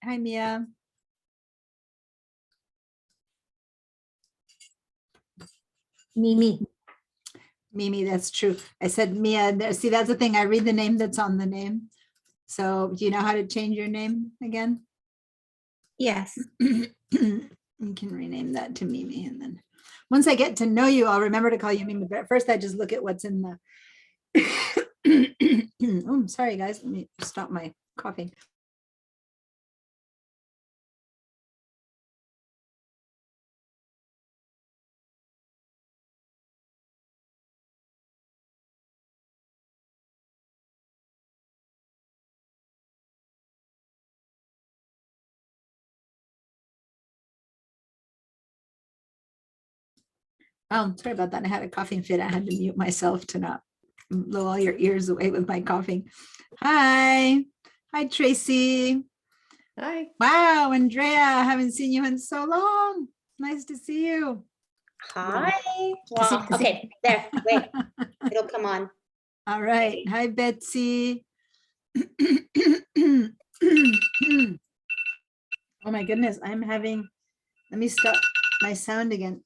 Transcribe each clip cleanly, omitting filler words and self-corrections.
Hi, Mia. Mimi. Mimi, that's true. I said Mia. See, that's the thing. I read the name that's on the name. So do you know how to change your name again? Yes. You can rename that to Mimi. And then once I get to know you, I'll remember to call you Mimi. But at first I just look at what's in the oh, sorry guys. Let me stop my coughing. Sorry about that. I had a coughing fit. I had to mute myself to not blow all your ears away with my coughing. Hi. Hi, Tracy. Hi. Wow, Andrea, I haven't seen you in so long. Nice to see you. Hi. Well, okay, there, wait, it'll come on. All right. Hi, Betsy. Oh my goodness, I'm having, let me stop my sound again.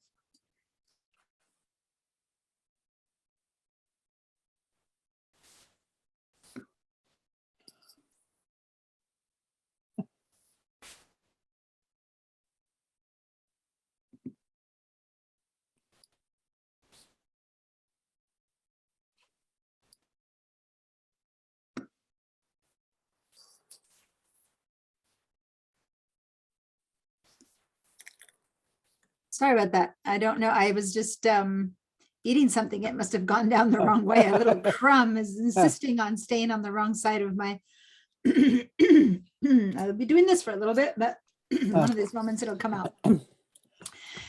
Sorry about that. I don't know. I was just eating something. It must have gone down the wrong way. A little crumb is insisting on staying on the wrong side of my. I'll be doing this for a little bit, but one of these moments it'll come out.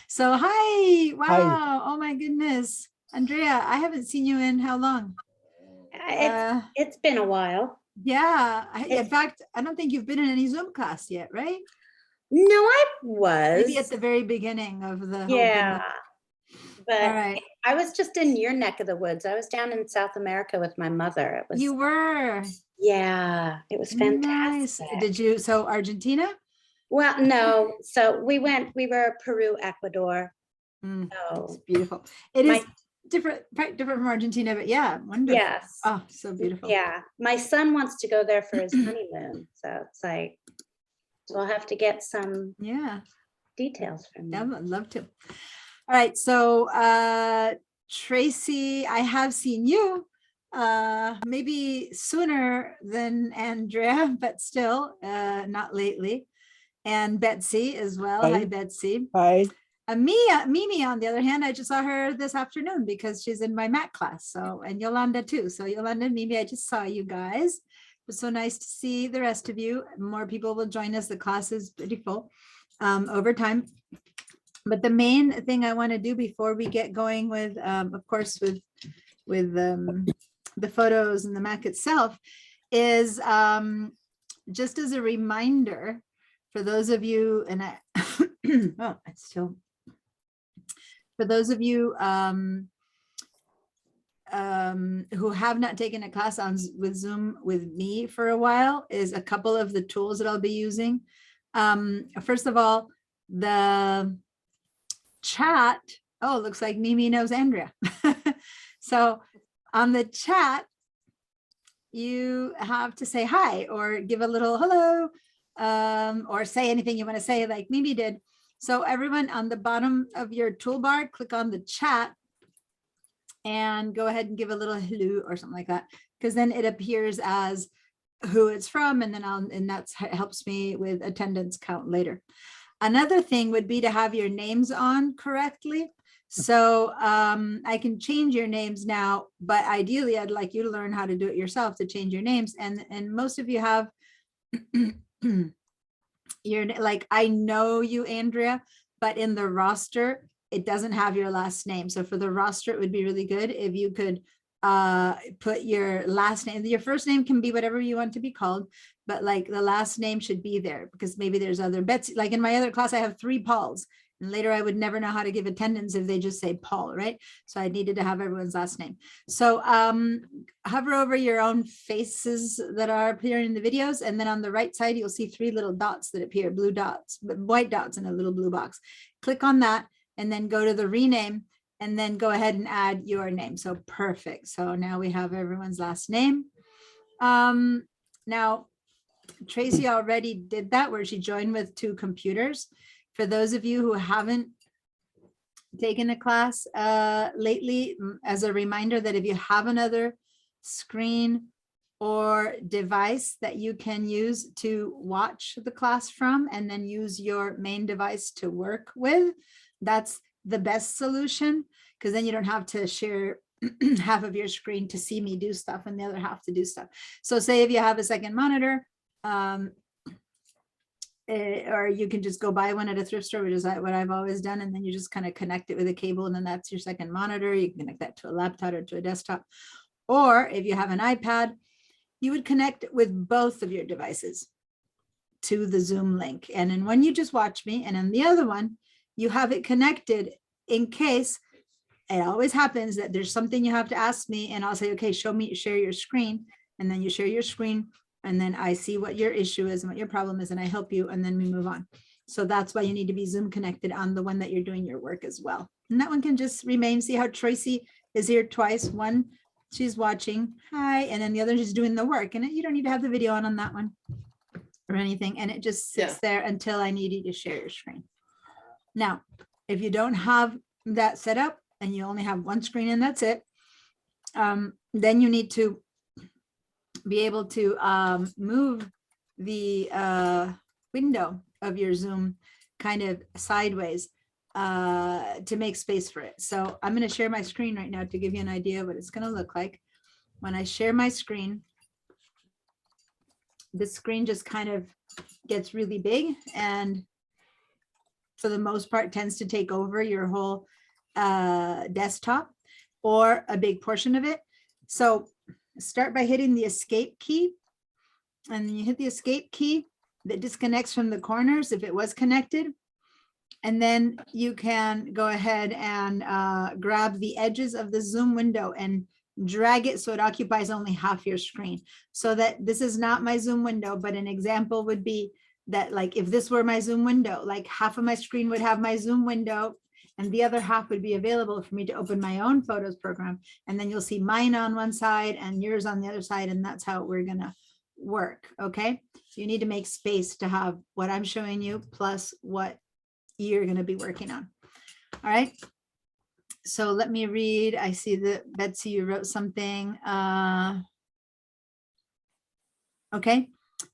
So hi. Wow. Hi. Oh my goodness. Andrea, I haven't seen you in how long? It's been a while. Yeah. In fact, I don't think you've been in any Zoom class yet, right? No, I was. Maybe at the very beginning of the whole Yeah. But All right. I was just in your neck of the woods. I was down in South America with my mother. It was. You were. Yeah, it was fantastic. Nice. Did you? So Argentina? Well, no. So we were Peru, Ecuador. It's So beautiful. It is different from Argentina, but yeah, wonderful. yes. Oh, so beautiful. Yeah. My son wants to go there for his honeymoon. So it's like, so I'll have to get some details from you. Yeah, I'd love to. All right. So Tracy, I have seen you maybe sooner than Andrea, but still not lately. And Betsy as well. Hi, Betsy. Hi. Mimi, on the other hand, I just saw her this afternoon because she's in my Mac class. So, and Yolanda too. So Yolanda and Mimi, I just saw you guys. It was so nice to see the rest of you. More people will join us. The class is pretty full over time. But the main thing I want to do before we get going with, of course, with the photos and the Mac itself is just as a reminder for those of you, and I, oh, it's still, for those of you who have not taken a class on with Zoom with me for a while, is a couple of the tools that I'll be using. First of all, the chat. Oh, it looks like Mimi knows Andrea. So on the chat, you have to say hi or give a little hello, or say anything you want to say like Mimi did. So everyone, on the bottom of your toolbar, click on the chat and go ahead and give a little hello or something like that, because then it appears as who it's from, and then and that's helps me with attendance count later. Another thing would be to have your names on correctly. So I can change your names now, but ideally I'd like you to learn how to do it yourself to change your names. And most of you have your, like, I know you, Andrea, but in the roster, it doesn't have your last name. So for the roster, it would be really good if you could put your last name. Your first name can be whatever you want to be called, but like the last name should be there, because maybe there's other Betsy. Like in my other class, I have 3 Pauls, And later I would never know how to give attendance if they just say Paul, right? So I needed to have everyone's last name. So hover over your own faces that are appearing in the videos. And then on the right side, you'll see 3 little dots that appear, blue dots, but white dots in a little blue box. Click on that and then go to the rename and then go ahead and add your name. So perfect. So now we have everyone's last name. Now, Tracy already did that where she joined with 2 computers. For those of you who haven't taken a class lately, as a reminder that if you have another screen or device that you can use to watch the class from and then use your main device to work with, that's the best solution, because then you don't have to share half of your screen to see me do stuff and the other half to do stuff. So say if you have a second monitor, or you can just go buy one at a thrift store, which is what I've always done. And then you just kind of connect it with a cable and then that's your second monitor. You can connect that to a laptop or to a desktop. Or if you have an iPad, you would connect with both of your devices to the Zoom link. And in one, you just watch me. And in the other one, you have it connected in case it always happens that there's something you have to ask me. And I'll say, okay, share your screen. And then you share your screen. And then I see what your issue is and what your problem is, and I help you, and then we move on. So that's why you need to be Zoom connected on the one that you're doing your work as well. And that one can just remain. See how Tracy is here twice. One, she's watching, hi, and then the other she's doing the work. And you don't need to have the video on that one or anything. And it just sits there until I need you to share your screen. Now, if you don't have that set up and you only have one screen and that's it, then you need to be able to move the window of your Zoom kind of sideways to make space for it. So I'm going to share my screen right now to give you an idea of what it's going to look like. When I share my screen, the screen just kind of gets really big and for the most part tends to take over your whole desktop or a big portion of it. So start by hitting the escape key, and then you hit the escape key that disconnects from the corners if it was connected. And then you can go ahead and grab the edges of the Zoom window and drag it so it occupies only half your screen. So that this is not my Zoom window, but an example would be that, like, if this were my Zoom window, like half of my screen would have my Zoom window and the other half would be available for me to open my own photos program. And then you'll see mine on one side and yours on the other side. And that's how we're gonna work, okay? So you need to make space to have what I'm showing you plus what you're gonna be working on. All right. So let me read. I see that Betsy, you wrote something. Okay.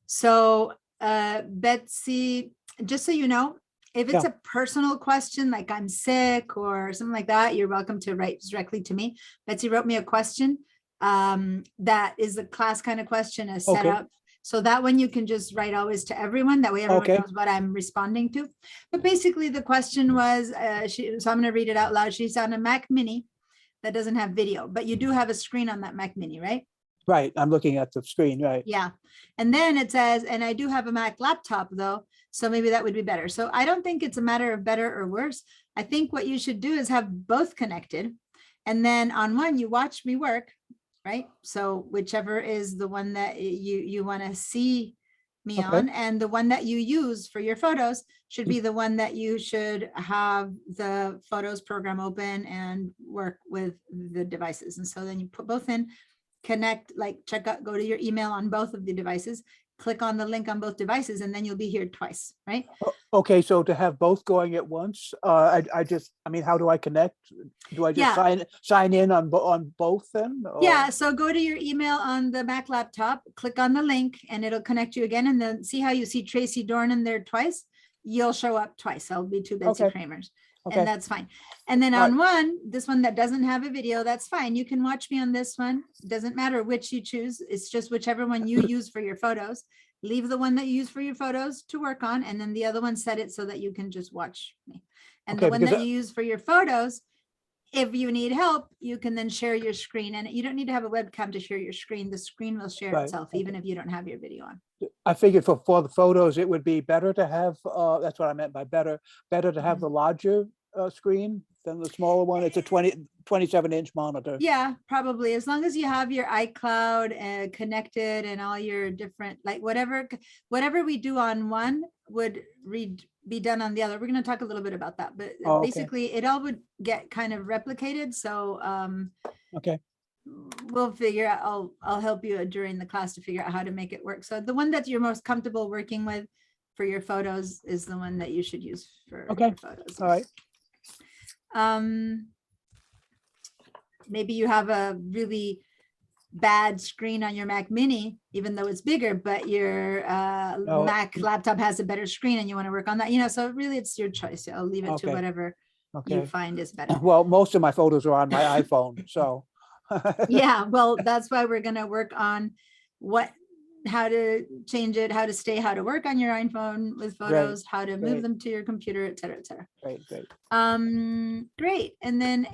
So Betsy, just so you know, if it's a personal question, like I'm sick or something like that, you're welcome to write directly to me. Betsy wrote me a question that is a class kind of question, a setup. So that one you can just write always to everyone. That way everyone knows what I'm responding to. But basically the question was, so I'm going to read it out loud. She's on a Mac Mini that doesn't have video, but you do have a screen on that Mac Mini, right? Right. I'm looking at the screen, right? Yeah. And then it says, and I do have a Mac laptop though, so maybe that would be better. So I don't think it's a matter of better or worse. I think what you should do is have both connected. And then on one, you watch me work, right? So whichever is the one that you want to see me on, and the one that you use for your photos should be the one that you should have the photos program open and work with the devices. And so then you put both in, connect, like check out, go to your email on both of the devices, click on the link on both devices, and then you'll be here twice, right? Okay, so to have both going at once, I mean, how do I connect? Do I just sign in on both then? Or? Yeah, so go to your email on the Mac laptop, click on the link, and it'll connect you again. And then see how you see Tracy Dornan there twice? You'll show up twice. I'll be 2 Betsy Kramers. And that's fine. And then on one, this one that doesn't have a video, that's fine. You can watch me on this one. It doesn't matter which you choose. It's just whichever one you use for your photos. Leave the one that you use for your photos to work on. And then the other one, set it so that you can just watch me. And the one that you use for your photos, if you need help, you can then share your screen, and you don't need to have a webcam to share your screen. The screen will share Right, itself, even if you don't have your video on. I figured for the photos, it would be better to have, that's what I meant by better to have the larger screen than the smaller one. It's a 27-inch monitor. Yeah, probably. As long as you have your iCloud connected and all your different, like whatever we do on one would be done on the other. We're going to talk a little bit about that, but Oh, okay. basically it all would get kind of replicated. So Okay, we'll figure out, I'll help you during the class to figure out how to make it work. So the one that you're most comfortable working with for your photos is the one that you should use for Okay. your photos. all right. Maybe you have a really bad screen on your Mac Mini, even though it's bigger, but your No. Mac laptop has a better screen and you want to work on that, so really it's your choice. I'll leave it to Okay. whatever you Okay. find is better. Well, most of my photos are on my iPhone, so. Yeah, well, that's why we're going to work on how to change it, how to work on your iPhone with photos, how to move great. them to your computer, et cetera, et cetera. Great. Great. And then,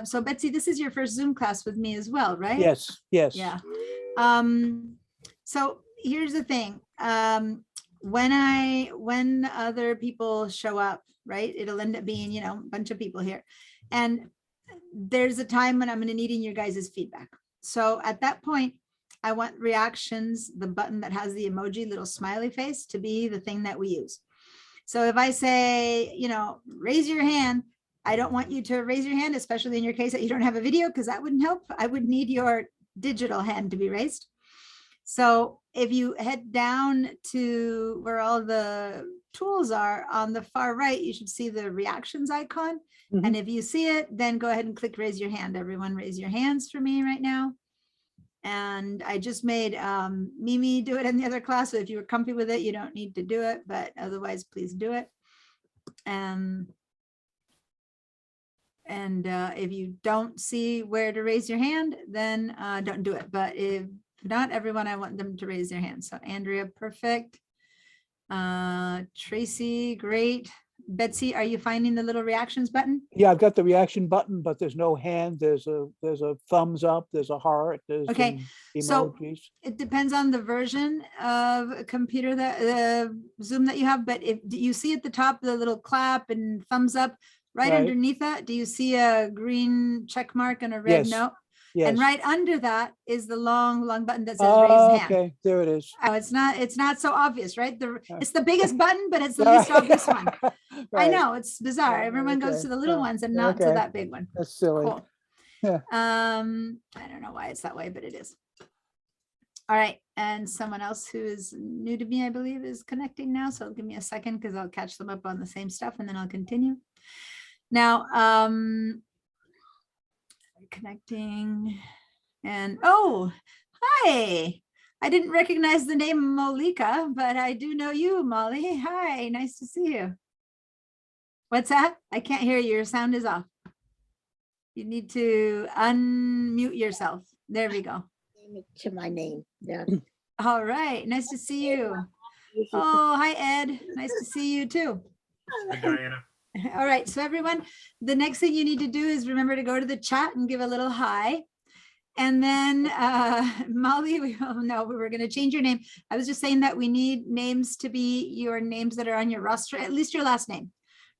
so Betsy, this is your first Zoom class with me as well, right? Yes. Yeah. So here's the thing. When other people show up, right, it'll end up being, a bunch of people here. And there's a time when I'm going to need your guys' feedback. So at that point, I want reactions, the button that has the emoji little smiley face, to be the thing that we use. So if I say, raise your hand, I don't want you to raise your hand, especially in your case that you don't have a video, because that wouldn't help. I would need your digital hand to be raised. So if you head down to where all the tools are on the far right, you should see the reactions icon. Mhm. And if you see it, then go ahead and click raise your hand. Everyone raise your hands for me right now. And I just made Mimi do it in the other class. So if you were comfy with it, you don't need to do it, but otherwise please do it. And if you don't see where to raise your hand, then don't do it. But if not, everyone, I want them to raise their hand. So Andrea, perfect. Tracy, great. Betsy, are you finding the little reactions button? Yeah, I've got the reaction button, but there's no hand. There's a thumbs up. There's a heart. There's Okay, some so emojis. it depends on the version of a computer that Zoom that you have. But if do you see at the top the little clap and thumbs up, right underneath that, do you see a green check mark and a red Yes. note? Yes. And right under that is the long button that says raise hand. Okay, there it is. Oh, it's not so obvious, right? It's the biggest button, but it's the least obvious one. I Right. know, it's bizarre. Yeah, Everyone goes okay. to the little Yeah, ones and not to okay. that big one. That's silly. Cool. Yeah. I don't know why it's that way, but it is. All right. And someone else who is new to me, I believe, is connecting now. So give me a second because I'll catch them up on the same stuff and then I'll continue. Now, connecting and hi. I didn't recognize the name Molika, but I do know you, Molly. Hi, nice to see you. What's that? I can't hear you. Your sound is off. You need to unmute yourself. There we go. To my name. Yeah. All right. Nice to see you. Oh, hi, Ed. Nice to see you too. Hi, Diana. All right. So everyone, the next thing you need to do is remember to go to the chat and give a little hi. And then Molly, we were going to change your name. I was just saying that we need names to be your names that are on your roster, at least your last name,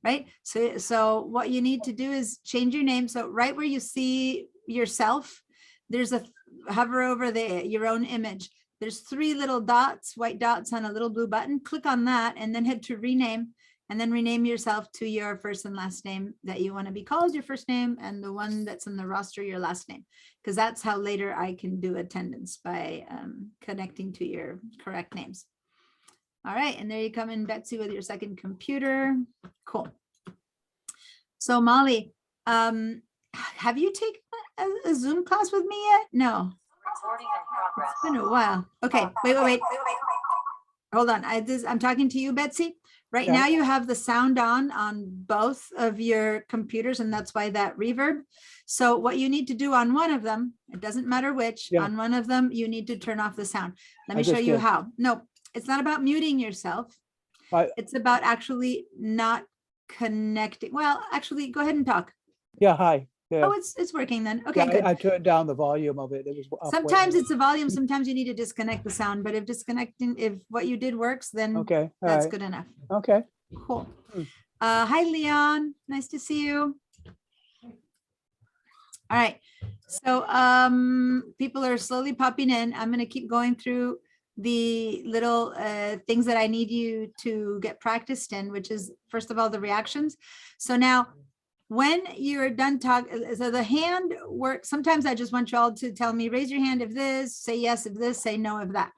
right? So what you need to do is change your name. So right where you see yourself, there's a hover over your own image. There's 3 little dots, white dots on a little blue button. Click on that and then head to rename. And then rename yourself to your first and last name that you want to be called, your first name, and the one that's in the roster, your last name, because that's how later I can do attendance by connecting to your correct names. All right, and there you come in, Betsy, with your second computer. Cool. So Molly, have you taken a Zoom class with me yet? No. It's been a while. Okay, wait. Hold on, I'm talking to you, Betsy. Right Yeah. now you have the sound on both of your computers, and that's why that reverb. So what you need to do on one of them, it doesn't matter which, Yeah. on one of them, you need to turn off the sound. Let I me show just you did. how. No, it's not about muting yourself. I- It's about actually not connecting. Well, actually, go ahead and talk. Yeah, hi. Yeah, Oh, it's working then. Okay, yeah, good. I turned down the volume of it. It was up way Sometimes high. it's the volume, sometimes you need to disconnect the sound, but if what you did works, then Okay, all that's right. good enough. Okay. Cool. Hmm. Hi, Leon. Nice to see you. All right. So people are slowly popping in. I'm going to keep going through the little things that I need you to get practiced in, which is, first of all, the reactions. So now when you're done talking, so the hand work, sometimes I just want you all to tell me, raise your hand if this, say yes if this, say no if that.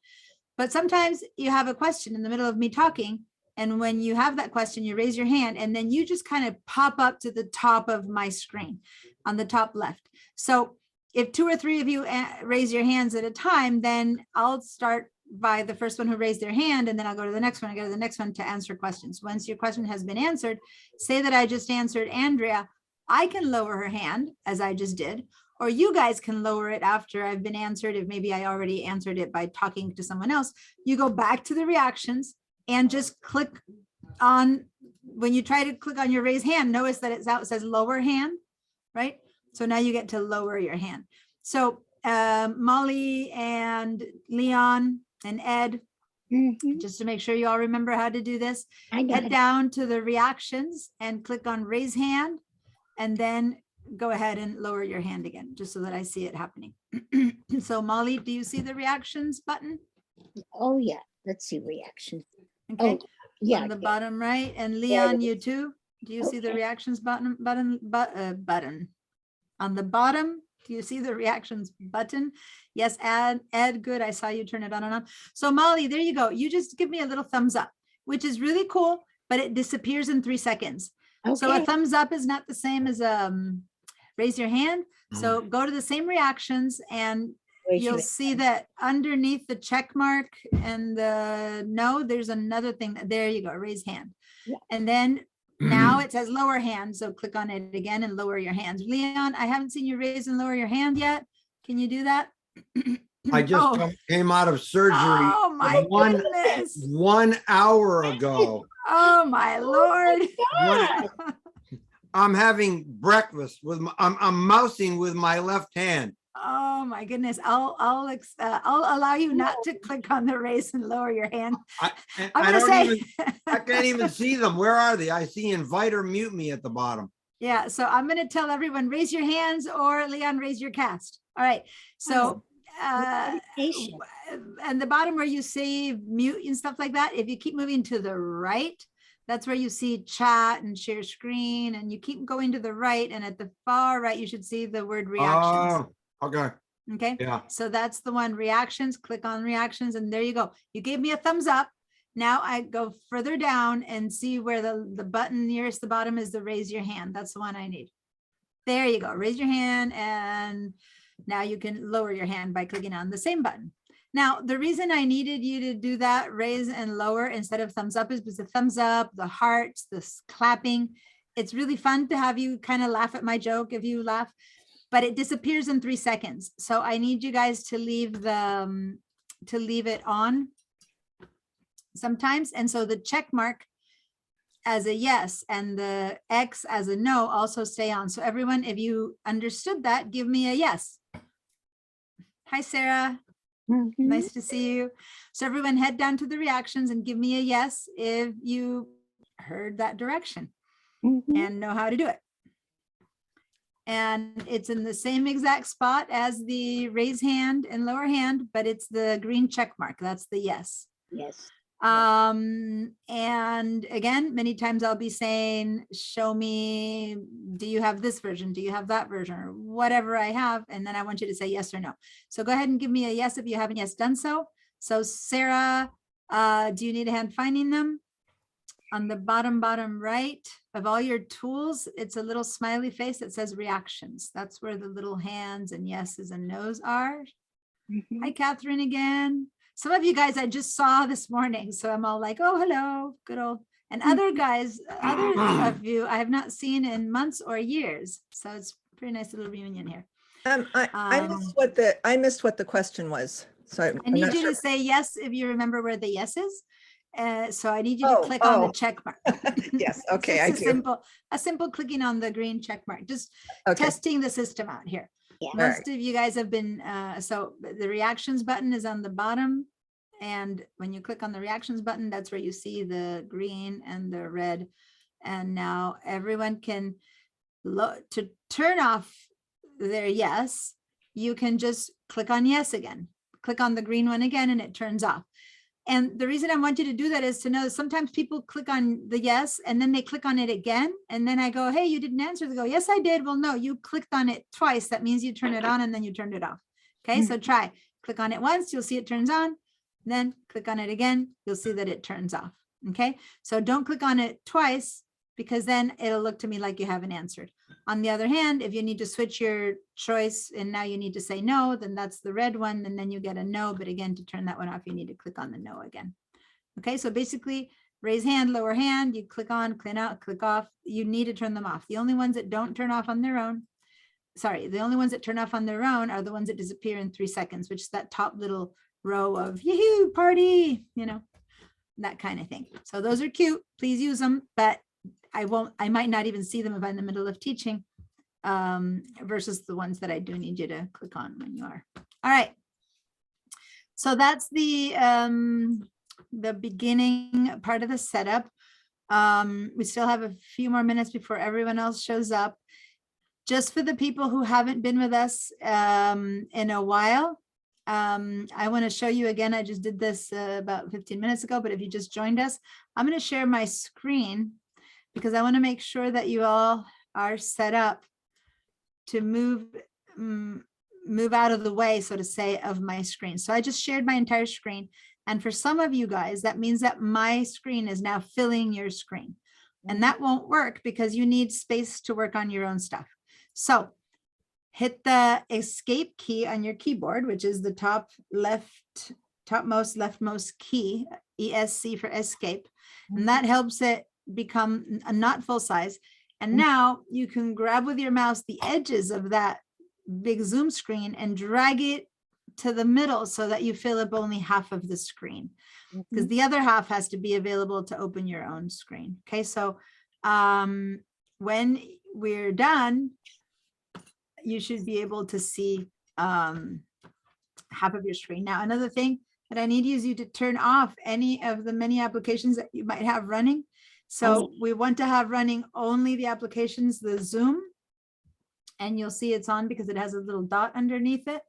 But sometimes you have a question in the middle of me talking. And when you have that question, you raise your hand and then you just kind of pop up to the top of my screen on the top left. So if 2 or 3 of you raise your hands at a time, then I'll start by the first one who raised their hand, and then I'll go to the next one, I go to the next one to answer questions. Once your question has been answered, say that I just answered Andrea. I can lower her hand as I just did, or you guys can lower it after I've been answered. If maybe I already answered it by talking to someone else, you go back to the reactions and just click on, when you try to click on your raise hand, notice that it's out, it says lower hand, right? So now you get to lower your hand. So Molly and Leon and Ed, Mhm. just to make sure you all remember how to do this, I got head it. down to the reactions and click on raise hand, and then go ahead and lower your hand again, just so that I see it happening. So Molly, do you see the reactions button? Oh, yeah. Let's see reaction. Okay, Oh, yeah. on the yeah. bottom right, and There Leon, it you is. too? Do you see the Okay. reactions button? On the bottom, do you see the reactions button? Yes, Ed, good. I saw you turn it on and on. So Molly, there you go. You just give me a little thumbs up, which is really cool, but it disappears in 3 seconds. So a Okay. thumbs up is not the same as raise your hand. So go to the same reactions and Raise you'll your see hand. that underneath the check mark and the no, there's another thing. There you go, raise hand. Yeah. And then now it says lower hand. So click on it again and lower your hands. Leon, I haven't seen you raise and lower your hand yet. Can you do that? I just Oh, came out of surgery oh my one goodness. 1 hour ago. Oh my Lord. I'm having breakfast with I'm mousing with my left hand. Oh my goodness. I'll allow you not to click on the raise and lower your hand. I I'm gonna don't say even, I can't even see them. Where are they? I see invite or mute me at the bottom. yeah, so I'm going to tell everyone, raise your hands, or Leon, raise your cast. All right. So Meditation. and the bottom where you see mute and stuff like that, if you keep moving to the right, that's where you see chat and share screen, and you keep going to the right, and at the far right, you should see the word reactions. Oh, okay. Okay. Yeah. So that's the one, reactions. Click on reactions, and there you go. You gave me a thumbs up. Now I go further down and see where the button nearest the bottom is the raise your hand. That's the one I need. There you go. Raise your hand, and now you can lower your hand by clicking on the same button. Now, the reason I needed you to do that, raise and lower instead of thumbs up, is because the thumbs up, the hearts, the clapping, it's really fun to have you kind of laugh at my joke if you laugh, but it disappears in 3 seconds. So I need you guys to leave it on sometimes. And so the check mark as a yes and the X as a no also stay on. So everyone, if you understood that, give me a yes. Hi, Sarah. Mhm. Nice to see you. So everyone head down to the reactions and give me a yes if you heard that direction Mhm. and know how to do it. And it's in the same exact spot as the raise hand and lower hand, but it's the green check mark. That's the yes. Yes. And again, many times I'll be saying, show me, do you have this version? Do you have that version, or whatever I have? And then I want you to say yes or no. So go ahead and give me a yes if you haven't yet done so. So Sarah, do you need a hand finding them? On the bottom right of all your tools, it's a little smiley face that says reactions. That's where the little hands and yeses and nos are. Mhm. Hi, Catherine again. Some of you guys I just saw this morning, so I'm all like, oh, hello, good old. And other guys, others of you I have not seen in months or years. So it's a pretty nice little reunion here. I missed what the question was. So I need you to say yes if you remember where the yes is, So I need you to Oh, click on the oh. check mark. Yes, It's okay, just I do. a simple clicking on the green check mark, just Okay, testing the system out here. Yeah. Most of you guys have been, so the reactions button is on the bottom. And when you click on the reactions button, that's where you see the green and the red. And now everyone can look to turn off their yes. You can just click on yes again, click on the green one again, and it turns off. And the reason I want you to do that is to know sometimes people click on the yes and then they click on it again. And then I go, hey, you didn't answer. They go, yes, I did. Well, no, you clicked on it twice. That means you turn it on and then you turned it off. Okay, so try, click on it once, you'll see it turns on. Then click on it again, you'll see that it turns off. Okay, so don't click on it twice because then it'll look to me like you haven't answered. On the other hand, if you need to switch your choice and now you need to say no, then that's the red one and then you get a no. But again, to turn that one off, you need to click on the no again. Okay, so basically raise hand, lower hand, you click on, clean out, click off. You need to turn them off. The only ones that don't turn off on their own, sorry, the only ones that turn off on their own are the ones that disappear in 3 seconds, which is that top little row of yoo-hoo, party, you know, that kind of thing. So those are cute. Please use them, but I might not even see them if I'm in the middle of teaching, versus the ones that I do need you to click on when you are. All right. So that's the beginning part of the setup. We still have a few more minutes before everyone else shows up. Just for the people who haven't been with us in a while, I want to show you again. I just did this about 15 minutes ago, but if you just joined us, I'm going to share my screen because I want to make sure that you all are set up to move out of the way, so to say, of my screen. So I just shared my entire screen. And for some of you guys, that means that my screen is now filling your screen. And that won't work because you need space to work on your own stuff. So hit the escape key on your keyboard, which is the topmost leftmost key, ESC for escape. And that helps it become not full size. And now you can grab with your mouse the edges of that big Zoom screen and drag it to the middle so that you fill up only half of the screen, because the other half has to be available to open your own screen. Okay, so when we're done, you should be able to see half of your screen. Now, another thing that I need is you to turn off any of the many applications that you might have running. So we want to have running only the applications, the Zoom, and you'll see it's on because it has a little dot underneath it.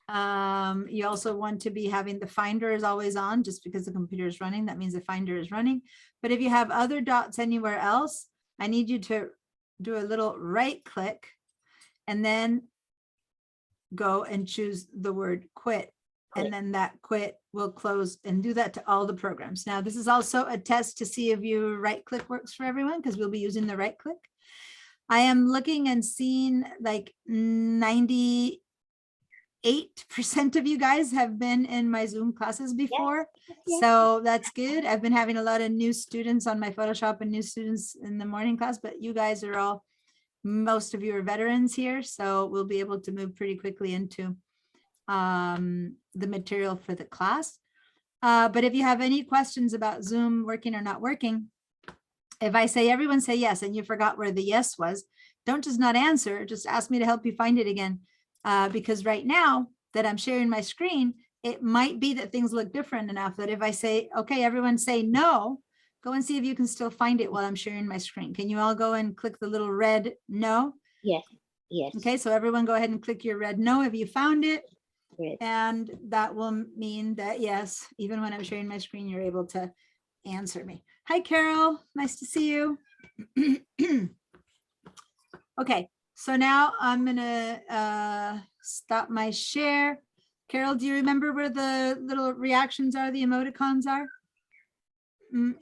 You also want to be having the Finder is always on, just because the computer is running. That means the Finder is running. But if you have other dots anywhere else, I need you to do a little right click and then go and choose the word quit. And then that quit will close, and do that to all the programs. Now, this is also a test to see if your right click works for everyone, because we'll be using the right click. I am looking and seeing like 98% of you guys have been in my Zoom classes before. Yes. So that's good. I've been having a lot of new students on my Photoshop and new students in the morning class, but you guys are all, most of you are veterans here. So we'll be able to move pretty quickly into the material for the class. But if you have any questions about Zoom working or not working, if I say everyone say yes and you forgot where the yes was, don't just not answer, just ask me to help you find it again. Because right now that I'm sharing my screen, it might be that things look different enough that if I say, okay, everyone say no, go and see if you can still find it while I'm sharing my screen. Can you all go and click the little red no? Yes. Yes. Okay, so everyone go ahead and click your red no if you found it. Great. And that will mean that, yes, even when I'm sharing my screen, you're able to answer me. Hi, Carol. Nice to see you. Okay, so now I'm going to stop my share. Carol, do you remember where the little reactions are, the emoticons are?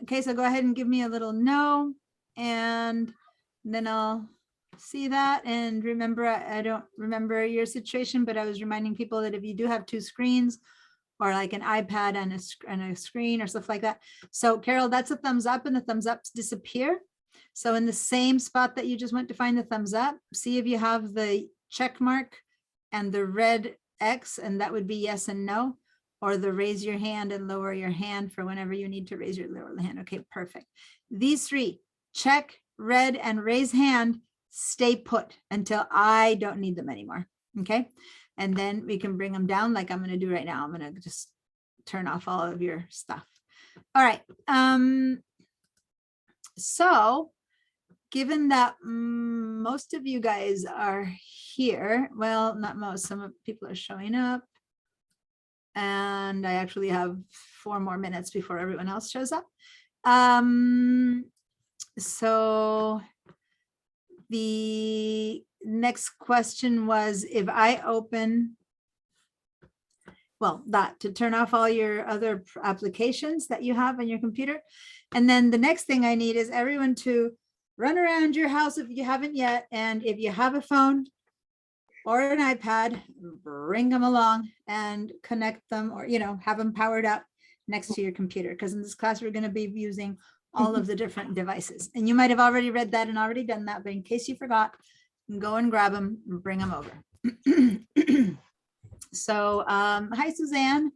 Okay, so go ahead and give me a little no, and then I'll see that. And remember, I don't remember your situation, but I was reminding people that if you do have two screens or like an iPad and a screen or stuff like that. So Carol, that's a thumbs up, and the thumbs ups disappear. So in the same spot that you just went to find the thumbs up, see if you have the check mark and the red X, and that would be yes and no. or the raise your hand and lower your hand for whenever you need to raise your lower hand. Okay, perfect. These three, check, red, and raise hand, stay put until I don't need them anymore. Okay. And then we can bring them down like I'm going to do right now. I'm going to just turn off all of your stuff. All right. So given that most of you guys are here, well, not most, some people are showing up. And I actually have 4 more minutes before everyone else shows up. So the next question was, if I open, well, that to turn off all your other applications that you have on your computer. And then the next thing I need is everyone to run around your house if you haven't yet. And if you have a phone or an iPad, bring them along and connect them, or, you know, have them powered up next to your computer. Because in this class, we're going to be using all of the different devices. And you might have already read that and already done that, but in case you forgot, go and grab them and bring them over. So, hi, Suzanne.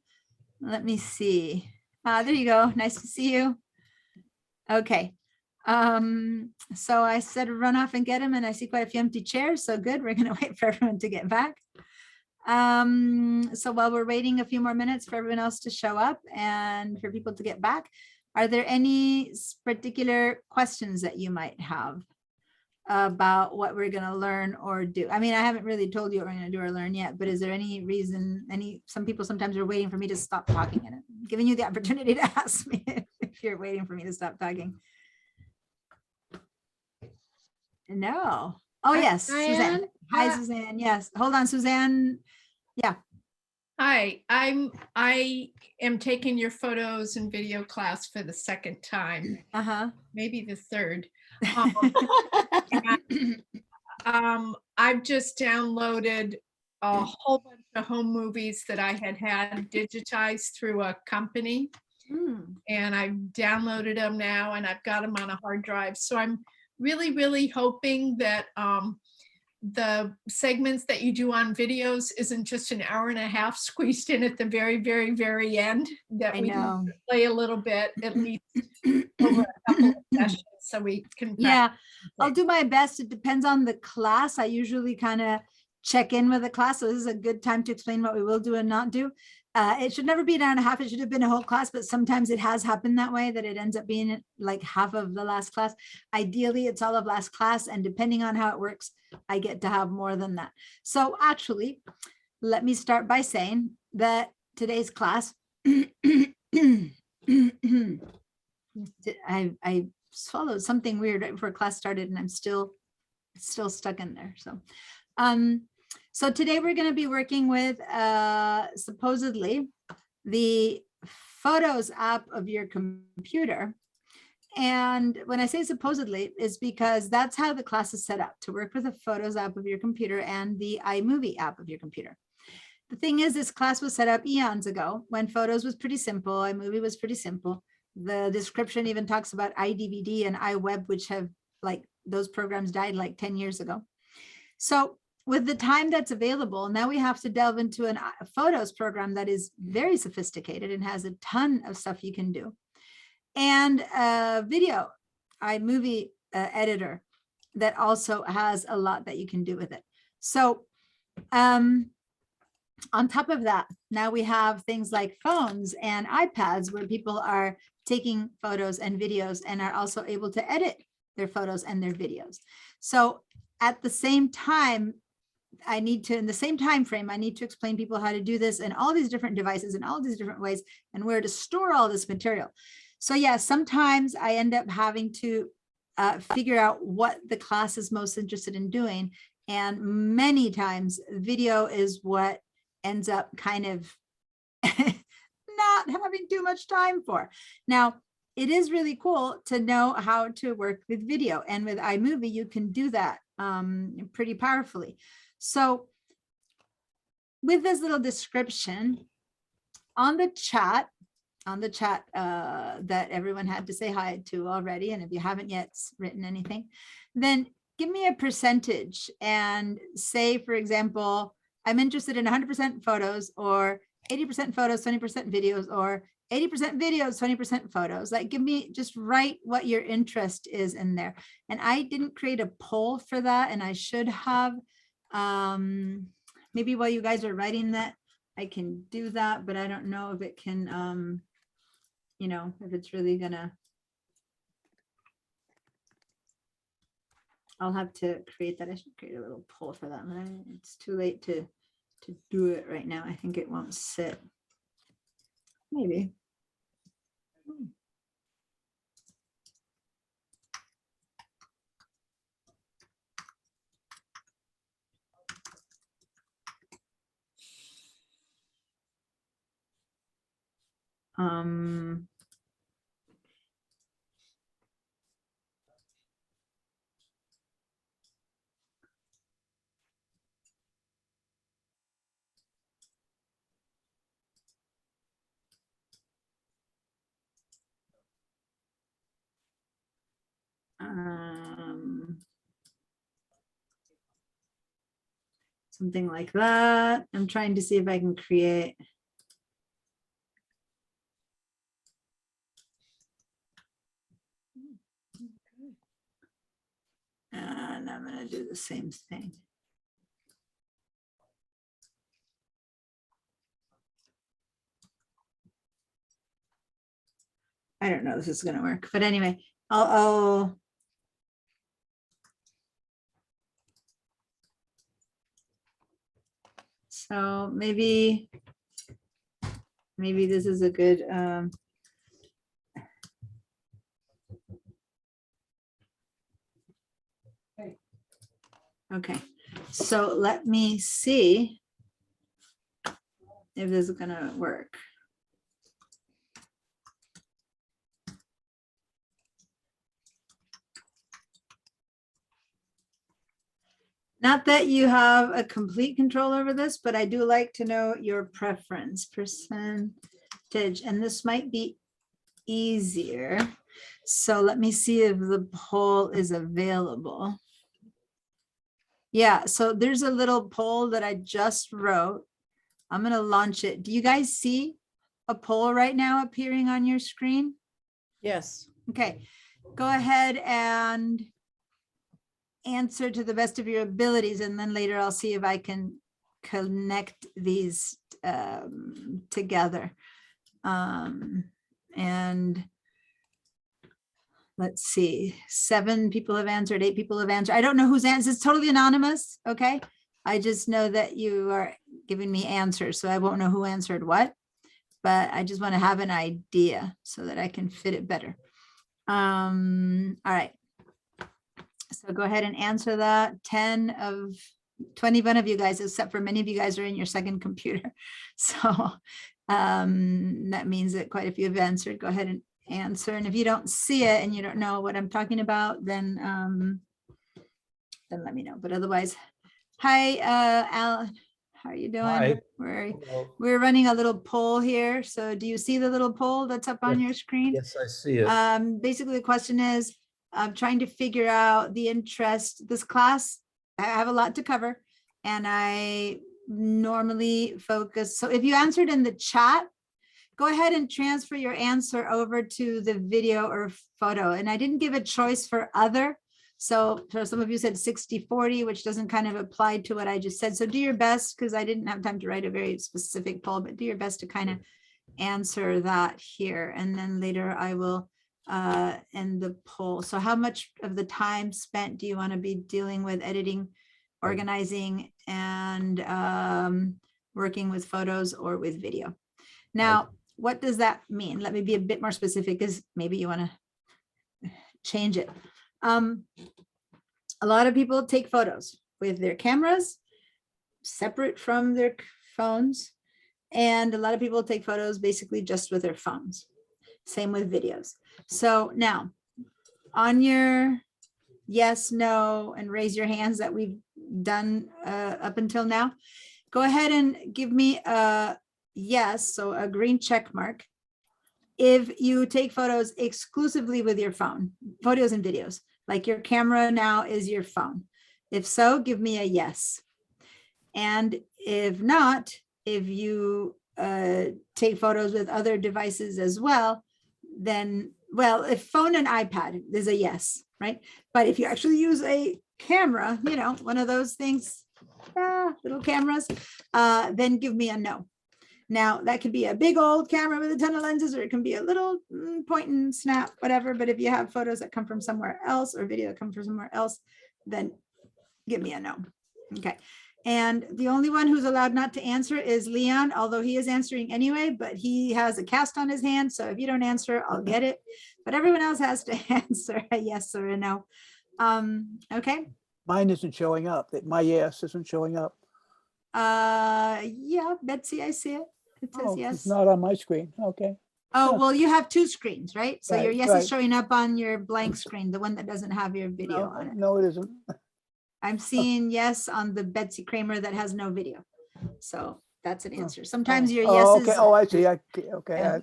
Let me see. There you go. Nice to see you. Okay. So I said run off and get him, and I see quite a few empty chairs. So good. We're going to wait for everyone to get back. So while we're waiting a few more minutes for everyone else to show up and for people to get back, are there any particular questions that you might have about what we're going to learn or do? I mean, I haven't really told you what we're going to do or learn yet, but is there any reason, some people sometimes are waiting for me to stop talking, and I'm giving you the opportunity to ask me if you're waiting for me to stop talking. No. Oh, yes, Suzanne. Hi, Suzanne. Yes. Hold on, Suzanne. Yeah. Hi, I am taking your photos and video class for the second time, maybe the third. I've just downloaded a whole bunch of home movies that I had digitized through a company, and I've downloaded them now, and I've got them on a hard drive. So I'm really hoping that the segments that you do on videos isn't just an hour and a half squeezed in at the very end, that we can play a little bit, at least over a couple of sessions, so we can practice. I'll do my best. It depends on the class. I usually kind of check in with the class, so this is a good time to explain what we will do and not do. It should never be an hour and a half. It should have been a whole class, but sometimes it has happened that way, that it ends up being like half of the last class. Ideally, it's all of last class, and depending on how it works, I get to have more than that. So actually, let me start by saying that today's class, I swallowed something weird right before class started, and I'm still stuck in there. So today we're going to be working with supposedly the Photos app of your computer. And when I say supposedly, it's because that's how the class is set up, to work with the Photos app of your computer and the iMovie app of your computer. The thing is, this class was set up eons ago when Photos was pretty simple, iMovie was pretty simple. The description even talks about iDVD and iWeb, which have, like, those programs died like 10 years ago. So with the time that's available, now we have to delve into a Photos program that is very sophisticated and has a ton of stuff you can do. And a video iMovie editor that also has a lot that you can do with it. So on top of that, now we have things like phones and iPads where people are taking photos and videos and are also able to edit their photos and their videos. So at the same time, in the same time frame, I need to explain people how to do this and all these different devices and all these different ways and where to store all this material. So yeah, sometimes I end up having to figure out what the class is most interested in doing. And many times video is what ends up kind of not having too much time for. Now, it is really cool to know how to work with video, and with iMovie, you can do that pretty powerfully. So with this little description on the chat that everyone had to say hi to already, and if you haven't yet written anything, then give me a percentage and say, for example, I'm interested in 100% photos or 80% photos, 20% videos, or 80% videos, 20% photos. Like, give me, just write what your interest is in there. And I didn't create a poll for that, and I should have. Maybe while you guys are writing that, I can do that, but I don't know if it can, you know, if it's really gonna. I'll have to create that. I should create a little poll for that. But it's too late to do it right now. I think it won't sit. Maybe. Um, something like that. I'm trying to see if I can create. And I'm going to do the same thing. I don't know if this is going to work, but anyway, I'll so maybe this is a good okay, so let me see if this is going to work. Not that you have a complete control over this, but I do like to know your preference percentage, and this might be easier. So let me see if the poll is available. Yeah, so there's a little poll that I just wrote. I'm going to launch it. Do you guys see a poll right now appearing on your screen? Yes. Okay, go ahead and answer to the best of your abilities, and then later I'll see if I can connect these together. And let's see, 7 people have answered, 8 people have answered. I don't know whose answer. It's totally anonymous. Okay, I just know that you are giving me answers, so I won't know who answered what, but I just want to have an idea so that I can fit it better. All right. So go ahead and answer that. 21 of you guys, except for many of you guys are in your second computer. So that means that quite a few have answered. Go ahead and answer. And if you don't see it and you don't know what I'm talking about, then let me know. But otherwise, hi, Alan. How are you doing? Hi. We're running a little poll here. So do you see the little poll that's up on your screen? Yes, I see it. Basically, the question is, I'm trying to figure out the interest. This class, I have a lot to cover, and I normally focus. So if you answered in the chat, go ahead and transfer your answer over to the video or photo. And I didn't give a choice for other. So for some of you said 60-40, which doesn't kind of apply to what I just said. So do your best, because I didn't have time to write a very specific poll, but do your best to kind of answer that here. And then later I will end the poll. So how much of the time spent do you want to be dealing with editing, organizing, and working with photos or with video? Now, what does that mean? Let me be a bit more specific, because maybe you want to change it. A lot of people take photos with their cameras separate from their phones. And a lot of people take photos basically just with their phones. Same with videos. So now on your yes, no, and raise your hands that we've done up until now, go ahead and give me a yes, so a green check mark, if you take photos exclusively with your phone, photos and videos, like your camera now is your phone. If so, give me a yes. And if not, if you take photos with other devices as well, then, well, if phone and iPad is a yes, right? But if you actually use a camera, you know, one of those things, little cameras, then give me a no. Now, that could be a big old camera with a ton of lenses, or it can be a little point and snap, whatever. But if you have photos that come from somewhere else or video that come from somewhere else, then give me a no. Okay. And the only one who's allowed not to answer is Leon, although he is answering anyway, but he has a cast on his hand. So if you don't answer, I'll get it. But everyone else has to answer a yes or a no. Okay. Mine isn't showing up. My yes isn't showing up. Yeah, Betsy, I see it. It says Oh, yes. it's not on my screen. Okay. Oh, well, you have two screens, right? So your Right, yes right. is showing up on your blank screen, the one that doesn't have your video on it. No, it isn't. I'm seeing yes on the Betsy Kramer that has no video. So that's an answer. Sometimes your Oh, yeses, okay. Oh, I see. Okay.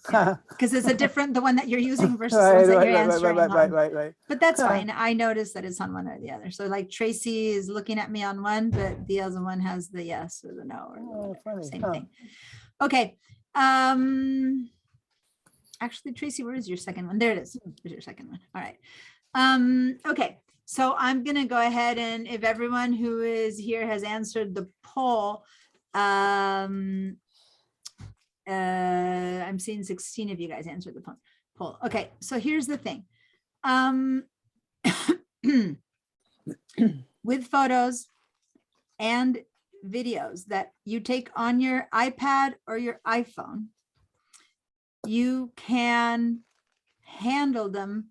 because it's a different, the one that you're using versus the Right, ones that right, you're right, answering right, right, on. right, right. But that's fine. I noticed that it's on one or the other. So like Tracy is looking at me on one, but the other one has the yes or the no or the Oh, whatever, funny, same huh. thing. Okay. Actually, Tracy, where is your second one? There it is. There's your second one. All right. Okay. So I'm going to go ahead, and if everyone who is here has answered the poll, I'm seeing 16 of you guys answered the poll. Okay. So here's the thing. With photos and videos that you take on your iPad or your iPhone, you can handle them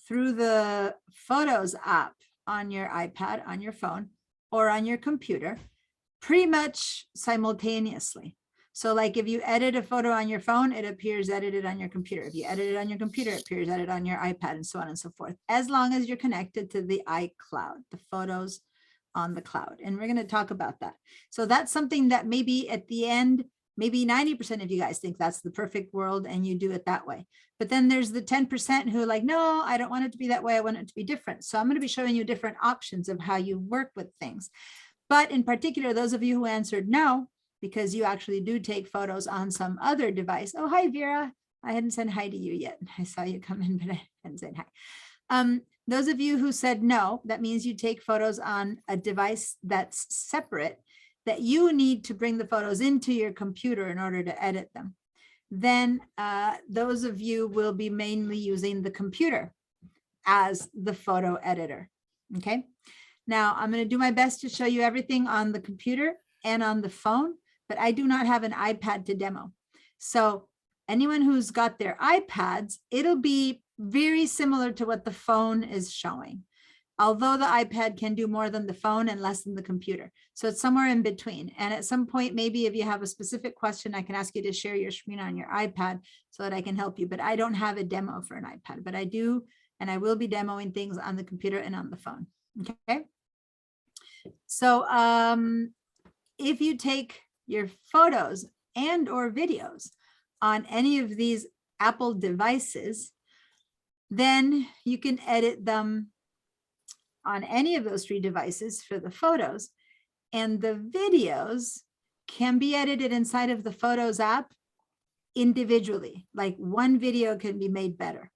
through the Photos app on your iPad, on your phone, or on your computer pretty much simultaneously. So like if you edit a photo on your phone, it appears edited on your computer. If you edit it on your computer, it appears edited on your iPad, and so on and so forth, as long as you're connected to the iCloud, the photos on the cloud. And we're going to talk about that. So that's something that maybe at the end, maybe 90% of you guys think that's the perfect world and you do it that way. But then there's the 10% who are like, no, I don't want it to be that way. I want it to be different. So I'm going to be showing you different options of how you work with things. But in particular, those of you who answered no, because you actually do take photos on some other device. Oh, hi, Vera. I hadn't said hi to you yet. I saw you come in, but I hadn't said hi. Those of you who said no, that means you take photos on a device that's separate, that you need to bring the photos into your computer in order to edit them. Then those of you will be mainly using the computer as the photo editor. Okay. Now I'm going to do my best to show you everything on the computer and on the phone, but I do not have an iPad to demo. So anyone who's got their iPads, it'll be very similar to what the phone is showing, although the iPad can do more than the phone and less than the computer. So it's somewhere in between. And at some point, maybe if you have a specific question, I can ask you to share your screen on your iPad so that I can help you. But I don't have a demo for an iPad, but I do, and I will be demoing things on the computer and on the phone. Okay. So if you take your photos and or videos on any of these Apple devices, then you can edit them on any of those three devices for the photos, and the videos can be edited inside of the Photos app individually. Like one video can be made better.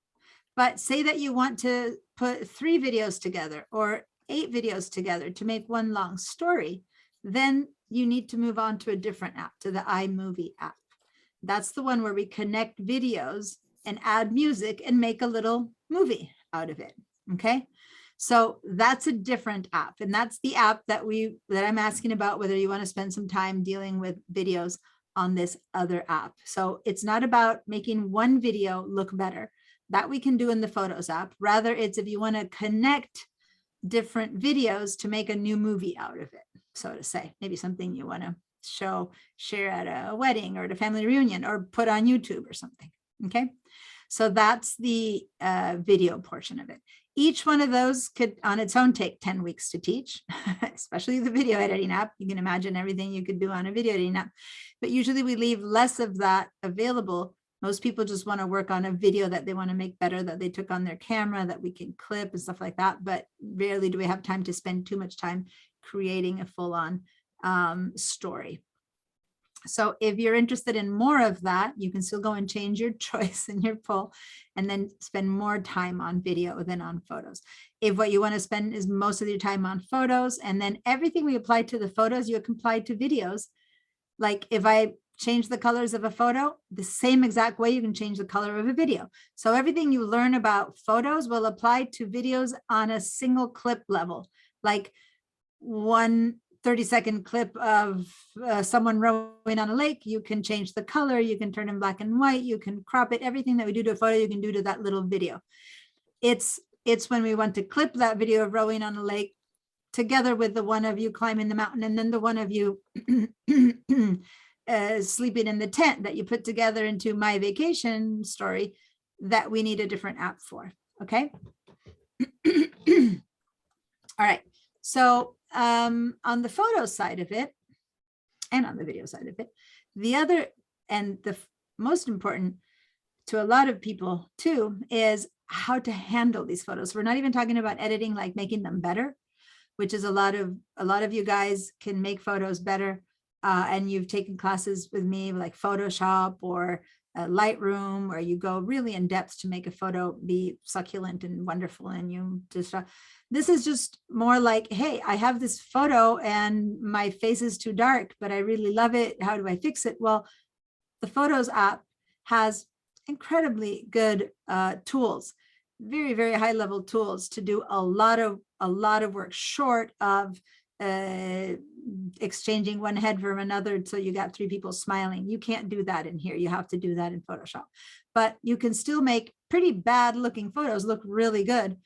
But say that you want to put 3 videos together or 8 videos together to make one long story, then you need to move on to a different app, to the iMovie app. That's the one where we connect videos and add music and make a little movie out of it. Okay. So that's a different app. And that's the app that I'm asking about, whether you want to spend some time dealing with videos on this other app. So it's not about making one video look better. That we can do in the Photos app. Rather, it's if you want to connect different videos to make a new movie out of it, so to say. Maybe something you want to share at a wedding or at a family reunion or put on YouTube or something. Okay. So that's the video portion of it. Each one of those could on its own take 10 weeks to teach, especially the video editing app. You can imagine everything you could do on a video editing app, but usually we leave less of that available. Most people just want to work on a video that they want to make better, that they took on their camera, that we can clip and stuff like that. But rarely do we have time to spend too much time creating a full-on story. So if you're interested in more of that, you can still go and change your choice in your poll and then spend more time on video than on photos. If what you want to spend is most of your time on photos, and then everything we apply to the photos, you can apply to videos. Like if I change the colors of a photo, the same exact way you can change the color of a video. So everything you learn about photos will apply to videos on a single clip level, like one 30-second clip of someone rowing on a lake. You can change the color, you can turn in black and white, you can crop it. Everything that we do to a photo, you can do to that little video. It's when we want to clip that video of rowing on a lake together with the one of you climbing the mountain, and then the one of you sleeping in the tent that you put together into my vacation story, that we need a different app for. Okay. All right. So on the photo side of it, and on the video side of it, the other and the most important to a lot of people too is how to handle these photos. We're not even talking about editing, like making them better, which is a lot of you guys can make photos better. And you've taken classes with me like Photoshop or Lightroom, where you go really in depth to make a photo be succulent and wonderful. And you just, this is just more like, hey, I have this photo and my face is too dark, but I really love it. How do I fix it? Well, the Photos app has incredibly good tools, very, very high level tools to do a lot of work, short of exchanging one head from another so you got three people smiling. You can't do that in here. You have to do that in Photoshop. But you can still make pretty bad looking photos look really good,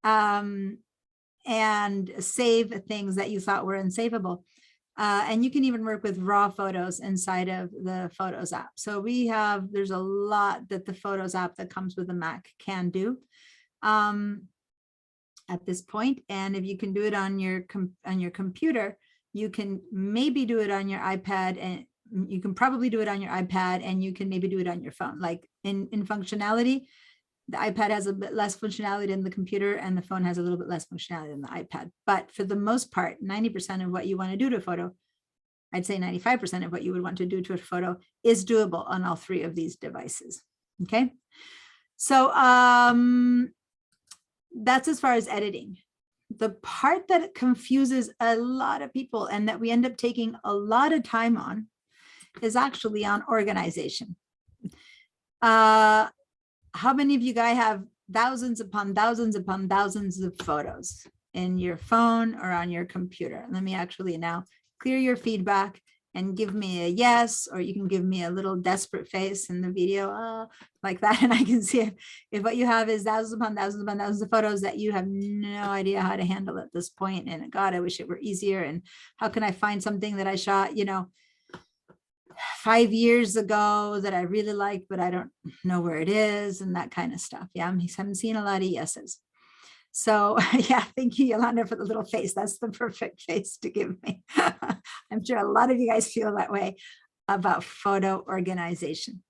and save things that you thought were unsavable. And you can even work with raw photos inside of the Photos app. So there's a lot that the Photos app that comes with a Mac can do at this point. And if you can do it on your computer, you can maybe do it on your iPad, and you can probably do it on your iPad, and you can maybe do it on your phone. Like in functionality, the iPad has a bit less functionality than the computer, and the phone has a little bit less functionality than the iPad. But for the most part, 90% of what you want to do to a photo, I'd say 95% of what you would want to do to a photo is doable on all three of these devices. Okay. So that's as far as editing. The part that confuses a lot of people and that we end up taking a lot of time on is actually on organization. How many of you guys have thousands upon thousands upon thousands of photos in your phone or on your computer? Let me actually now clear your feedback and give me a yes, or you can give me a little desperate face in the video, like that, and I can see if what you have is thousands upon thousands of photos that you have no idea how to handle at this point. And God, I wish it were easier. And how can I find something that I shot, 5 years ago that I really liked, but I don't know where it is, and that kind of stuff. Yeah, I'm seeing a lot of yeses. So yeah, thank you, Yolanda, for the little face. That's the perfect face to give me. I'm sure a lot of you guys feel that way about photo organization.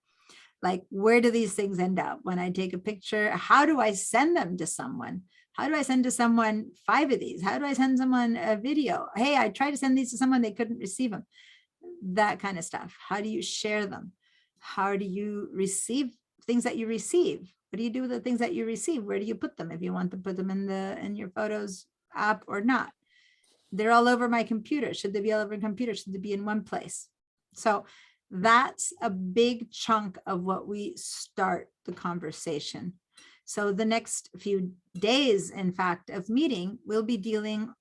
Like, where do these things end up? When I take a picture, how do I send them to someone? How do I send to someone 5 of these? How do I send someone a video? Hey, I tried to send these to someone, they couldn't receive them. That kind of stuff. How do you share them? How do you receive things that you receive? What do you do with the things that you receive? Where do you put them? If you want to put them in your Photos app or not? They're all over my computer. Should they be all over my computer? Should they be in one place? So that's a big chunk of what we start the conversation. So the next few days, in fact, of meeting, we'll be dealing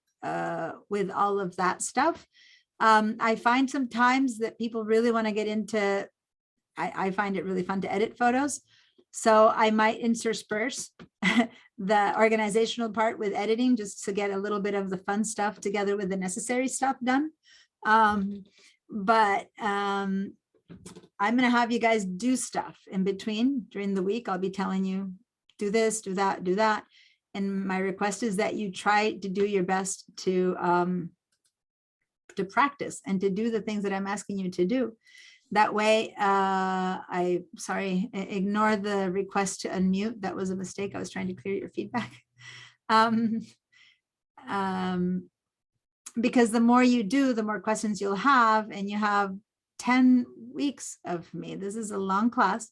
with all of that stuff. I find sometimes that people really want to get into, I find it really fun to edit photos. So I might intersperse the organizational part with editing, just to get a little bit of the fun stuff together with the necessary stuff done. But I'm going to have you guys do stuff in between during the week. I'll be telling you, do this, do that, do that. And my request is that you try to do your best to practice and to do the things that I'm asking you to do. That way, ignore the request to unmute. That was a mistake. I was trying to clear your feedback. Because the more you do, the more questions you'll have, and you have 10 weeks of me. This is a long class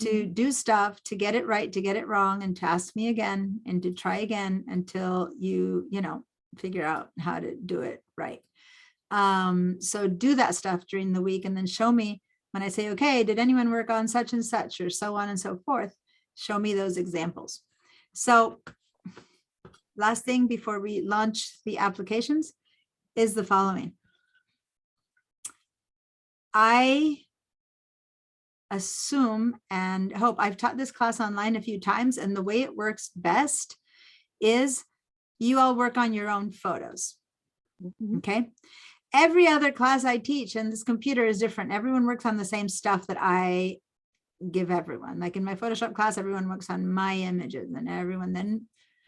to do stuff, to get it right, to get it wrong, and to ask me again and to try again until you figure out how to do it right. So do that stuff during the week and then show me when I say, okay, did anyone work on such and such, or so on and so forth? Show me those examples. So last thing before we launch the applications is the following. I assume and hope, I've taught this class online a few times, and the way it works best is you all work on your own photos. Okay. Every other class I teach, and this computer is different. Everyone works on the same stuff that I give everyone. Like in my Photoshop class, everyone works on my images, and everyone then.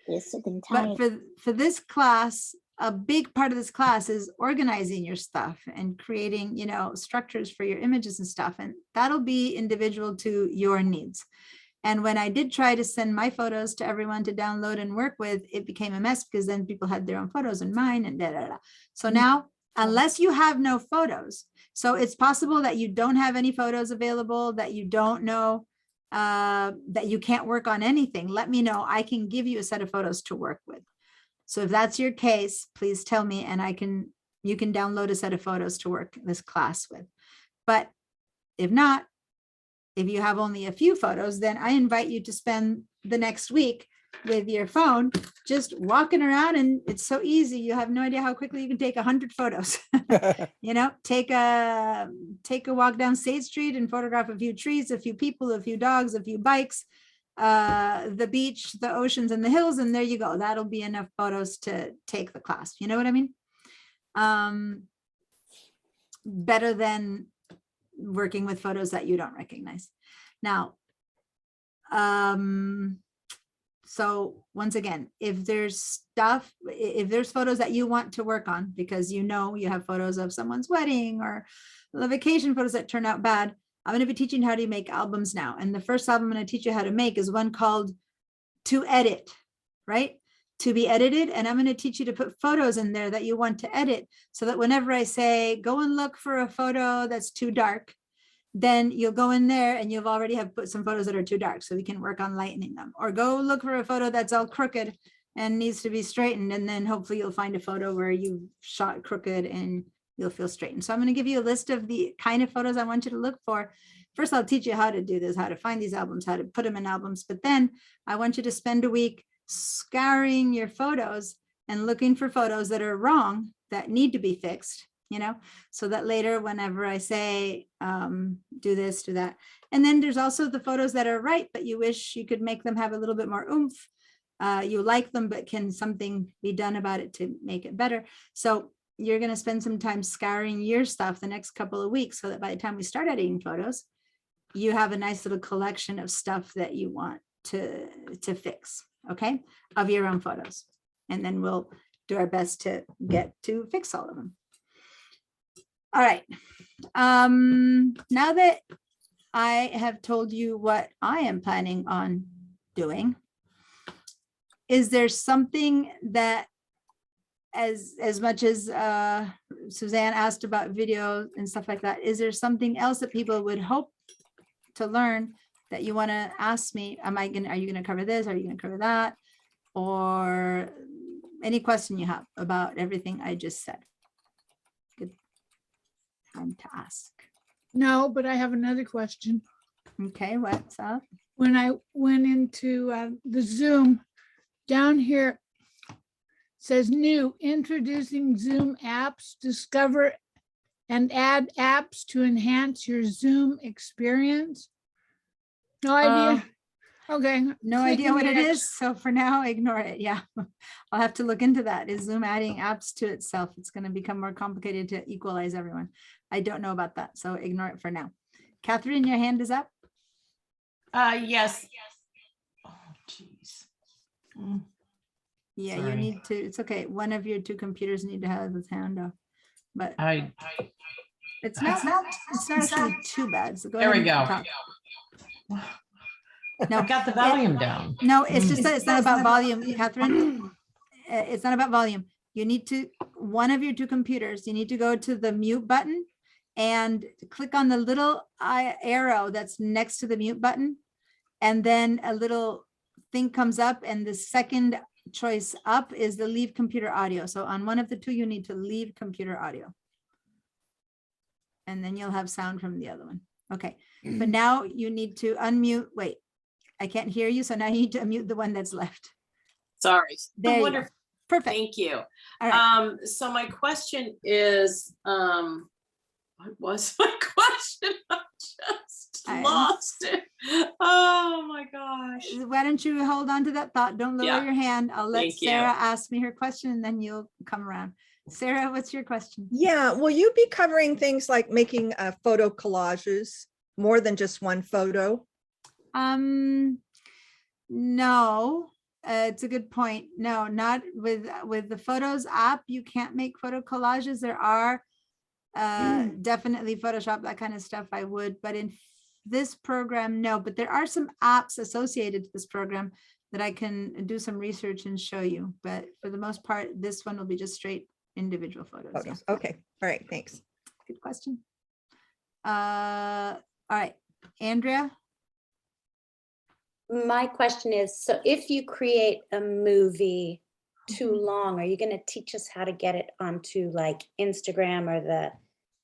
Yes, I can tell. But for this class, a big part of this class is organizing your stuff and creating, structures for your images and stuff. And that'll be individual to your needs. And when I did try to send my photos to everyone to download and work with, it became a mess because then people had their own photos and mine and da, da, da. So now, unless you have no photos, so it's possible that you don't have any photos available, that you don't know, that you can't work on anything, let me know. I can give you a set of photos to work with. So if that's your case, please tell me, and you can download a set of photos to work this class with. But if not, if you have only a few photos, then I invite you to spend the next week with your phone, just walking around, and it's so easy. You have no idea how quickly you can take 100 photos. Take a walk down State Street and photograph a few trees, a few people, a few dogs, a few bikes, the beach, the oceans, and the hills, and there you go. That'll be enough photos to take the class. You know what I mean? Better than working with photos that you don't recognize. Now, so once again, if there's photos that you want to work on because you have photos of someone's wedding or the vacation photos that turn out bad, I'm going to be teaching how to make albums now. And the first album I'm going to teach you how to make is one called To Edit, right? To be edited. And I'm going to teach you to put photos in there that you want to edit, so that whenever I say, go and look for a photo that's too dark, then you'll go in there and you'll already have put some photos that are too dark, so we can work on lightening them. Or go look for a photo that's all crooked and needs to be straightened. And then hopefully you'll find a photo where you shot crooked and you'll feel straightened. So I'm going to give you a list of the kind of photos I want you to look for. First, I'll teach you how to do this, how to find these albums, how to put them in albums. But then I want you to spend a week scouring your photos and looking for photos that are wrong, that need to be fixed, so that later, whenever I say, do this, do that. And then there's also the photos that are right, but you wish you could make them have a little bit more oomph. You like them, but can something be done about it to make it better? So you're going to spend some time scouring your stuff the next couple of weeks, so that by the time we start editing photos, you have a nice little collection of stuff that you want to fix, okay, of your own photos. And then we'll do our best to get to fix all of them. All right. Now that I have told you what I am planning on doing, is there something that, as much as Suzanne asked about video and stuff like that, is there something else that people would hope to learn that you want to ask me? Are you going to cover this? Are you going to cover that? Or any question you have about everything I just said? Good time to ask. No, but I have another question. Okay, what's up? When I went into the Zoom, down here says new, introducing Zoom apps, discover and add apps to enhance your Zoom experience. No idea. Okay. No idea what it is. So for now, ignore it. Yeah, I'll have to look into that. Is Zoom adding apps to itself? It's going to become more complicated to equalize everyone. I don't know about that. So ignore it for now. Catherine, your hand is up. Yes. Oh, geez. Yeah, Sorry. you need to, it's okay. One of your two computers need to have this hand off, but it's not actually too bad. So go There ahead. we and go. talk. No, I got the volume down. No, it's just that it's not about volume, Catherine. It's not about volume. You need to, one of your two computers, you need to go to the mute button and click on the little arrow that's next to the mute button. And then a little thing comes up, and the second choice up is the leave computer audio. So on one of the two, you need to leave computer audio. And then you'll have sound from the other one. Okay, but now you need to unmute. Wait, I can't hear you. So now you need to unmute the one that's left. Sorry. There you go. Wonderful. Perfect. Thank you. All right. So my question is, what was my question? I just lost it. Oh my gosh. Why don't you hold on to that thought? Don't lower Yeah. your hand. I'll let Thank you. Sarah ask me her question, and then you'll come around. Sarah, what's your question? Yeah, will you be covering things like making photo collages, more than just one photo? No, it's a good point. No, not with the Photos app. You can't make photo collages. There are definitely Photoshop, that kind of stuff I would, but in this program, no. But there are some apps associated to this program that I can do some research and show you. But for the most part, this one will be just straight individual photos. Yeah. Photos. Okay, all right, thanks. Good question. All right, Andrea. My question is, so if you create a movie too long, are you going to teach us how to get it onto like Instagram or the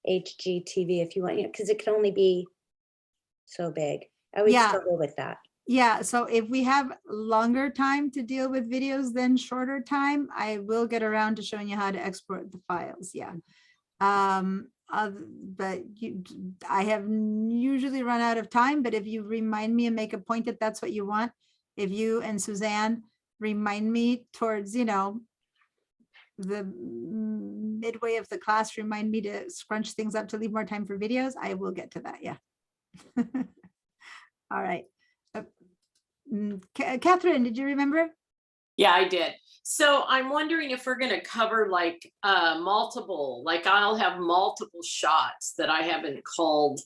HGTV if you want, because it can only be so big. I always struggle with that. Yeah, so if we have longer time to deal with videos than shorter time, I will get around to showing you how to export the files. Yeah. But I have usually run out of time, but if you remind me and make a point that that's what you want, if you and Suzanne remind me towards, the midway of the class, remind me to scrunch things up to leave more time for videos, I will get to that. Yeah. All right. Catherine, did you remember? Yeah, I did. So I'm wondering if we're going to cover like multiple, like I'll have multiple shots that I haven't called.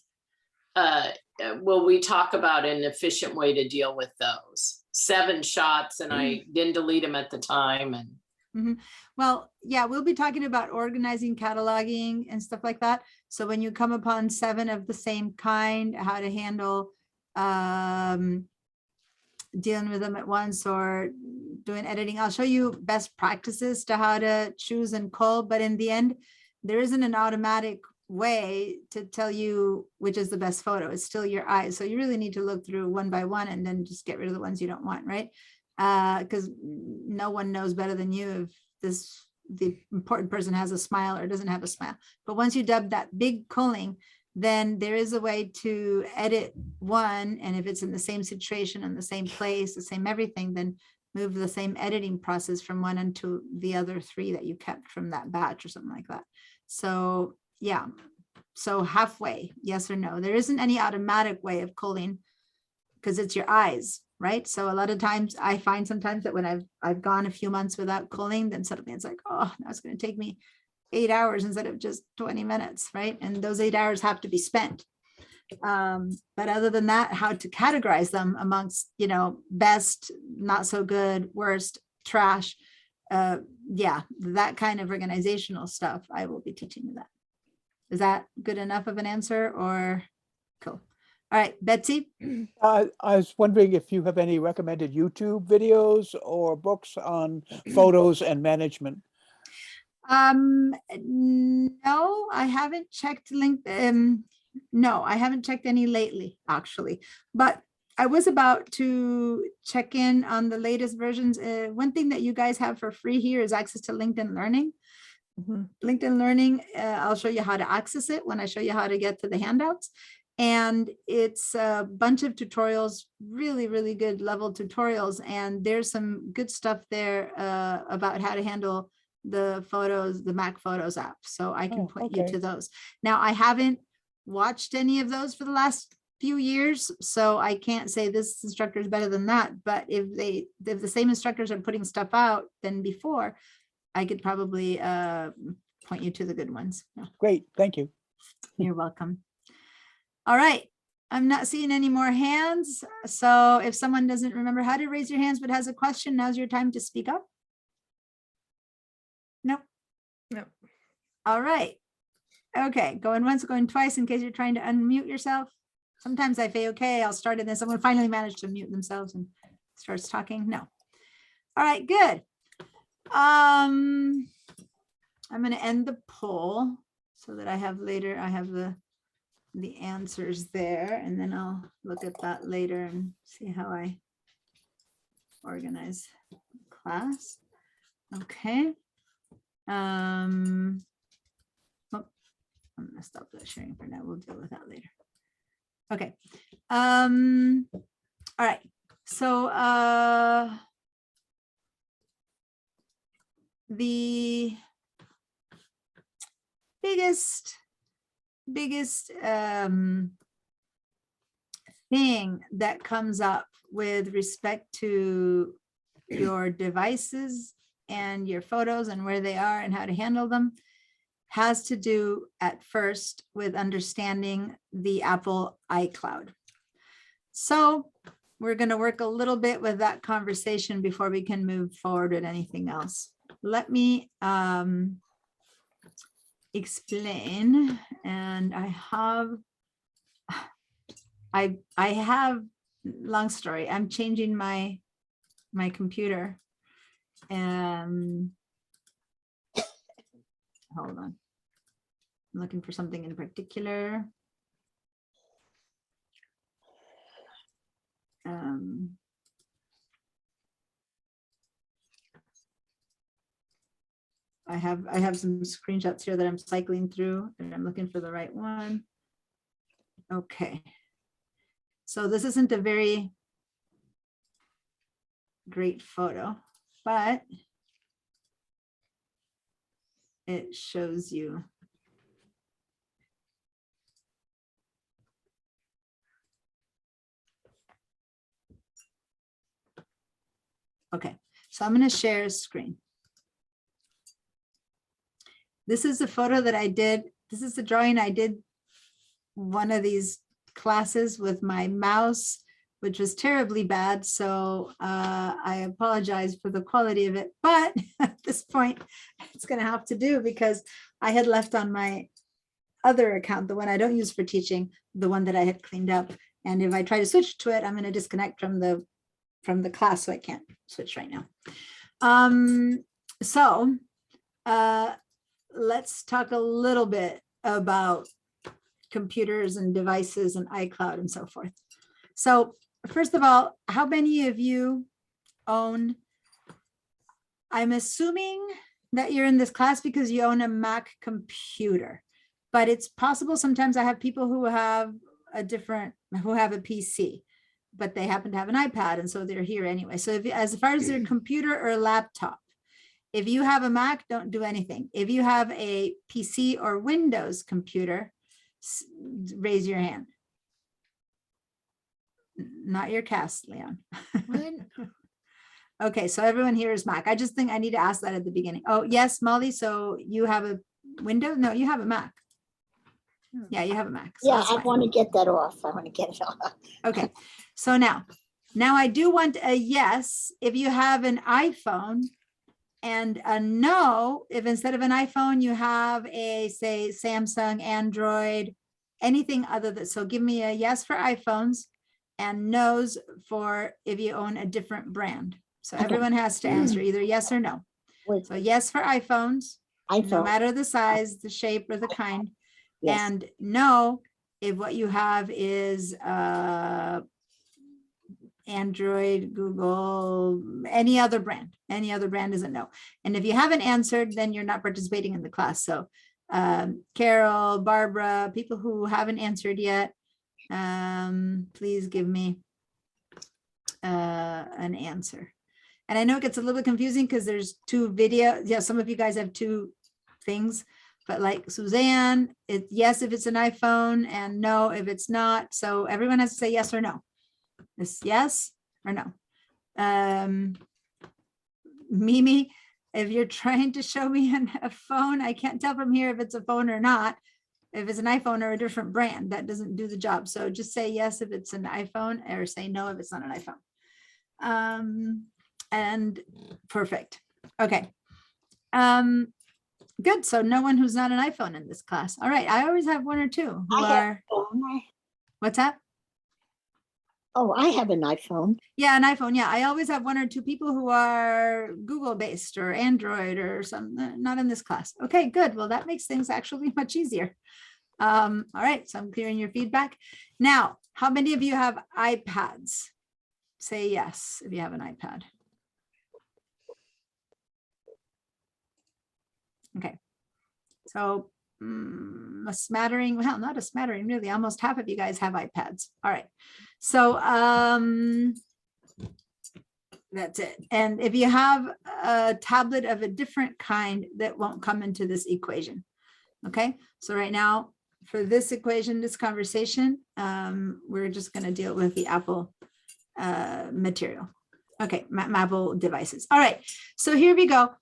Will we talk about an efficient way to deal with those 7 shots, and I didn't delete them at the time? And Well, yeah, we'll be talking about organizing, cataloging, and stuff like that. So when you come upon 7 of the same kind, how to handle dealing with them at once or doing editing. I'll show you best practices to how to choose and cull, but in the end, there isn't an automatic way to tell you which is the best photo. It's still your eyes. So you really need to look through one by one and then just get rid of the ones you don't want, right? Because no one knows better than you if the important person has a smile or doesn't have a smile. But once you dub that big culling, then there is a way to edit one. And if it's in the same situation, in the same place, the same everything, then move the same editing process from one into the other 3 that you kept from that batch or something like that. So yeah, so halfway, yes or no. There isn't any automatic way of culling because it's your eyes, right? So a lot of times I find sometimes that when I've gone a few months without culling, then suddenly it's like, oh, now it's going to take me 8 hours instead of just 20 minutes, right? And those 8 hours have to be spent. But other than that, how to categorize them amongst, best, not so good, worst, trash. Yeah, that kind of organizational stuff, I will be teaching you that. Is that good enough of an answer or cool? All right, Betsy. I was wondering if you have any recommended YouTube videos or books on photos and management. No, I haven't checked no, I haven't checked any lately, actually, but I was about to check in on the latest versions. One thing that you guys have for free here is access to LinkedIn Learning. LinkedIn Learning, I'll show you how to access it when I show you how to get to the handouts. And it's a bunch of tutorials, really, really good level tutorials. And there's some good stuff there about how to handle the photos, the Mac Photos app. So I can point you to those. Now, I haven't watched any of those for the last few years, so I can't say this instructor is better than that. But if the same instructors are putting stuff out than before, I could probably point you to the good ones. Yeah. Great, thank you. You're welcome. All right, I'm not seeing any more hands. So if someone doesn't remember how to raise your hands but has a question, now's your time to speak up. No. All right. Okay, going once, going twice in case you're trying to unmute yourself. Sometimes I say, okay, I'll start and then someone finally managed to mute themselves and starts talking. No. All right, good. I'm going to end the poll so that I have the answers there, and then I'll look at that later and see how I organize class. Okay. Oh, I'm gonna stop that sharing for now. We'll deal with that later. Okay. All right. So the biggest thing that comes up with respect to your devices and your photos and where they are and how to handle them has to do at first with understanding the Apple iCloud. So we're going to work a little bit with that conversation before we can move forward with anything else. Let me explain, and I have long story. I'm changing my computer. Hold on. I'm looking for something in particular. I have some screenshots here that I'm cycling through, and I'm looking for the right one. Okay. So this isn't a very great photo, but it shows you. Okay, so I'm going to share a screen. This is a photo that I did. This is the drawing I did one of these classes with my mouse, which was terribly bad. So I apologize for the quality of it. But at this point, it's going to have to do because I had left on my other account, the one I don't use for teaching, the one that I had cleaned up. And if I try to switch to it, I'm going to disconnect from the class, so I can't switch right now. Let's talk a little bit about computers and devices and iCloud and so forth. So first of all, how many of you own, I'm assuming that you're in this class because you own a Mac computer, but it's possible sometimes I have people who have a PC, but they happen to have an iPad, and so they're here anyway. So as far as their computer or laptop, if you have a Mac, don't do anything. If you have a PC or Windows computer, raise your hand. Not your cast, Leon. Okay, so everyone here is Mac. I just think I need to ask that at the beginning. Oh, yes, Molly, so you have a Windows? No, you have a Mac. Yeah, you have a Mac. So Yeah, that's I fine. want to get that off. I want to get it off. Okay, so now I do want a yes if you have an iPhone, and a no if instead of an iPhone you have a, say, Samsung, Android, anything other than. So give me a yes for iPhones and no's for if you own a different brand. So Okay. everyone has to answer either yes or no. Wait, So yes for iPhones, no iPhone. matter the size, the shape, or the kind. Yes. And no if what you have is Android, Google, any other brand is a no. And if you haven't answered, then you're not participating in the class. So Carol, Barbara, people who haven't answered yet, please give me an answer. And I know it gets a little bit confusing because there's two videos. Yeah, some of you guys have two things, but like Suzanne, yes if it's an iPhone and no if it's not. So everyone has to say yes or no. This yes or no. Mimi, if you're trying to show me a phone, I can't tell from here if it's a phone or not. If it's an iPhone or a different brand, that doesn't do the job. So just say yes if it's an iPhone, or say no if it's not an iPhone. And perfect. Okay. Good. So no one who's not an iPhone in this class. All right. I always have one or two who I have are, a phone. what's that? Oh, I have an iPhone. Yeah, an iPhone. Yeah, I always have one or two people who are Google based or Android or some, not in this class. Okay, good. Well, that makes things actually much easier. All right, so I'm clearing your feedback. Now, how many of you have iPads? Say yes if you have an iPad. Okay, so a smattering, well, not a smattering, really, almost half of you guys have iPads. All right, so that's it. And if you have a tablet of a different kind, that won't come into this equation. Okay, so right now, for this equation, this conversation, we're just going to deal with the Apple material. Okay, Apple devices. All right, so here we go.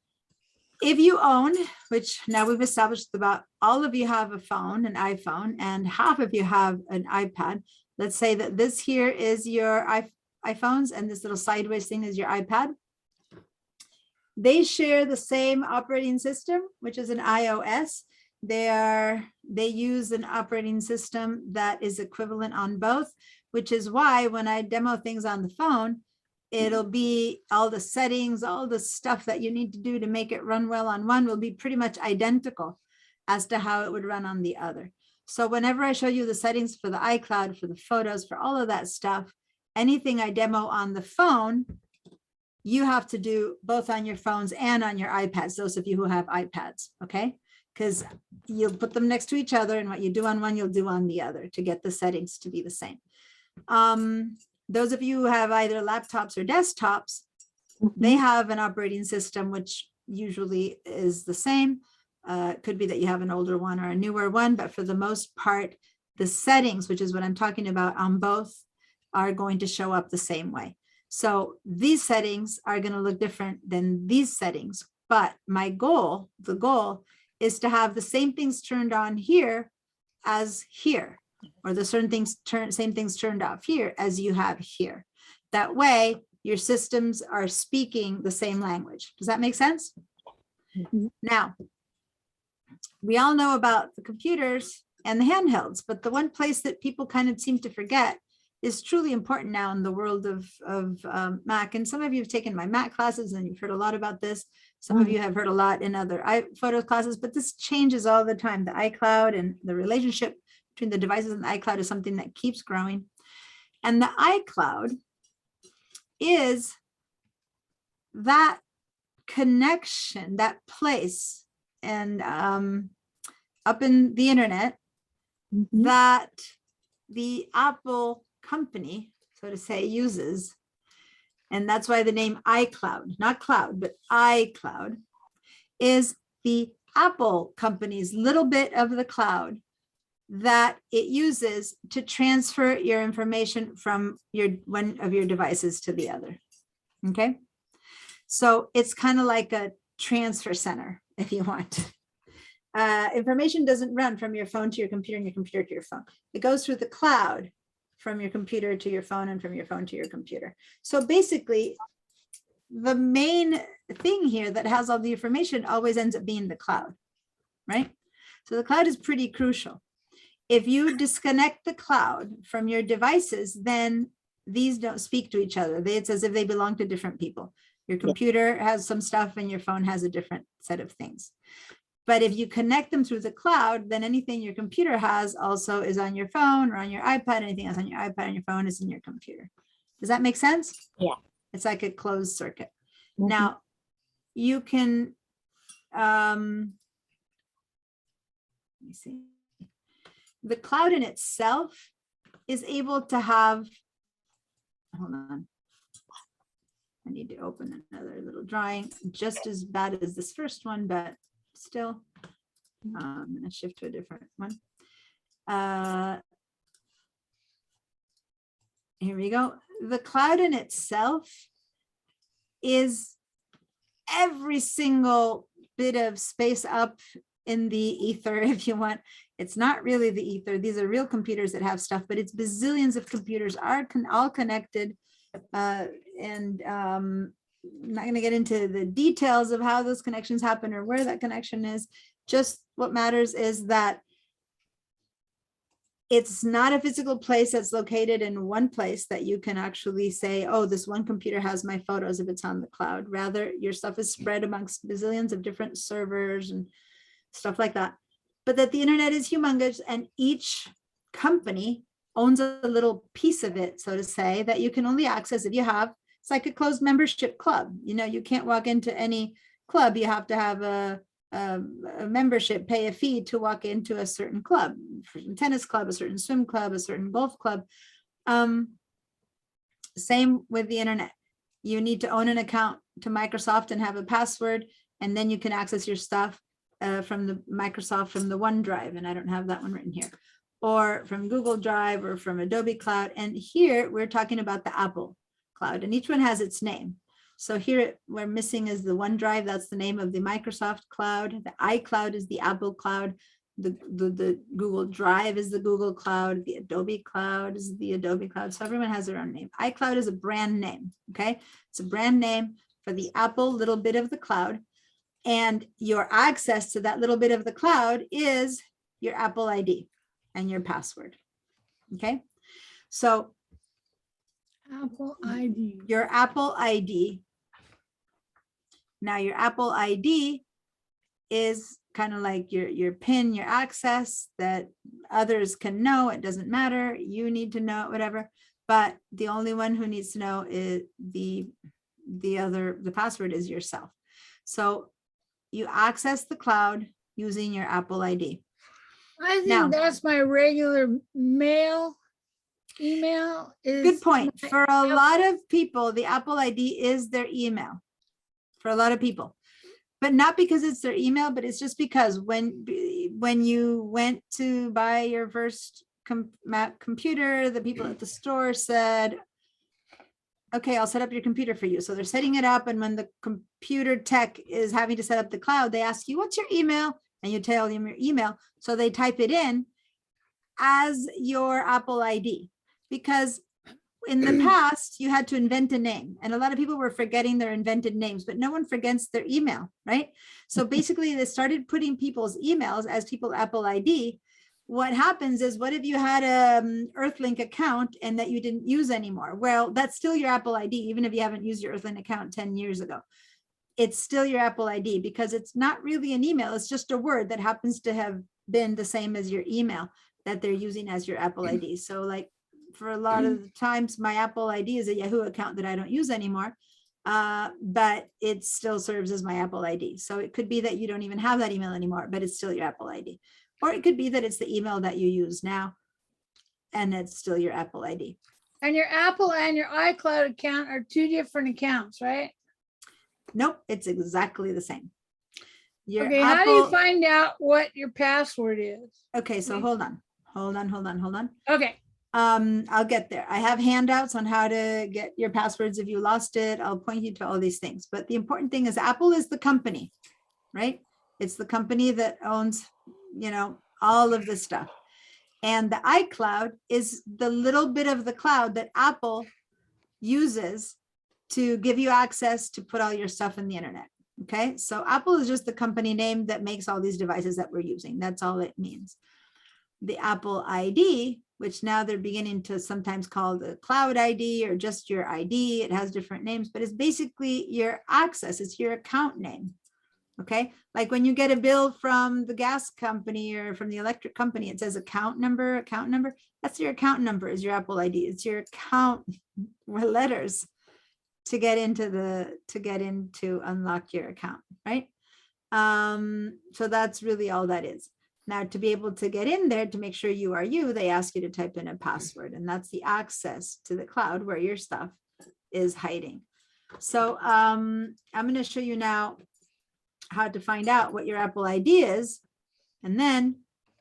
If you own, which now we've established about all of you have a phone, an iPhone, and half of you have an iPad. Let's say that this here is your iPhones and this little sideways thing is your iPad. They share the same operating system, which is an iOS. They use an operating system that is equivalent on both, which is why when I demo things on the phone, it'll be all the settings, all the stuff that you need to do to make it run well on one will be pretty much identical as to how it would run on the other. So whenever I show you the settings for the iCloud, for the photos, for all of that stuff, anything I demo on the phone, you have to do both on your phones and on your iPads, those of you who have iPads, okay? Because you'll put them next to each other and what you do on one, you'll do on the other to get the settings to be the same. Those of you who have either laptops or desktops, they have an operating system, which usually is the same. It could be that you have an older one or a newer one, but for the most part, the settings, which is what I'm talking about on both, are going to show up the same way. So these settings are going to look different than these settings. But my goal, the goal is to have the same things turned on here as here, or the certain things same things turned off here as you have here. That way, your systems are speaking the same language. Does that make sense? Now, we all know about the computers and the handhelds, but the one place that people kind of seem to forget is truly important now in the world of Mac. And some of you have taken my Mac classes and you've heard a lot about this. Some of you have heard a lot in other photo classes, but this changes all the time. The iCloud and the relationship between the devices and the iCloud is something that keeps growing. And the iCloud is that connection, that place, and up in the internet that the Apple company, so to say, uses. And that's why the name iCloud, not cloud, but iCloud, is the Apple company's little bit of the cloud that it uses to transfer your information from one of your devices to the other. Okay, so it's kind of like a transfer center, if you want. Information doesn't run from your phone to your computer and your computer to your phone. It goes through the cloud from your computer to your phone and from your phone to your computer. So basically, the main thing here that has all the information always ends up being the cloud, right? So the cloud is pretty crucial. If you disconnect the cloud from your devices, then these don't speak to each other. It's as if they belong to different people. Your computer has some stuff and your phone has a different set of things. But if you connect them through the cloud, then anything your computer has also is on your phone or on your iPad. Anything else on your iPad and your phone is in your computer. Does that make sense? Yeah. It's like a closed circuit. Now, you can, let me see. The cloud in itself is able to have, hold on. I need to open another little drawing, just as bad as this first one, but still, I'm going to shift to a different one. Here we go. The cloud in itself is every single bit of space up in the ether, if you want. It's not really the ether. These are real computers that have stuff, but it's bazillions of computers are all connected. And I'm not going to get into the details of how those connections happen or where that connection is. Just what matters is that it's not a physical place that's located in one place that you can actually say, oh, this one computer has my photos if it's on the cloud. Rather, your stuff is spread amongst bazillions of different servers and stuff like that. But that the internet is humongous and each company owns a little piece of it, so to say, that you can only access if you have. It's like a closed membership club. You know, you can't walk into any club. You have to have a membership, pay a fee to walk into a certain club, a certain tennis club, a certain swim club, a certain golf club. Same with the internet. You need to own an account to Microsoft and have a password, and then you can access your stuff from the Microsoft, from the OneDrive, and I don't have that one written here, or from Google Drive or from Adobe Cloud. And here we're talking about the Apple Cloud, and each one has its name. So here we're missing is the OneDrive. That's the name of the Microsoft cloud. The iCloud is the Apple cloud. The Google Drive is the Google Cloud. The Adobe Cloud is the Adobe Cloud. So everyone has their own name. iCloud is a brand name. Okay, it's a brand name for the Apple little bit of the cloud. And your access to that little bit of the cloud is your Apple ID and your password. Okay, so Apple ID. your Apple ID. Now your Apple ID is kind of like your PIN, your access that others can know. It doesn't matter. You need to know it, whatever. But the only one who needs to know is the password is yourself. So you access the cloud using your Apple ID. I think Now- that's my regular email is. Good point. my For a Apple- lot of people, the Apple ID is their email. For a lot of people, but not because it's their email, but it's just because when you went to buy your first computer, the people at the store said, okay, I'll set up your computer for you. So they're setting it up. And when the computer tech is having to set up the cloud, they ask you, what's your email? And you tell them your email. So they type it in as your Apple ID, because in the past, you had to invent a name, and a lot of people were forgetting their invented names, but no one forgets their email, right? So basically they started putting people's emails as people's Apple ID. What happens is, what if you had a Earthlink account and that you didn't use anymore? Well, that's still your Apple ID, even if you haven't used your Earthlink account 10 years ago. It's still your Apple ID because it's not really an email. It's just a word that happens to have been the same as your email that they're using as your Apple ID. So like, for a lot of the times, my Apple ID is a Yahoo account that I don't use anymore, but it still serves as my Apple ID. So it could be that you don't even have that email anymore, but it's still your Apple ID. Or it could be that it's the email that you use now, and it's still your Apple ID. And your Apple and your iCloud account are two different accounts, right? Nope, it's exactly the same. Your Okay, how do you Apple- find out what your password is? Okay, so hold on. Okay, I'll get there. I have handouts on how to get your passwords if you lost it. I'll point you to all these things. But the important thing is Apple is the company, right? It's the company that owns, all of this stuff. And the iCloud is the little bit of the cloud that Apple uses to give you access to put all your stuff in the internet. Okay, so Apple is just the company name that makes all these devices that we're using. That's all it means. The Apple ID, which now they're beginning to sometimes call the cloud ID or just your ID. It has different names, but it's basically your access. It's your account name. Okay. Like when you get a bill from the gas company or from the electric company, it says account number. That's your account number is your Apple ID. It's your account letters to get into unlock your account. Right. So that's really all that is. Now, to be able to get in there, to make sure you are you, they ask you to type in a password, and that's the access to the cloud where your stuff is hiding. So I'm going to show you now how to find out what your Apple ID is, and then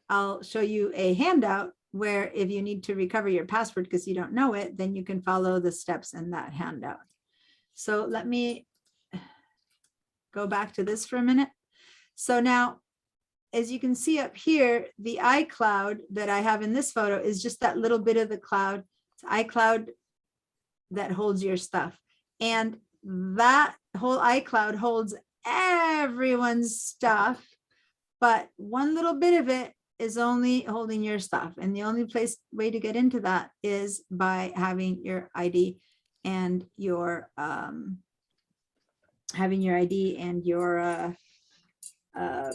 I'll show you a handout where if you need to recover your password because you don't know it, then you can follow the steps in that handout. So let me go back to this for a minute. So now, as you can see up here, the iCloud that I have in this photo is just that little bit of the cloud. It's iCloud that holds your stuff. And that whole iCloud holds everyone's stuff, but one little bit of it is only holding your stuff. And the only way to get into that is by having your ID and your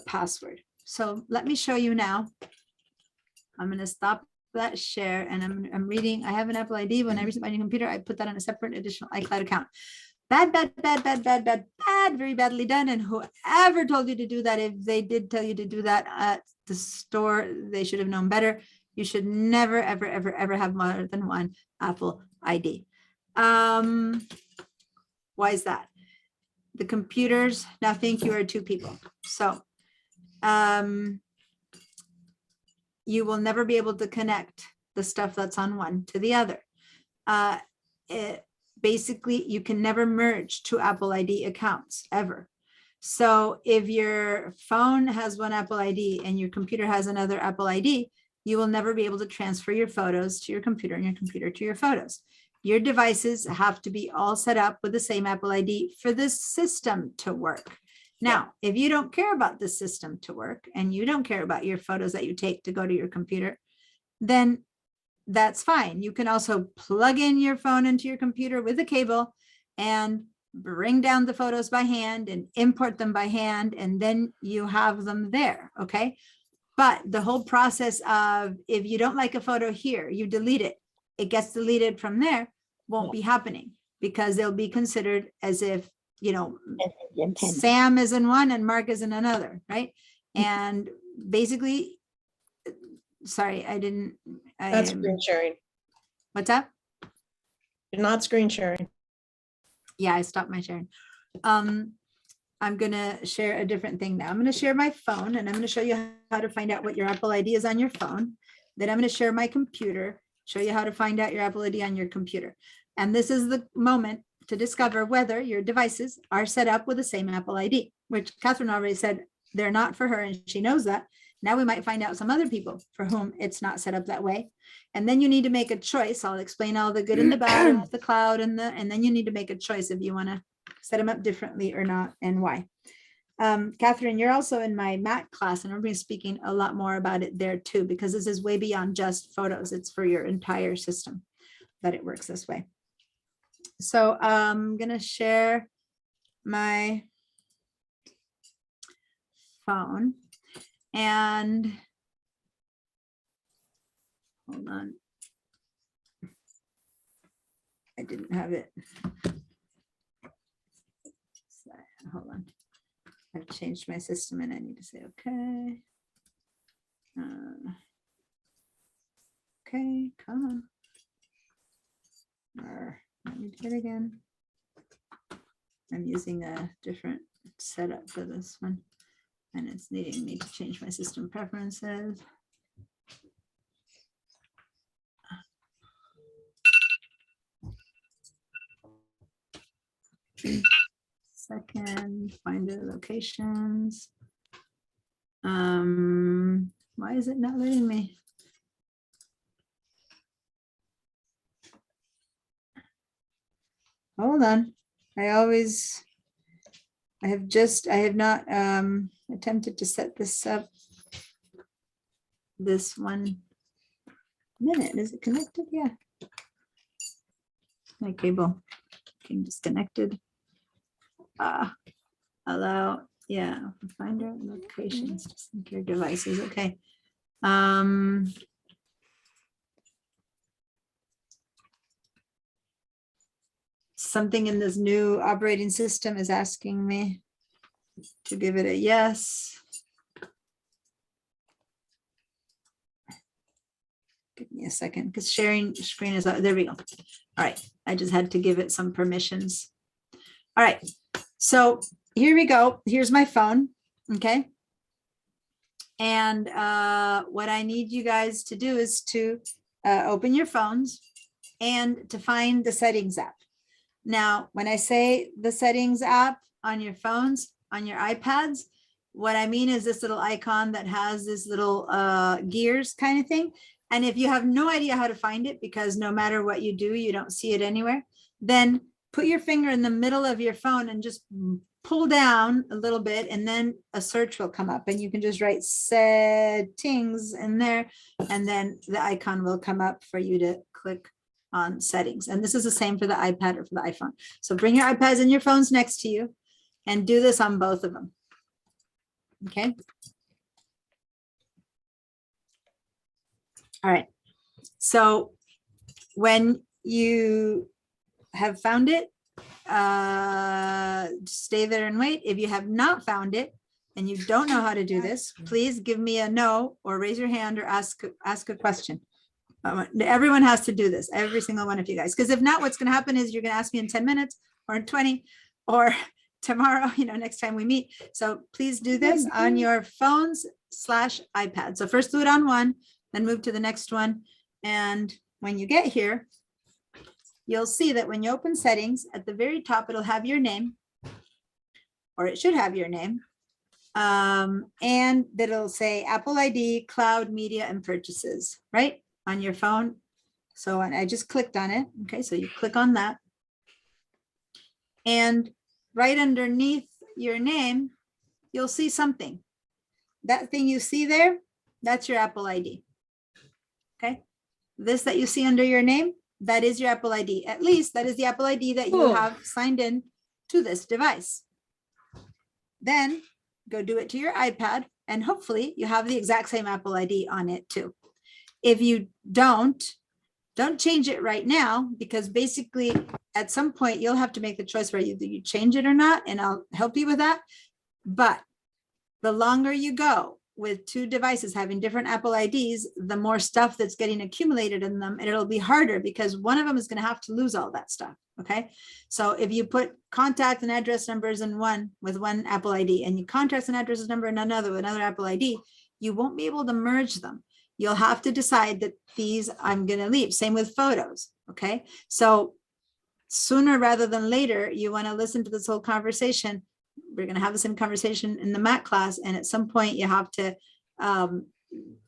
password. So let me show you now. I'm going to stop that share, and I'm reading. I have an Apple ID. When I reset my new computer, I put that on a separate additional iCloud account. Bad, very badly done. And whoever told you to do that, if they did tell you to do that at the store, they should have known better. You should never, ever have more than one Apple ID. Why is that? The computers now think you are two people. So you will never be able to connect the stuff that's on one to the other. Basically, you can never merge two Apple ID accounts ever. So if your phone has one Apple ID and your computer has another Apple ID, you will never be able to transfer your photos to your computer and your computer to your photos. Your devices have to be all set up with the same Apple ID for this system to work. Now, if you don't care about the system to work and you don't care about your photos that you take to go to your computer, then that's fine. You can also plug in your phone into your computer with a cable and bring down the photos by hand and import them by hand, and then you have them there, okay? But the whole process of, if you don't like a photo here, you delete it, it gets deleted from there, won't be happening, because they'll be considered as if, you know, Sam is in one and Mark is in another, right? And basically, sorry, That's screen sharing. What's up? You're not screen sharing. Yeah, I stopped my sharing. I'm gonna share a different thing now. I'm gonna share my phone, and I'm gonna show you how to find out what your Apple ID is on your phone. Then I'm gonna share my computer, show you how to find out your Apple ID on your computer. And this is the moment to discover whether your devices are set up with the same Apple ID, which Catherine already said they're not for her, and she knows that. Now we might find out some other people for whom it's not set up that way. And then you need to make a choice. I'll explain all the good and the bad of the cloud, and then you need to make a choice if you want to set them up differently or not, and why. Catherine, you're also in my Mac class, and I'm going to be speaking a lot more about it there too, because this is way beyond just photos. It's for your entire system that it works this way. So I'm going to share my phone, and hold on. I didn't have it. Sorry, hold on. I've changed my system and I need to say, okay. Okay, come on. Let me do it again. I'm using a different setup for this one, and it's needing me to change my system preferences. Second, find the locations. Why is it not letting me? Hold on. I have not attempted to set this up this 1 minute. Is it connected? Yeah. My cable getting disconnected. Allow, yeah, find our locations to sync your devices. Okay. Something in this new operating system is asking me to give it a yes. Give me a second, because sharing screen is, there we go. All right, I just had to give it some permissions. All right, so here we go. Here's my phone, okay? And what I need you guys to do is to open your phones and to find the settings app. Now, when I say the settings app on your phones, on your iPads, what I mean is this little icon that has this little gears kind of thing. And if you have no idea how to find it, because no matter what you do, you don't see it anywhere, then put your finger in the middle of your phone and just pull down a little bit, and then a search will come up, and you can just write settings in there, and then the icon will come up for you to click on settings. And this is the same for the iPad or for the iPhone. So bring your iPads and your phones next to you and do this on both of them. Okay. All right. So when you have found it, stay there and wait. If you have not found it and you don't know how to do this, please give me a no or raise your hand or ask a question. Everyone has to do this, every single one of you guys, because if not, what's going to happen is you're going to ask me in 10 minutes or in 20 or tomorrow, next time we meet. So please do this on your phones / iPad. So first do it on one, then move to the next one. And when you get here, you'll see that when you open settings at the very top, it'll have your name, or it should have your name. And it'll say Apple ID, cloud, media, and purchases, right? On your phone. So I just clicked on it. Okay, so you click on that. And right underneath your name, you'll see something. That thing you see there, that's your Apple ID. Okay, this that you see under your name, that is your Apple ID. At least that is the Apple ID that you have signed in to this device. Then go do it to your iPad, and hopefully you have the exact same Apple ID on it too. If you don't change it right now, because basically at some point you'll have to make the choice where either you change it or not, and I'll help you with that. But the longer you go with two devices having different Apple IDs, the more stuff that's getting accumulated in them, and it'll be harder because one of them is going to have to lose all that stuff. Okay. So if you put contact and address numbers in one with one Apple ID, and you contacts and addresses number in another with another Apple ID, you won't be able to merge them. You'll have to decide that these I'm going to leave. Same with photos. Okay. So sooner rather than later, you want to listen to this whole conversation. We're going to have the same conversation in the Mac class. And at some point you have to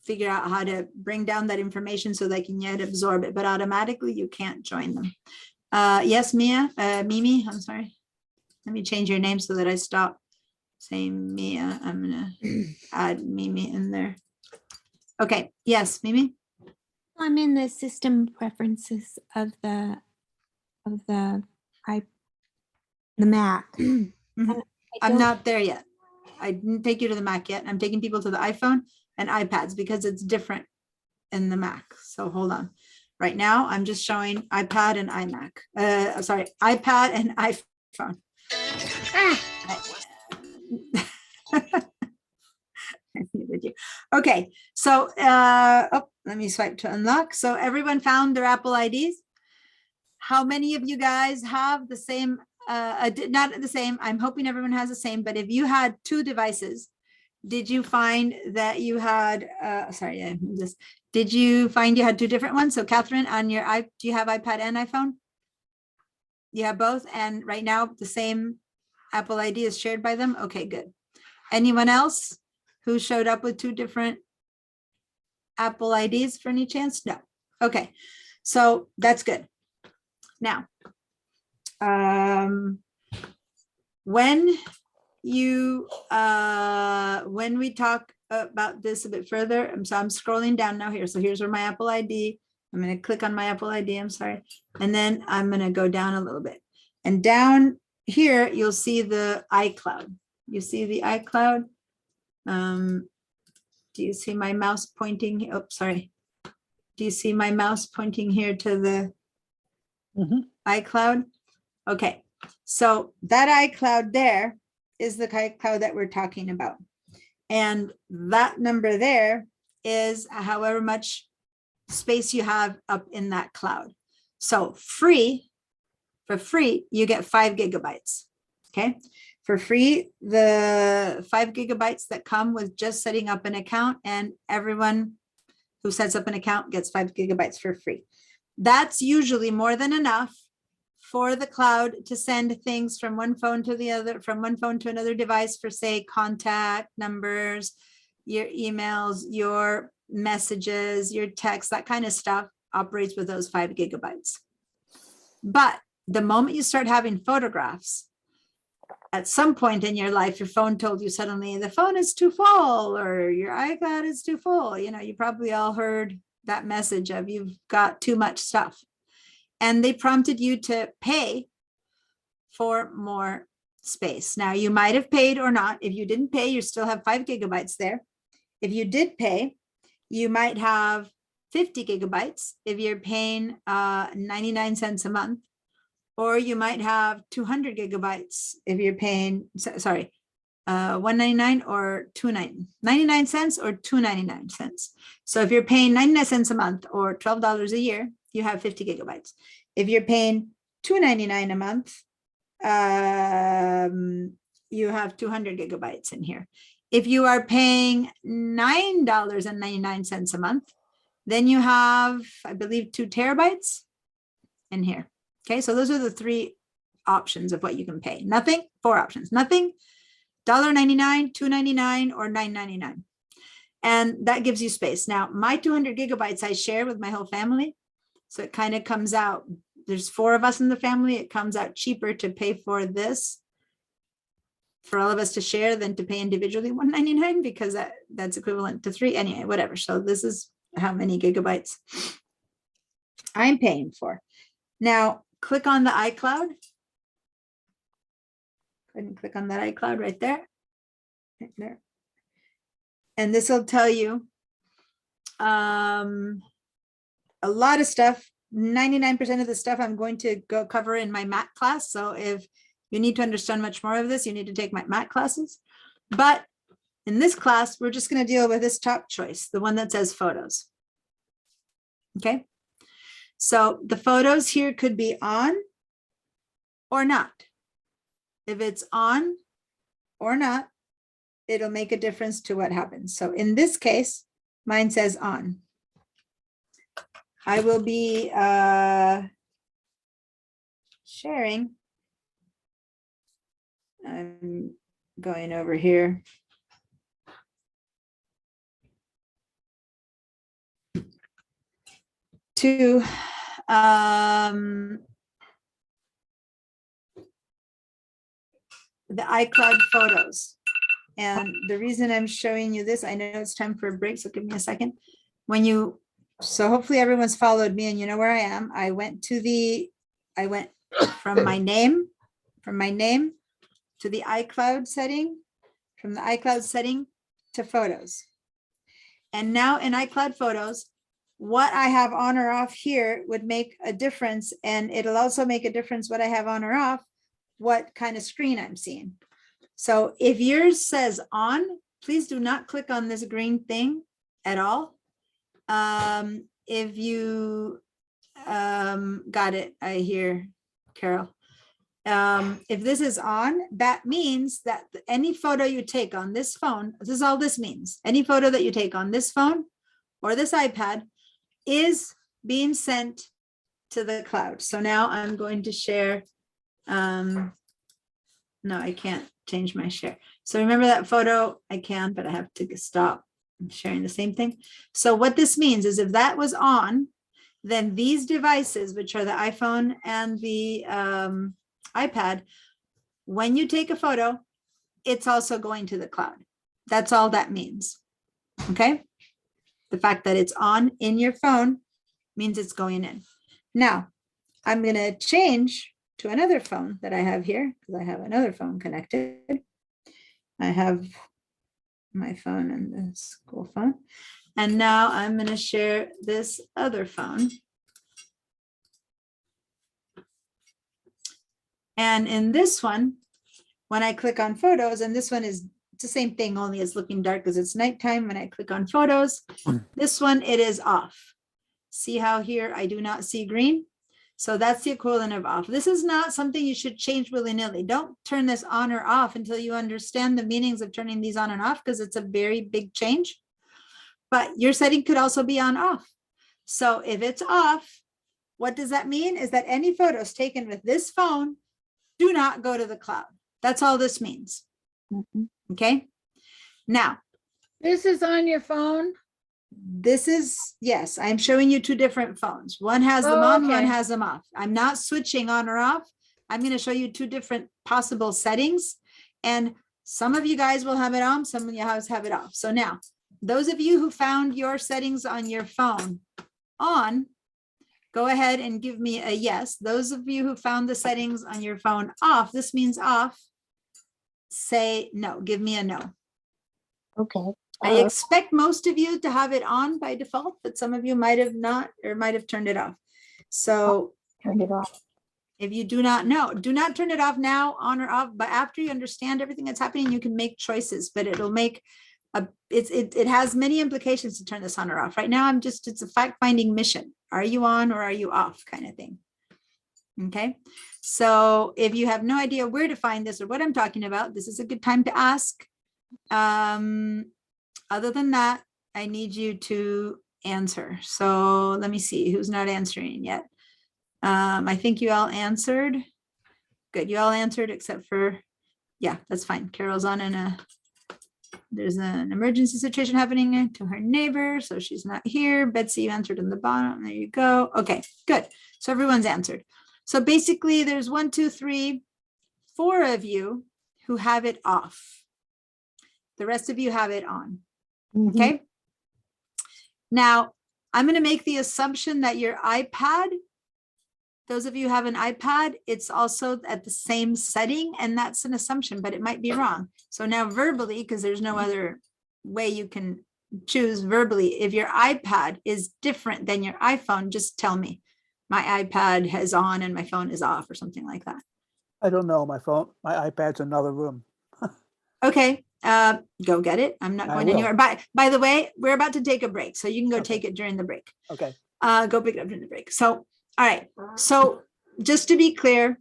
figure out how to bring down that information so they can yet absorb it, but automatically you can't join them. Yes, Mimi, I'm sorry. Let me change your name so that I stop saying Mia. I'm going to add Mimi in there. Okay. Yes, Mimi. I'm in the system preferences of the Mac. I'm not there yet. I didn't take you to the Mac yet. I'm taking people to the iPhone and iPads because it's different in the Mac. So hold on. Right now, I'm just showing iPad and iMac. Sorry, iPad and iPhone. Okay, so let me swipe to unlock. So everyone found their Apple IDs. How many of you guys have the same? Not the same. I'm hoping everyone has the same. But if you had two devices, did you find that you had? Did you find you had two different ones? So Catherine, on your do you have iPad and iPhone? You have both, and right now the same Apple ID is shared by them. Okay, good. Anyone else who showed up with two different Apple IDs for any chance? No. Okay, so that's good. Now, when we talk about this a bit further, so I'm scrolling down now here. So here's where my Apple ID. I'm going to click on my Apple ID. I'm sorry. And then I'm going to go down a little bit. And down here, you'll see the iCloud. You see the iCloud. Do you see my mouse pointing? Oh, sorry. Do you see my mouse pointing here to the iCloud? Okay. So that iCloud there is the iCloud that we're talking about. And that number there is however much space you have up in that cloud. So for free, you get 5 gigabytes. Okay. For free, the 5 gigabytes that come with just setting up an account, and everyone who sets up an account gets 5 gigabytes for free. That's usually more than enough for the cloud to send things from one phone to the other, from one phone to another device for, say, contact numbers, your emails, your messages, your text, that kind of stuff operates with those 5 gigabytes. But the moment you start having photographs, at some point in your life, your phone told you suddenly the phone is too full or your iCloud is too full. You know, you probably all heard that message of you've got too much stuff. And they prompted you to pay for more space. Now, you might have paid or not. If you didn't pay, you still have 5 gigabytes there. If you did pay, you might have 50 gigabytes if you're paying 99 cents a month. Or you might have 200 gigabytes if you're paying, sorry, 199 or 99 cents or 299 cents. So if you're paying 99 cents a month or $12 a year, you have 50 gigabytes. If you're paying $299 a month, you have 200 gigabytes in here. If you are paying $9.99 a month, then you have, I believe, 2 terabytes in here. Okay, so those are the 3 options of what you can pay. Nothing, 4 options. Nothing, $1.99, $2.99, or $9.99. And that gives you space. Now, my 200 gigabytes I share with my whole family. So it kind of comes out, there's 4 of us in the family. It comes out cheaper to pay for this, for all of us to share, than to pay individually $1.99, because that's equivalent to 3. Anyway, whatever. So this is how many gigabytes I'm paying for. Now, click on the iCloud. Go ahead and click on that iCloud right there. Right there. And this will tell you a lot of stuff. 99% of the stuff I'm going to go cover in my math class. So if you need to understand much more of this, you need to take my math classes. But in this class, we're just going to deal with this top choice, the one that says photos. Okay. So the photos here could be on or not. If it's on or not, it'll make a difference to what happens. So in this case, mine says on. I will be sharing. I'm going over here. To the iCloud photos. And the reason I'm showing you this, I know it's time for a break, so give me a second. So hopefully everyone's followed me and you know where I am. I went from my name to the iCloud setting, from the iCloud setting to photos. And now in iCloud photos, what I have on or off here would make a difference. And it'll also make a difference what I have on or off, what kind of screen I'm seeing. So if yours says on, please do not click on this green thing at all. If you got it, I hear Carol. If this is on, that means that any photo you take on this phone, this is all this means. Any photo that you take on this phone or this iPad is being sent to the cloud. So now I'm going to share. No, I can't change my share. So remember that photo? I can, but I have to stop. I'm sharing the same thing. So what this means is if that was on, then these devices, which are the iPhone and the iPad, when you take a photo, it's also going to the cloud. That's all that means. Okay. The fact that it's on in your phone means it's going in. Now, I'm going to change to another phone that I have here because I have another phone connected. I have my phone and the school phone. And now I'm going to share this other phone. And in this one, when I click on photos, and this one is it's the same thing, only it's looking dark because it's nighttime. When I click on photos, this one, it is off. See how here I do not see green? So that's the equivalent of off. This is not something you should change willy-nilly. Don't turn this on or off until you understand the meanings of turning these on and off, because it's a very big change. But your setting could also be on off. So if it's off, what does that mean? Is that any photos taken with this phone do not go to the cloud. That's all this means. Okay. Now, This is on your phone? This is, yes, I'm showing you two different phones. One has them Oh, on, one okay. has them off. I'm not switching on or off. I'm going to show you two different possible settings. And some of you guys will have it on, some of you guys have it off. So now, those of you who found your settings on your phone on, go ahead and give me a yes. Those of you who found the settings on your phone off, this means off, say no, give me a no. Okay. I expect most of you to have it on by default, but some of you might have not or might have turned it off. So Turned it off. if you do not know, do not turn it off now, on or off, but after you understand everything that's happening, you can make choices, but it'll make it has many implications to turn this on or off. Right now, it's a fact-finding mission. Are you on or are you off kind of thing? Okay. So if you have no idea where to find this or what I'm talking about, this is a good time to ask. Other than that, I need you to answer. So let me see who's not answering yet. I think you all answered. Good, you all answered except for, yeah, that's fine. Carol's on there's an emergency situation happening to her neighbor, so she's not here. Betsy, you answered in the bottom. There you go. Okay, good. So everyone's answered. So basically there's 1, 2, 3, 4 of you who have it off. The rest of you have it on. Okay. Now I'm going to make the assumption that your iPad, those of you who have an iPad, it's also at the same setting, and that's an assumption, but it might be wrong. So now verbally, because there's no other way you can choose verbally, if your iPad is different than your iPhone, just tell me my iPad is on and my phone is off or something like that. I don't know, my iPad's in another room. Okay, go get it. I'm not I going will. anywhere. By the way, we're about to take a break, so you can go Okay. take it during the break. Okay. Go pick it up during the break. So, all right. So just to be clear,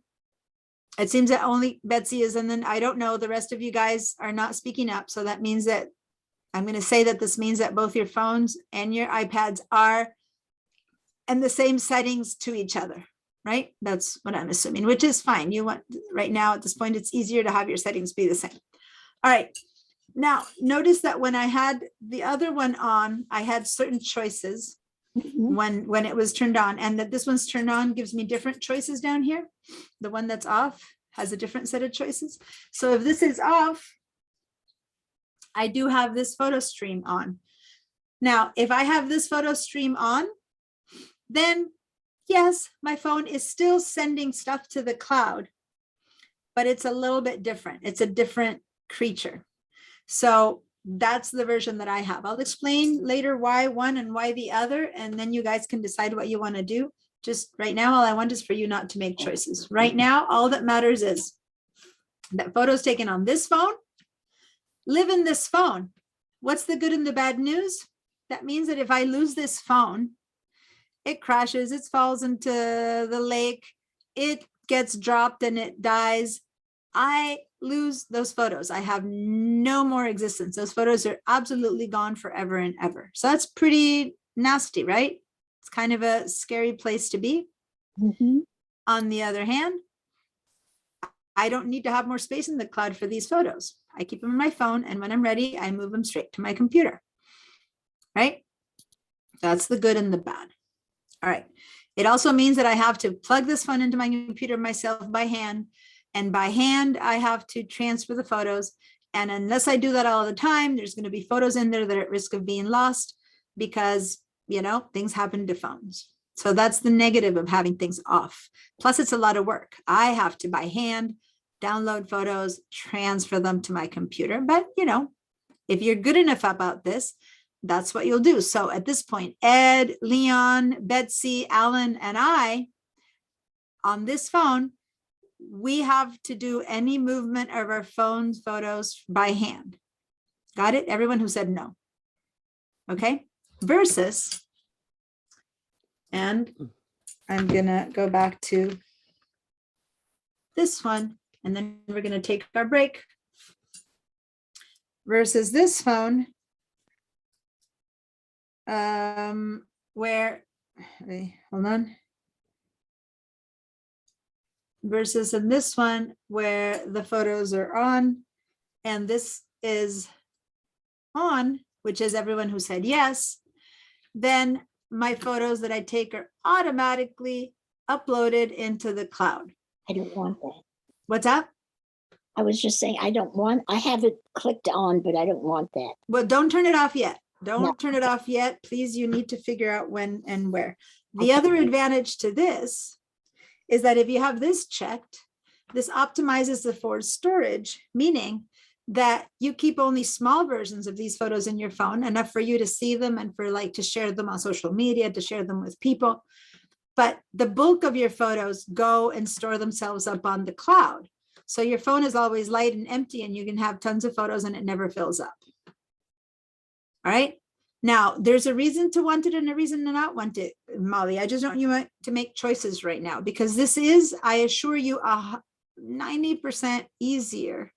it seems that only Betsy is, and then I don't know, the rest of you guys are not speaking up. So that means that I'm going to say that this means that both your phones and your iPads are in the same settings to each other, right? That's what I'm assuming, which is fine. You want, right now at this point, it's easier to have your settings be the same. All right. Now, notice that when I had the other one on, I had certain choices when it was turned on, and that this one's turned on gives me different choices down here. The one that's off has a different set of choices. So if this is off, I do have this photo stream on. Now, if I have this photo stream on, then yes, my phone is still sending stuff to the cloud, but it's a little bit different. It's a different creature. So that's the version that I have. I'll explain later why one and why the other, and then you guys can decide what you want to do. Just right now, all I want is for you not to make choices. Right now, all that matters is that photos taken on this phone live in this phone. What's the good and the bad news? That means that if I lose this phone, it crashes, it falls into the lake, it gets dropped and it dies. I lose those photos. I have no more existence. Those photos are absolutely gone forever and ever. So that's pretty nasty, right? It's kind of a scary place to be. On the other hand, I don't need to have more space in the cloud for these photos. I keep them in my phone, and when I'm ready, I move them straight to my computer, right? That's the good and the bad. All right. It also means that I have to plug this phone into my computer myself by hand. And by hand, I have to transfer the photos. And unless I do that all the time, there's going to be photos in there that are at risk of being lost because, you know, things happen to phones. So that's the negative of having things off. Plus, it's a lot of work. I have to, by hand, download photos, transfer them to my computer. But, you know, if you're good enough about this, that's what you'll do. So at this point, Ed, Leon, Betsy, Alan, and I, on this phone, we have to do any movement of our phone's photos by hand. Got it? Everyone who said no. Okay. Versus, and I'm going to go back to this one, and then we're going to take our break. Versus this phone, where, hold on. Versus in this one where the photos are on and this is on, which is everyone who said yes. then my photos that I take are automatically uploaded into the cloud. I don't want that. What's up? I was just saying, I have it clicked on, but I don't want that. Well, don't turn it off yet. Don't No. turn it off yet. Please, you need to figure out when and where. The Okay. other advantage to this is that if you have this checked, this optimizes the forward storage, meaning that you keep only small versions of these photos in your phone, enough for you to see them and for like to share them on social media, to share them with people. But the bulk of your photos go and store themselves up on the cloud. So your phone is always light and empty and you can have tons of photos and it never fills up. All right. Now, there's a reason to want it and a reason to not want it, Molly. I just don't want you to make choices right now because this is, I assure you, 90% easier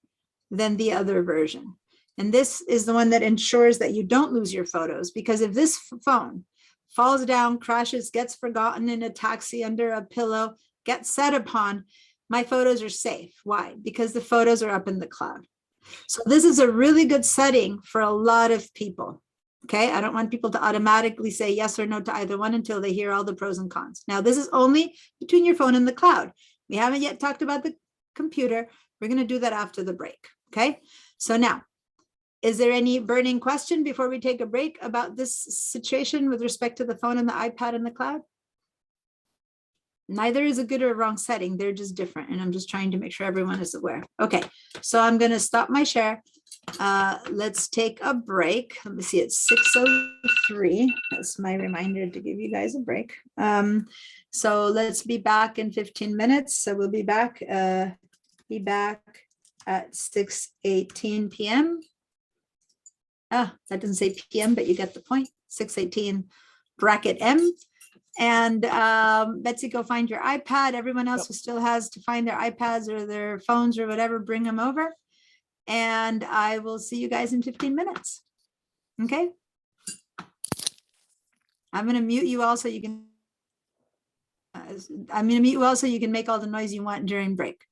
than the other version. And this is the one that ensures that you don't lose your photos, because if this phone falls down, crashes, gets forgotten in a taxi under a pillow, gets set upon, my photos are safe. Why? Because the photos are up in the cloud. So this is a really good setting for a lot of people. Okay, I don't want people to automatically say yes or no to either one until they hear all the pros and cons. Now, this is only between your phone and the cloud. We haven't yet talked about the computer. We're going to do that after the break. Okay, so now, is there any burning question before we take a break about this situation with respect to the phone and the iPad and the cloud? Neither is a good or wrong setting. They're just different. And I'm just trying to make sure everyone is aware. Okay, so I'm going to stop my share. Let's take a break. Let me see, it's 6:03. That's my reminder to give you guys a break. So let's be back in 15 minutes. So we'll be back at 6:18 p.m. Ah, that doesn't say PM, but you get the point. 6:18 bracket M. And Betsy, go find your iPad. Everyone else who still has to find their iPads or their phones or whatever, bring them over. And I will see you guys in 15 minutes. Okay. I'm going to mute you all so you can, I'm going to mute you all so you can make all the noise you want during break.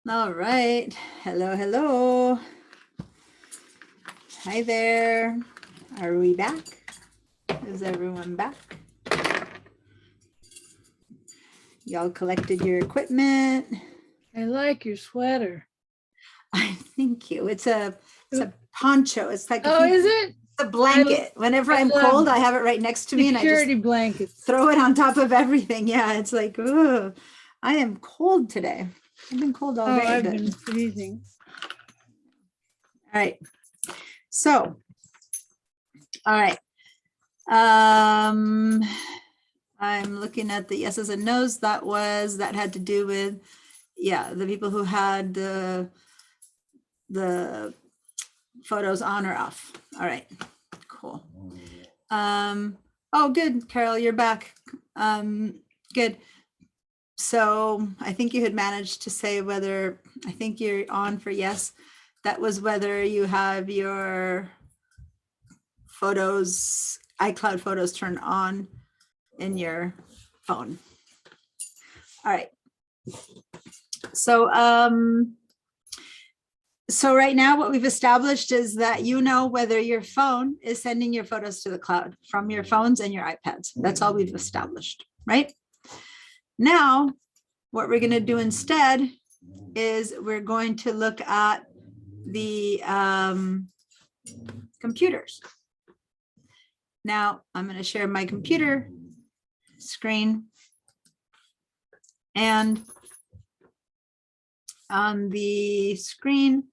All right. Hello, hello. Hi there. Are we back? Is everyone back? Y'all collected your equipment. I like your sweater. Thank you. It's a poncho. It's like Oh, is it? a blanket. Whenever I I'm love cold, I have it right next to me and I just Security blankets. throw it on top of everything. Yeah, it's like, oh, I am cold today. I've been cold all Oh, day. I've but- been freezing. All right. So, all right. I'm looking at the yeses and nos. That had to do with, yeah, the people who had the photos on or off. All right, cool. Oh, good, Carol, you're back. Good. So I think you had managed to say whether, I think you're on for yes. That was whether you have your photos, iCloud photos turned on in your phone. All right. So right now what we've established is that you know whether your phone is sending your photos to the cloud from your phones and your iPads. That's all we've established, right? Now, what we're going to do instead is we're going to look at the computers. Now, I'm going to share my computer screen. And on the screen,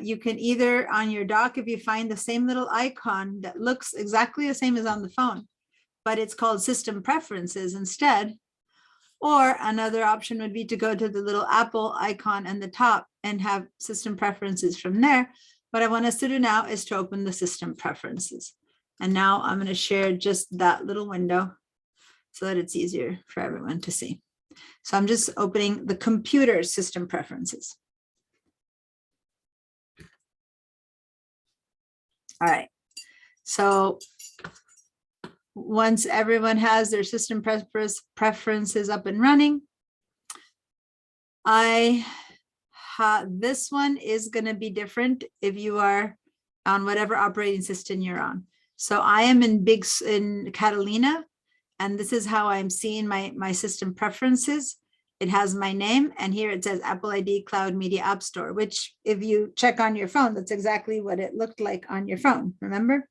you can either on your dock, if you find the same little icon that looks exactly the same as on the phone, but it's called System Preferences instead. Or another option would be to go to the little Apple icon on the top and have System Preferences from there. What I want us to do now is to open the System Preferences. And now I'm going to share just that little window so that it's easier for everyone to see. So I'm just opening the computer System Preferences. All right. So once everyone has their system preferences up and running, this one is going to be different if you are on whatever operating system you're on. So I am in Catalina, and this is how I'm seeing my system preferences. It has my name, and here it says Apple ID Cloud Media App Store, which if you check on your phone, that's exactly what it looked like on your phone. Remember?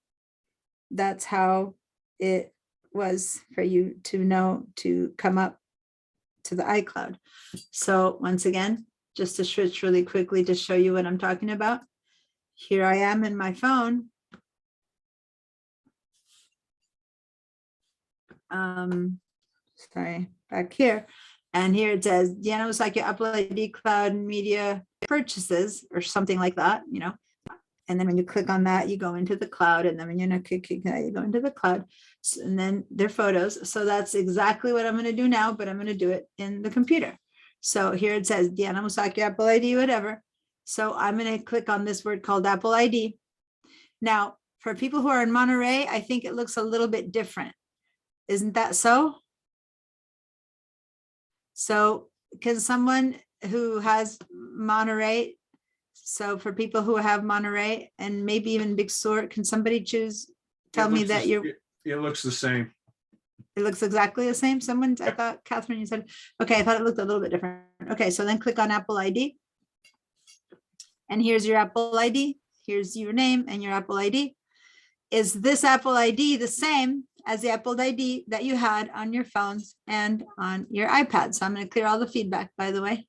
That's how it was for you to know to come up to the iCloud. So once again, just to switch really quickly to show you what I'm talking about. Here I am in my phone. Sorry, back here. And here it says, Diana was like your Apple ID Cloud Media purchases or something like that, you know. And then when you click on that, you go into the cloud. And then when you're click that, you go into the cloud. And then their photos. So that's exactly what I'm going to do now, but I'm going to do it in the computer. So here it says Diana Musaki, Apple ID, whatever. So I'm going to click on this word called Apple ID. Now, for people who are in Monterey, I think it looks a little bit different. Isn't that so? So can someone who has Monterey, so for people who have Monterey and maybe even Big Sur, can somebody tell me that it looks the same. It looks exactly the same. I thought, Catherine, you said, okay, I thought it looked a little bit different. Okay, so then click on Apple ID. And here's your Apple ID. Here's your name and your Apple ID. Is this Apple ID the same as the Apple ID that you had on your phones and on your iPad? So I'm going to clear all the feedback, by the way.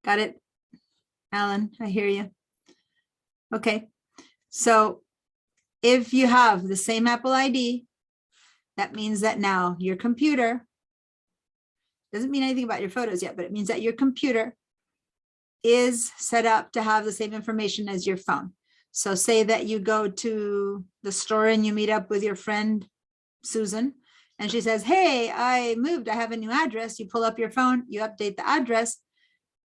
Got it, Alan, I hear you. Okay, so if you have the same Apple ID, that means that now your computer, doesn't mean anything about your photos yet, but it means that your computer is set up to have the same information as your phone. So say that you go to the store and you meet up with your friend, Susan, and she says, hey, I moved, I have a new address. You pull up your phone, you update the address.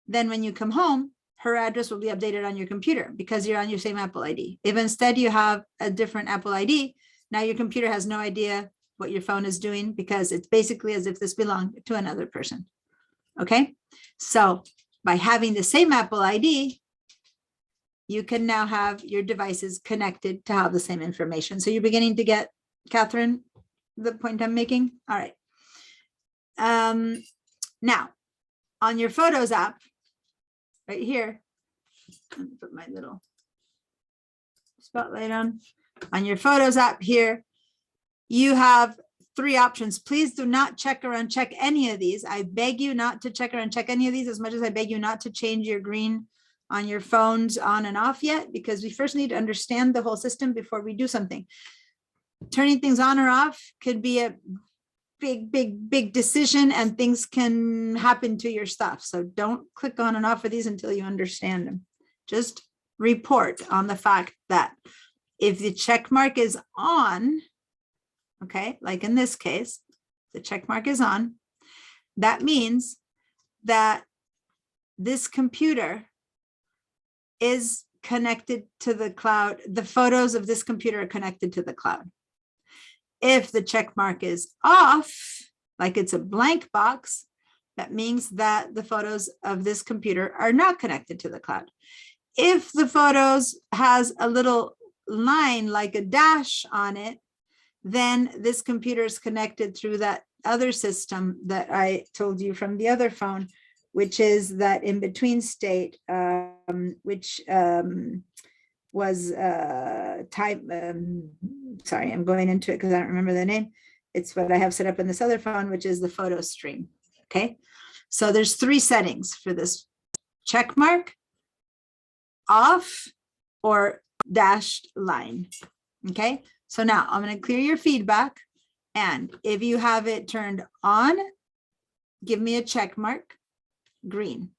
Then when you come home, her address will be updated on your computer because you're on your same Apple ID. If instead you have a different Apple ID, now your computer has no idea what your phone is doing because it's basically as if this belonged to another person. Okay, so by having the same Apple ID, you can now have your devices connected to have the same information. So you're beginning to get, Catherine, the point I'm making? All right. Now, on your Photos app, right here, let me put my little spotlight on. On your Photos app here, you have 3 options. Please do not check or uncheck any of these. I beg you not to check or uncheck any of these as much as I beg you not to change your green on your phones on and off yet, because we first need to understand the whole system before we do something. Turning things on or off could be a big decision, and things can happen to your stuff. So don't click on and off of these until you understand them. Just report on the fact that if the check mark is on, okay, like in this case, the check mark is on, that means that this computer is connected to the cloud. The photos of this computer are connected to the cloud. If the check mark is off, like it's a blank box, that means that the photos of this computer are not connected to the cloud. If the photos has a little line like a dash on it, then this computer is connected through that other system that I told you from the other phone, which is that in between state, which was type, sorry, I'm going into it because I don't remember the name. It's what I have set up in this other phone, which is the photo stream. Okay, so there's 3 settings for this: check mark, off, or dashed line. Okay, so now I'm going to clear your feedback, and if you have it turned on, give me a check mark, green.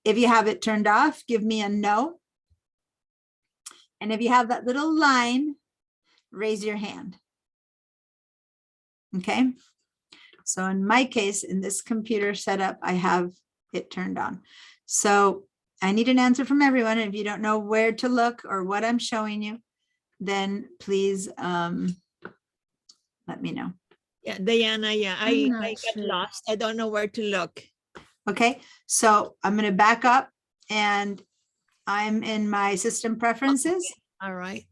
If you have it turned off, give me a no. And if you have that little line, raise your hand. Okay, so in my case, in this computer setup, I have it turned on. So I need an answer from everyone. And if you don't know where to look or what I'm showing you, then please let me know. Yeah, Diana, yeah, I'm not I got sure. lost. I don't know where to look. Okay, so I'm going to back up, and I'm in my system preferences. All right.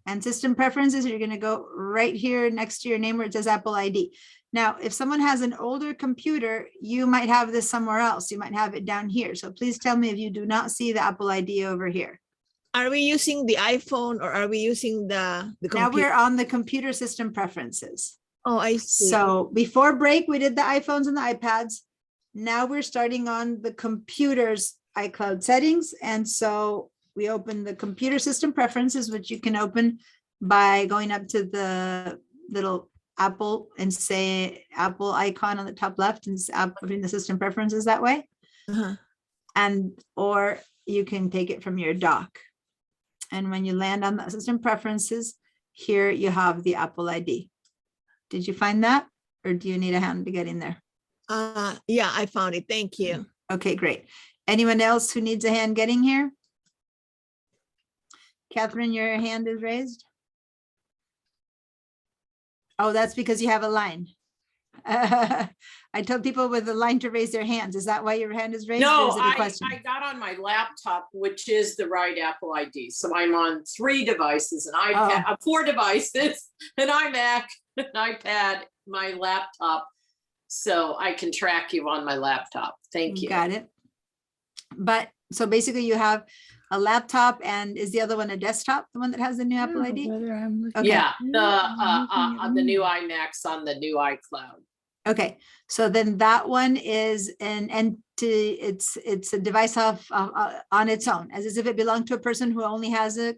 And system preferences, you're going to go right here next to your name where it says Apple ID. Now, if someone has an older computer, you might have this somewhere else. You might have it down here. So please tell me if you do not see the Apple ID over here. Are we using the iPhone or are we using the Now computer? we're on the computer system preferences. Oh, I see. So before break, we did the iPhones and the iPads. Now we're starting on the computer's iCloud settings. And so we open the computer system preferences, which you can open by going up to the little Apple and say Apple icon on the top left and opening the system preferences that way. Uh-huh. And or you can take it from your dock. And when you land on the system preferences, here you have the Apple ID. Did you find that, or do you need a hand to get in there? Yeah, I found it. Thank you. Okay, great. Anyone else who needs a hand getting here? Catherine, your hand is raised. Oh, that's because you have a line. I told people with a line to raise their hands. Is that why your hand is raised? No, or is it a question? I got on my laptop, which is the right Apple ID. So I'm on 3 devices, an iPad, 4 devices, an iMac, an iPad, my laptop. So I can track you on my laptop. Thank you. Got it. But so basically you have a laptop, and is the other one a desktop, the one that has the new Apple ID? Whether I'm looking. Okay. Yeah, I'm the looking new at- iMacs on the new iCloud. Okay, so then that one is an entity, it's a device on its own, as if it belonged to a person who only has a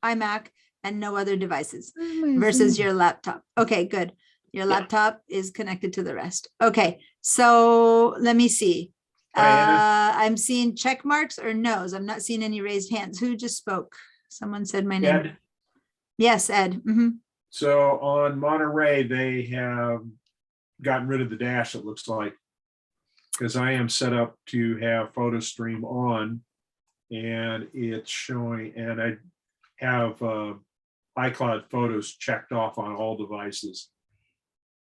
iMac and no other devices Where am I versus zooming? your laptop. Okay, good. Your Yeah. laptop is connected to the rest. Okay, so let me see. Diana? I'm seeing check marks or no's. I'm not seeing any raised hands. Who just spoke? Someone said my name. Ed, Yes, Ed. Mhm. so on Monterey, they have gotten rid of the dash, it looks like. Because I am set up to have photo stream on, and it's showing, and I have iCloud photos checked off on all devices.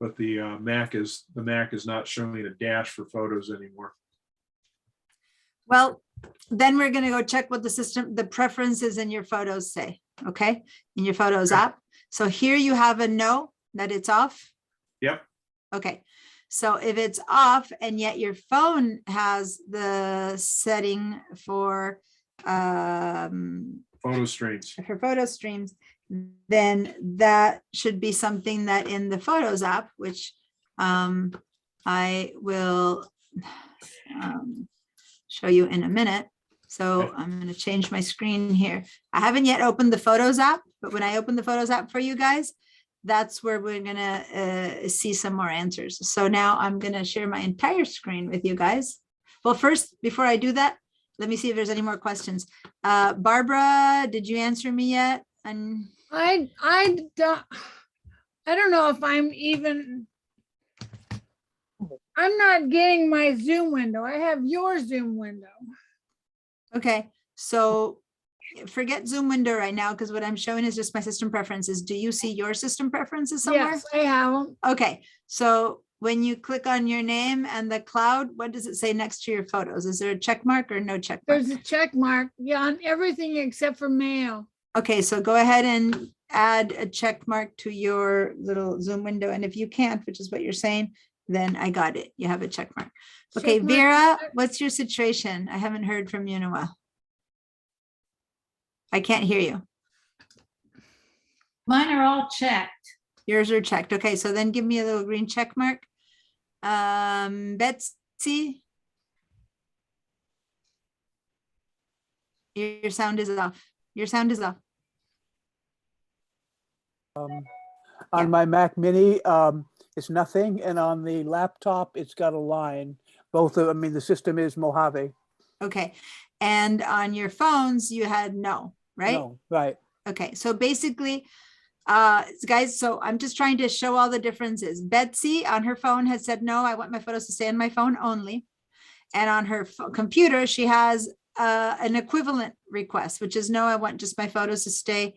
but the Mac is not showing a dash for photos anymore. Well, then we're gonna go check what the preferences in your photos say, okay? In your Photos Okay. app. So here you have a no, that it's off. Yep. Okay, so if it's off and yet your phone has the setting for Photo streams. photo streams, then that should be something that in the Photos app, which I will show you in a minute. So Okay. I'm going to change my screen here. I haven't yet opened the Photos app, but when I open the Photos app for you guys, that's where we're going to see some more answers. So now I'm going to share my entire screen with you guys. Well, first, before I do that, let me see if there's any more questions. Barbara, did you answer me yet? And I don't know if I'm not getting my Zoom window. I have your Zoom window. okay, so forget Zoom window right now, because what I'm showing is just my system preferences. Do you see your system preferences somewhere? Yes, I have them. Okay, so when you click on your name and the cloud, what does it say next to your photos? Is there a check mark or no check mark? There's a check mark, yeah, on everything except for mail. Okay, so go ahead and add a check mark to your little Zoom window. And if you can't, which is what you're saying, then I got it. You have a check mark. Okay, Check mark Vera, check. what's your situation? I haven't heard from you in a while. I can't hear you. Mine are all checked. Yours are checked. Okay, so then give me a little green check mark. Betsy. Your sound is off. Your sound is off. On my Mac Mini, it's nothing, and on the laptop, it's got a line. The system is Mojave. Okay, and on your phones, you had no, right? No, right. Okay, so basically, guys, so I'm just trying to show all the differences. Betsy on her phone has said, no, I want my photos to stay on my phone only. And on her computer, she has an equivalent request, which is, no, I want just my photos to stay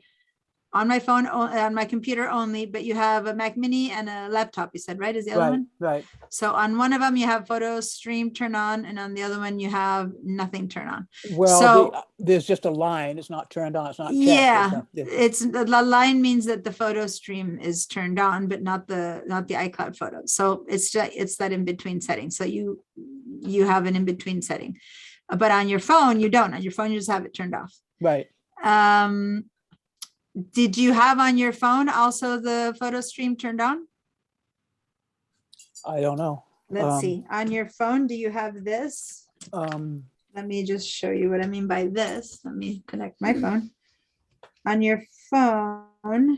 on my phone, on my computer only, but you have a Mac Mini and a laptop, you said, right? Is the other Right, one? right. So on one of them, you have photo stream turn on, and on the other one, you have nothing turn on. Well, So there's just a line. It's not turned on. It's not checked. yeah, It's it's the line means that the photo stream is turned on, but not the iCloud photos. So it's that in between setting. So you have an in between setting, but on your phone you don't. On your phone you just have it turned off. right. Did you have on your phone also the photo stream turned on? I don't know. Let's see. On your phone, do you have this? Let me just show you what I mean by this. Let me connect my phone. On your phone.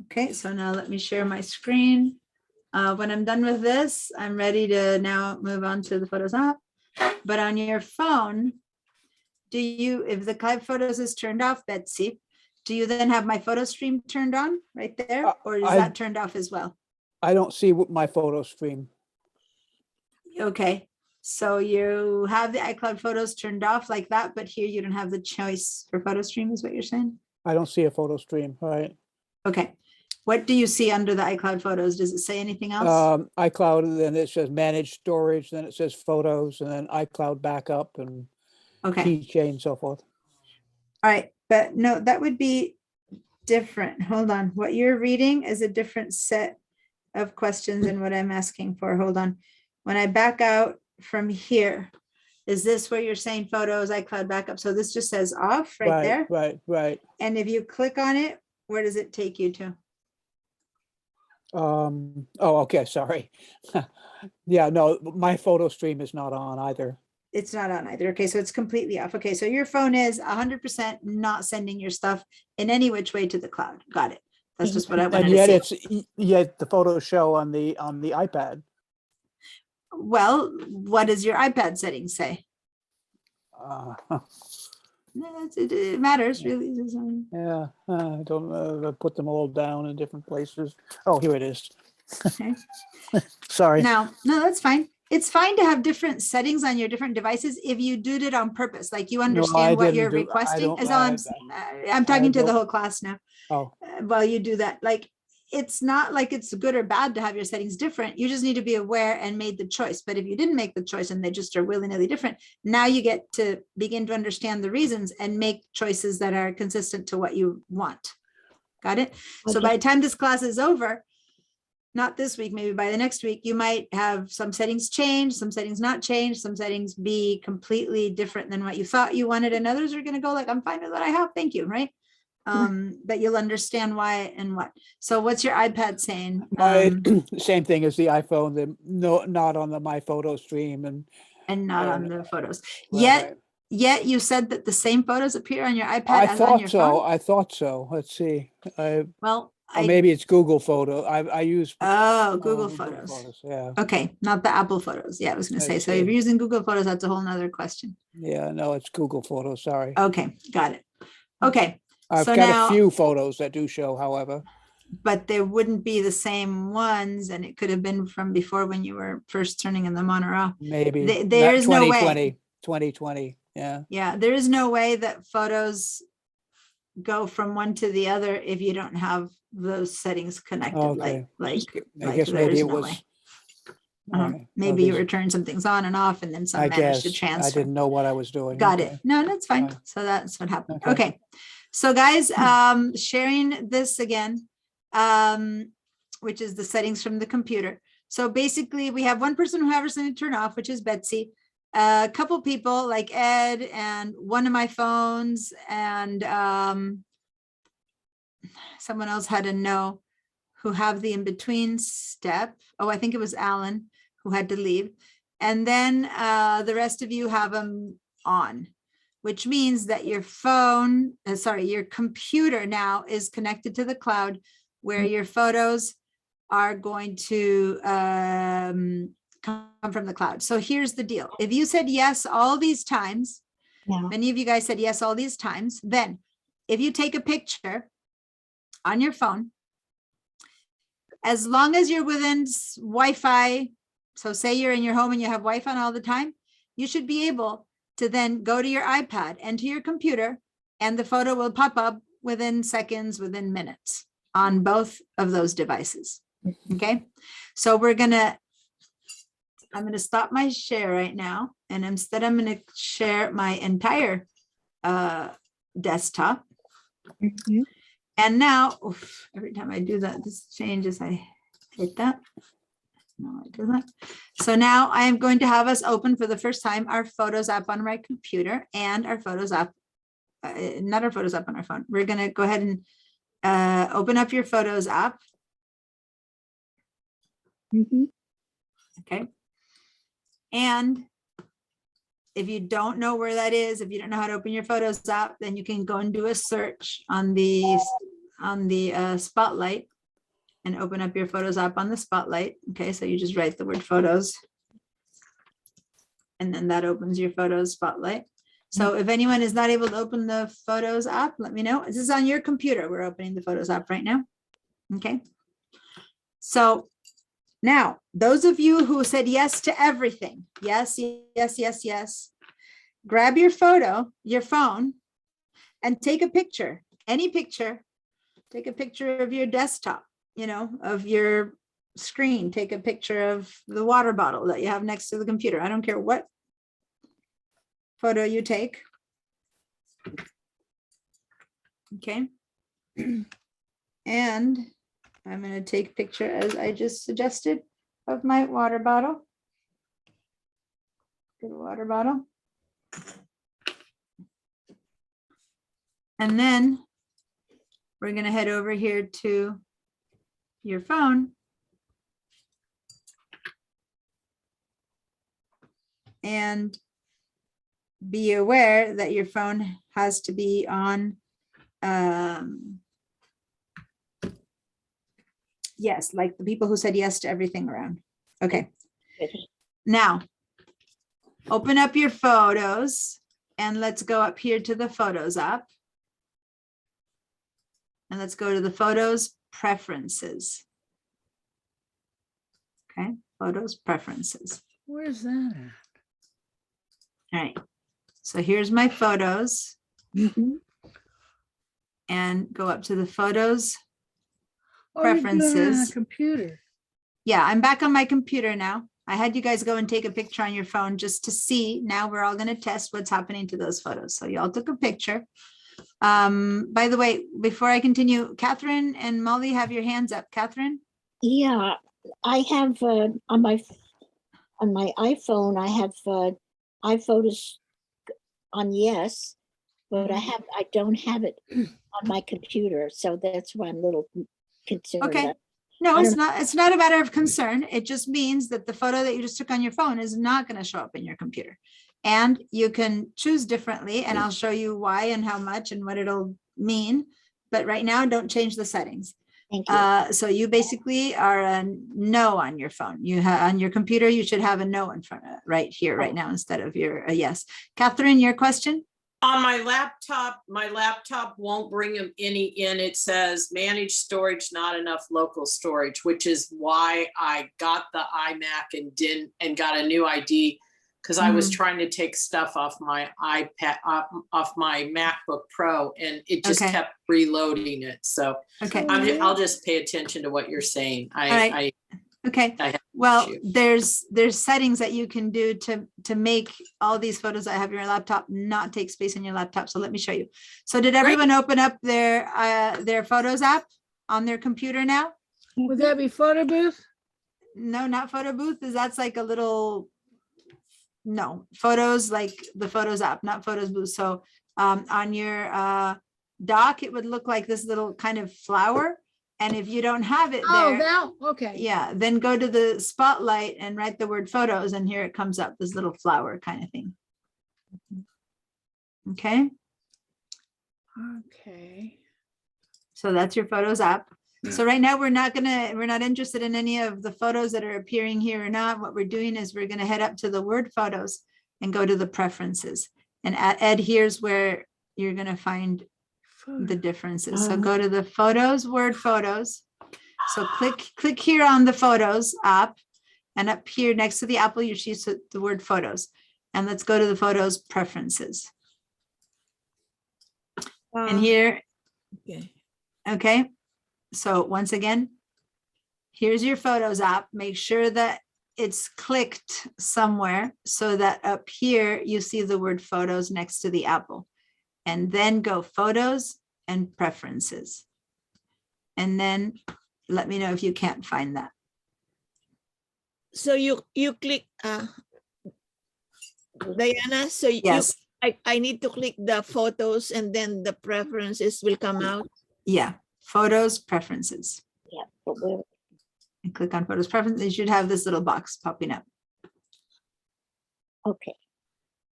Okay, so now let me share my screen. When I'm done with this, I'm ready to now move on to the Photos app. But on your phone, if the Cloud Photos is turned off, Betsy, do you then have my photo stream turned on right there? Or is that turned off as well? I don't see my photo stream. Okay, so you have the iCloud Photos turned off like that, but here you don't have the choice for photo stream is what you're saying? I don't see a photo stream, right? Okay, what do you see under the iCloud Photos? Does it say anything else? iCloud, and then it says manage storage, then it says photos, and then iCloud backup and Okay, keychain and so forth. all right, but no, that would be different. Hold on, what you're reading is a different set of questions than what I'm asking for. Hold on. When I back out from here, is this where you're saying photos, iCloud backup? So this just says off right there. Right. And if you click on it, where does it take you to? Oh, okay, sorry. Yeah, no, my photo stream is not on either. It's not on either. Okay, so it's completely off. Okay, so your phone is 100% not sending your stuff in any which way to the cloud. Got it. That's just what I wanted And to see. yet the photos show on the iPad. Well, what does your iPad settings say? No, it matters really. Yeah, I don't know. I put them all down in different places. Oh, here it is. Okay. Sorry. Now, no, that's fine. it's fine to have different settings on your different devices if you did it on purpose, like you I understand what didn't you're do- I requesting. don't- As all I'm talking to the don't- whole class now. Oh, While you do that, like, it's not like it's good or bad to have your settings different. You just need to be aware and made the choice. But if you didn't make the choice and they just are willy-nilly different, now you get to begin to understand the reasons and make choices that are consistent to what you want. Got it? So Okay. by the time this class is over, not this week, maybe by the next week, you might have some settings change, some settings not change, some settings be completely different than what you thought you wanted, and others are going to go like, I'm fine with what I have, thank you, right? But you'll understand why and what. So what's your iPad saying? Same thing as the iPhone, not on the My Photo stream And not on the photos. Right. Yet you said that the same photos appear on your iPad I as on your thought so. phone? I thought so. Let's see. Well, Or maybe it's Google Photo. I use. Oh, Google Photos. Yeah. Okay, not the Apple Photos. Yeah, I was going to I say. So if see. you're using Google Photos, that's a whole nother question. Yeah, no, it's Google Photos. Sorry. Okay, got it. Okay. I've So got now, a few photos that do show, however. but there wouldn't be the same ones, and it could have been from before when you were first turning in the on or off. Maybe. There is no way. 2020. Yeah. Yeah, there is no way that photos go from one to the other if you don't have those settings connected. Okay. I guess there maybe is it no was. way. Okay. Maybe you Well, were turning some things on and off, and then some I managed to guess I transfer. didn't know what I was doing. Got Okay. it. No, that's fine. Fine. So that's what happened. Okay. Okay. So guys, sharing this again, which is the settings from the computer. So basically we have one person who has something to turn off, which is Betsy. A couple people like Ed and one of my phones, and someone else had a no, who have the in-between step. Oh, I think it was Alan who had to leave. And then the rest of you have them on, which means that your phone, your computer now is connected to the cloud, where your photos are going to come from the cloud. So here's the deal. If you said yes all these times, many of you guys said yes all these times, then if you take a picture on your phone, as long as you're within Wi-Fi, so say you're in your home and you have Wi-Fi all the time, you should be able to then go to your iPad and to your computer, and the photo will pop up within seconds, within minutes on both of those devices. Okay, so I'm gonna stop my share right now, and instead I'm gonna share my entire desktop. And now, every time I do that, this changes. I hit that. No, it doesn't. So now I am going to have us open for the first time our Photos app on my computer and our Photos app, not our Photos app on our phone. We're going to go ahead and open up your Photos app. Okay. And if you don't know where that is, if you don't know how to open your Photos app, then you can go and do a search on the Spotlight and open up your Photos app on the Spotlight. Okay, so you just write the word photos, and then that opens your Photos Spotlight. So if anyone is not able to open the Photos app, let me know. This is on your computer. We're opening the Photos app right now. Okay. So now, those of you who said yes to everything, yes, yes, yes, yes, grab your phone, and take a picture, any picture. Take a picture of your desktop, of your screen. Take a picture of the water bottle that you have next to the computer. I don't care what photo you take. Okay. And I'm going to take a picture, as I just suggested, of my water bottle. Good water bottle. And then we're going to head over here to your phone. And be aware that your phone has to be on, yes, like the people who said yes to everything around. Okay. Now, open up your photos and let's go up here to the Photos app. And let's go to the Photos Preferences. Okay, Photos Preferences. Where's that at? All right. So here's my photos Mhm. and go up to the photos. Oh, you're doing it on a Preferences. computer. Yeah, I'm back on my computer now. I had you guys go and take a picture on your phone just to see. Now we're all going to test what's happening to those photos. So y'all took a picture. By the way, before I continue, Catherine and Molly have your hands up. Catherine? Yeah, I have on my iPhone, I have iPhotos on yes, but I don't have it on my computer, so that's why I'm a little concerned. Okay. No, I it's don't- not. It's not a matter of concern. It just means that the photo that you just took on your phone is not going to show up in your computer. And you can choose differently, and I'll show you why and how much and what it'll mean. But right now, don't change the settings. Thank you. So you basically are a no on your phone. You have on your computer, you should have a no in front of right here, right now, instead of your a yes. Catherine, your question? On my laptop won't bring any in. It says manage storage, not enough local storage, which is why I got the iMac and got a new ID, because I was trying to take stuff off my iPad, off my MacBook Pro, and it just Okay. kept reloading it. So Okay. I'll just pay attention to what you're saying. right. Okay. I have Well, issue. there's settings that you can do to make all these photos I have on your laptop not take space in your laptop. So let me show you. So did everyone open up their Photos app on their computer now? Would that be photo booth? No, not Photo Booth. That's like a little, no, Photos, like the Photos app, not Photos Booth. So on your dock, it would look like this little kind of flower. And if you don't have it Oh, there, that, okay. yeah, then go to the spotlight and write the word photos, and here it comes up, this little flower kind of thing. Okay, Okay. so that's your Photos app. So right now we're not interested in any of the photos that are appearing here or not. What we're doing is we're gonna head up to the word photos and go to the preferences. And Ed, here's where you're gonna find the differences. So go to the photos, word photos. So click here on the Photos app, and up here next to the apple, you see the word photos. And let's go to the Photos preferences. And here, Okay. okay. So once again, here's your Photos app. Make sure that it's clicked somewhere so that up here you see the word photos next to the apple. And then go Photos and Preferences. And then let me know if you can't find that. So you click Diana, so Yes. I need to click the photos and then the preferences will come out. Yeah, Photos, Preferences. Yeah, but we're And click on Photos, Preferences. You should have this little box popping up. okay.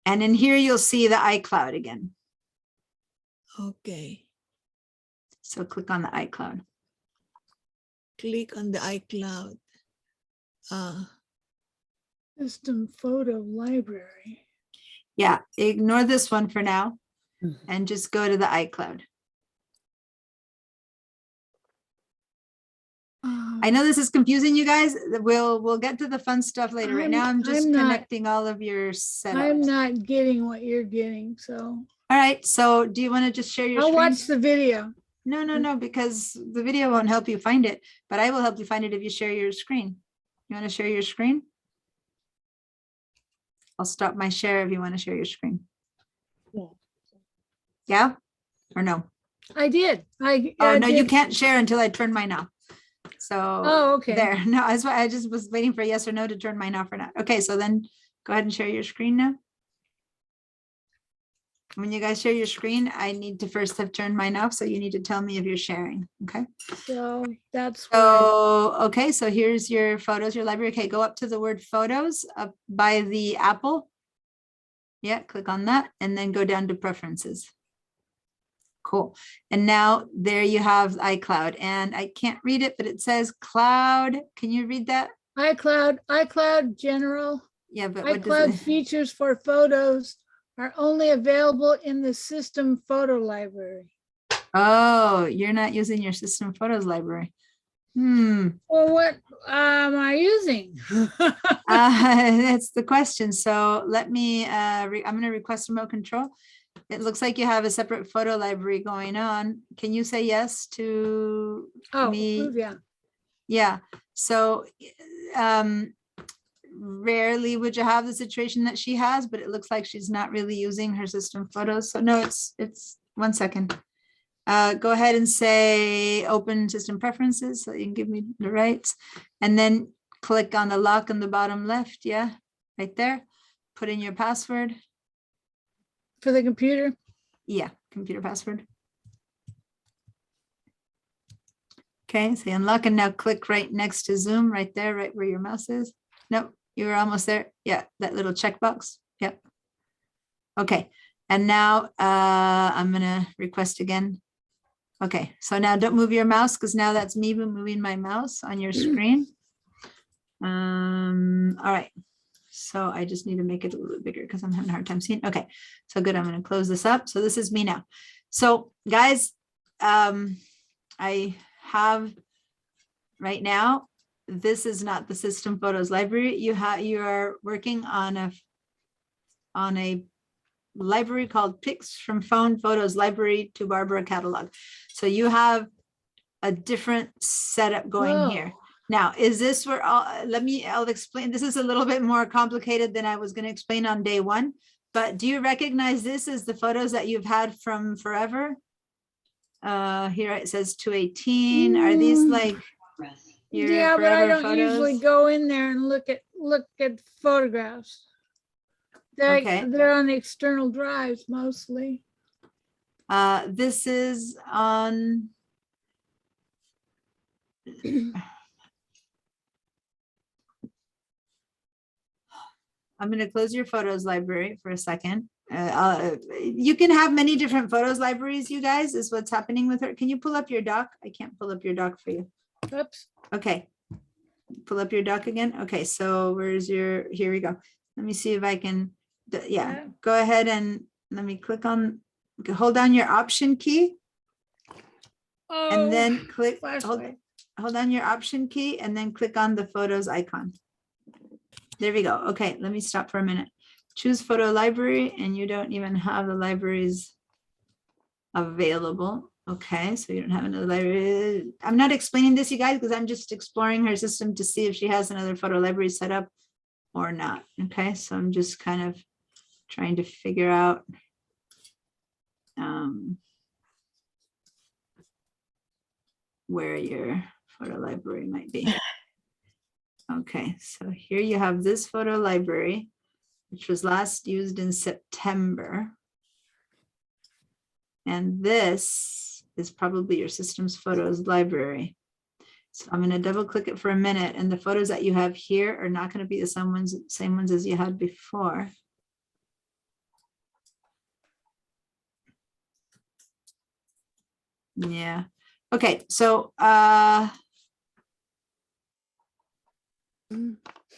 And in here, you'll see the iCloud again. Okay. So click on the iCloud. Click on the iCloud. System photo library. Yeah, ignore this one for now and just go to the iCloud. I know this is confusing you guys. We'll get to the fun stuff later. Right now, I'm just I'm not- connecting all of your I'm setups. not getting what you're getting, so All right, so do you want to just share your I'll screen? watch the video. No, because the video won't help you find it, but I will help you find it if you share your screen. You want to share your screen? I'll stop my share if you want to share your screen. Yeah. Yeah or no? I did. Oh, no, you did. can't share until I turn mine off. So Oh, okay. there, no, that's why I just was waiting for yes or no to turn mine off or not. Okay, so then go ahead and share your screen now. When you guys share your screen, I need to first have turned mine off. So you need to tell me if you're sharing. Okay. So that's why. So, okay, so here's your photos, your library. Okay, go up to the word photos up by the apple. Yeah, click on that and then go down to preferences. Cool. And now there you have iCloud, and I can't read it, but it says cloud. Can you read that? iCloud general. Yeah, but what does iCloud it? features for photos are only available in the system photo library. Oh, you're not using your system photos library. Well, what am I using? That's the question. So let me, I'm going to request remote control. It looks like you have a separate photo library going on. Can you say yes to Oh, me? approve, yeah. Yeah. So rarely would you have the situation that she has, but it looks like she's not really using her system photos. So no, it's 1 second. Go ahead and say open system preferences so you can give me the rights, and then click on the lock on the bottom left. Yeah, right there. Put in your password. For the computer? Yeah, computer password. Okay, so unlock and now click right next to Zoom, right there, right where your mouse is. Nope, you were almost there. Yeah, that little checkbox. Yep. Okay, and now I'm gonna request again. Okay, so now don't move your mouse because now that's me moving my mouse on your screen. All right. So I just need to make it a little bit bigger because I'm having a hard time seeing. Okay, so good. I'm going to close this up. So this is me now. So guys, I have right now, this is not the system photos library. You are working on a library called Pics from Phone Photos Library to Barbara Catalog. So you have a different setup going here. Now, is this where I'll explain. This is a little bit more complicated than I was going to explain on day one, but do you recognize this as the photos that you've had from forever? Here it says 218. Are these like your Yeah, but I forever don't usually photos? go in there and look at photographs. Okay. They're on the external drives mostly. This is on I'm going to close your photos library for a second. You can have many different photos libraries, you guys, is what's happening with her. Can you pull up your doc? I can't pull up your doc for you. Oops. Okay. Pull up your doc again. Okay, so where's your, here we go. Let me see if I can, yeah, go ahead and let me click on, hold down your option key. And then click, hold on your option key and then click on the photos icon. There we go. Okay, let me stop for a minute. Choose photo library and you don't even have the libraries available. Okay, so you don't have another library. I'm not explaining this, you guys, because I'm just exploring her system to see if she has another photo library set up or not. Okay, so I'm just kind of trying to figure out where your photo library might be. Okay, so here you have this photo library, which was last used in September. And this is probably your system's photos library. So I'm going to double click it for a minute, and the photos that you have here are not going to be the same ones as you had before. Yeah. Okay, so all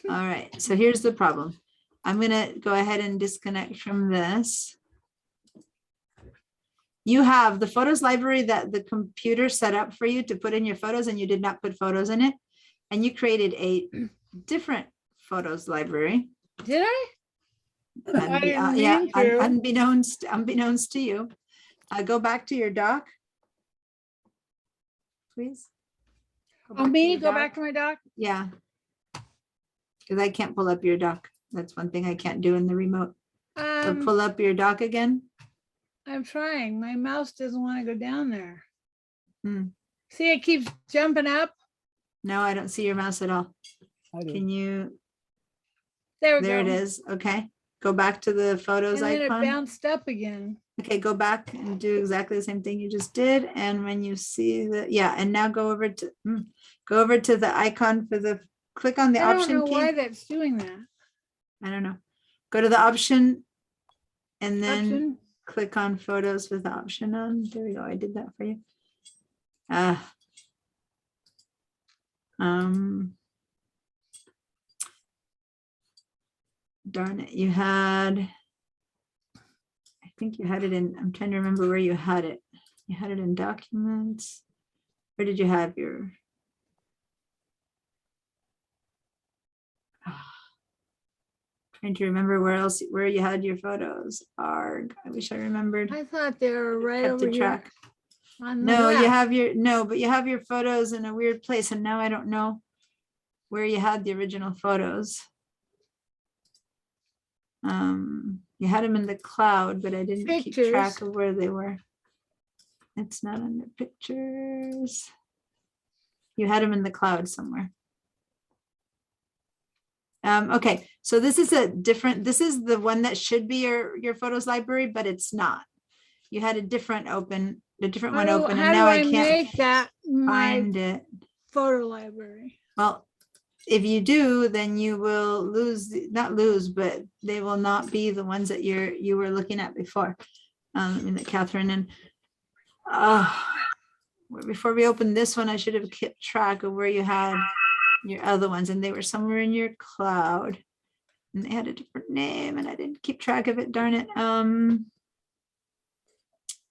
right, so here's the problem. I'm going to go ahead and disconnect from this. You have the photos library that the computer set up for you to put in your photos, and you did not put photos in it. And you created a different photos library. Did I? Yeah, unbeknownst to you. Go back to your doc, please. Oh, me? Go back to my doc? Yeah. Because I can't pull up your doc. That's one thing I can't do in the remote. So pull up your doc again. I'm trying. My mouse doesn't want to go down there. See, it keeps jumping up. No, I don't see your mouse at all. Can you? There we go. There it is. Okay. Go back to the photos and then icon. It bounced up again. Okay, go back and do exactly the same thing you just did. And when you see the, yeah, and now go over to the icon for the, click on the option key. I don't know why that's doing that. I don't know. Go to the option and then click on photos with the option on. There we go. I did that for you. Darn it. You had, I think you had it in, I'm trying to remember where you had it. You had it in documents. Where did you have your, Trying to remember where you had your photos. Arg, I wish I remembered. I thought they were right Kept over a here. track. On the No, you left. have but you have your photos in a weird place, and now I don't know where you had the original photos. You had them in the cloud, but I didn't keep track Pictures. of where they were. It's not under pictures. You had them in the cloud somewhere. Okay, so this is this is the one that should be your photos library, but it's not. You had a different one open, and How now do I I can't make that my find it. photo library? Well, if you do, then you will not lose, but they will not be the ones that you were looking at before. Catherine, and before we open this one, I should have kept track of where you had your other ones, and they were somewhere in your cloud, and they had a different name, and I didn't keep track of it. Darn it.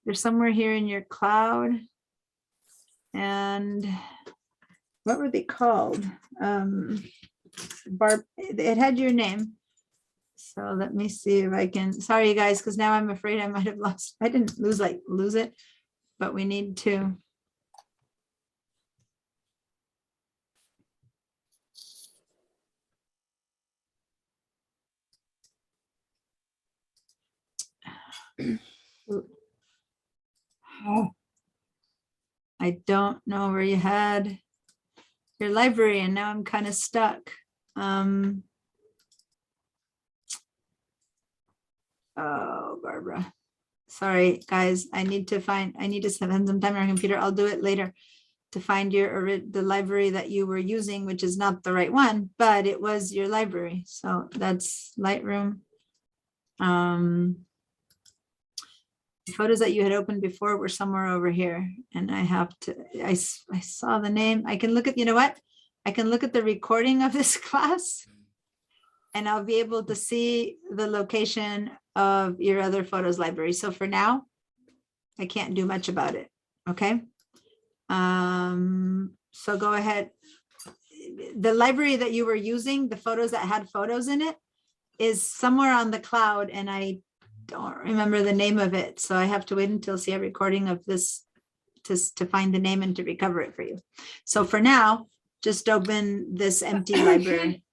They're somewhere here in your cloud, and what were they called? Barb, it had your name. So let me see if I can, sorry you guys, because now I'm afraid I might have lost. I didn't lose it, but we need to. I don't know where you had your library, and now I'm kind of stuck. Oh, Barbara. Sorry, guys. I need to spend some time on our computer. I'll do it later to find the library that you were using, which is not the right one, but it was your library. So that's Lightroom. Photos that you had opened before were somewhere over here, and I saw the name. I can look at, you know what? I can look at the recording of this class, and I'll be able to see the location of your other photos library. So for now, I can't do much about it. Okay. So go ahead. The library that you were using, the photos that had photos in it, is somewhere on the cloud, and I don't remember the name of it. So I have to wait until see a recording of this to find the name and to recover it for you. So for now, just open this empty library.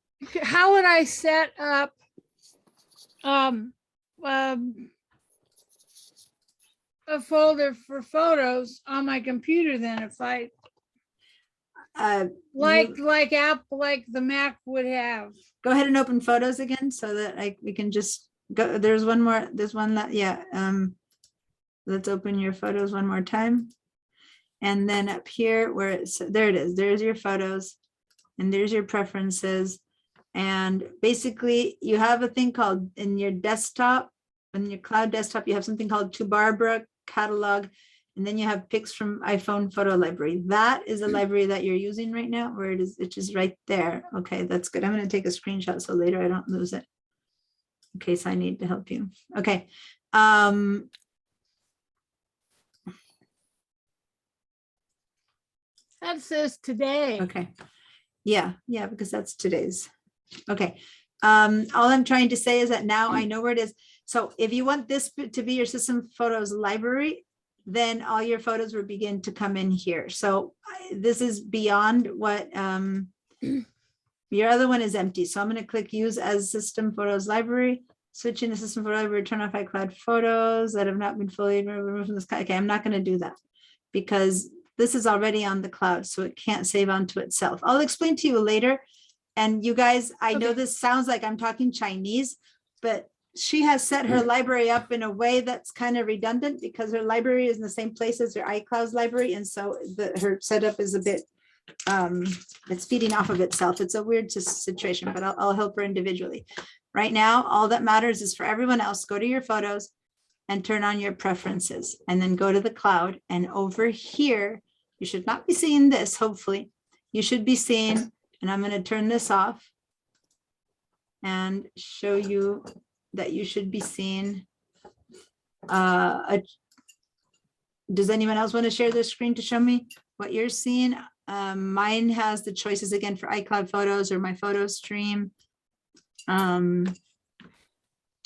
How would I set up a folder for photos on my computer then, if I like the Mac would have? Go ahead and open photos again so that we can just go. There's one more, there's one that, yeah. Let's open your photos one more time. And then up here where it's, there it is, there's your photos, and there's your preferences. And basically you have a thing called in your desktop, in your cloud desktop, you have something called To Barbara Catalog. And then you have pics from iPhone photo library. That is a library that you're using right now, where it is, which is right there. Okay, that's good. I'm going to take a screenshot so later I don't lose it in case I need to help you. Okay. That says today. Okay. Yeah, because that's today's. Okay. All I'm trying to say is that now I know where it is. So if you want this to be your system photos library, then all your photos will begin to come in here. So this is beyond what your other one is empty. So I'm going to click use as system photos library, switching the system photo library, turn off iCloud photos that have not been fully removed from the sky. Okay, I'm not going to do that because this is already on the cloud, so it can't save onto itself. I'll explain to you later. And you guys, I know this sounds like I'm talking Chinese, but she has set her library up in a way that's kind of redundant because her library is in the same place as her iCloud's library. And so her setup is a bit, it's feeding off of itself. It's a weird situation, but I'll help her individually. Right now, all that matters is for everyone else, go to your photos and turn on your preferences and then go to the cloud. And over here, you should not be seeing this, hopefully. You should be seeing, and I'm going to turn this off and show you that you should be seeing. Does anyone else want to share their screen to show me what you're seeing? Mine has the choices again for iCloud photos or my photo stream.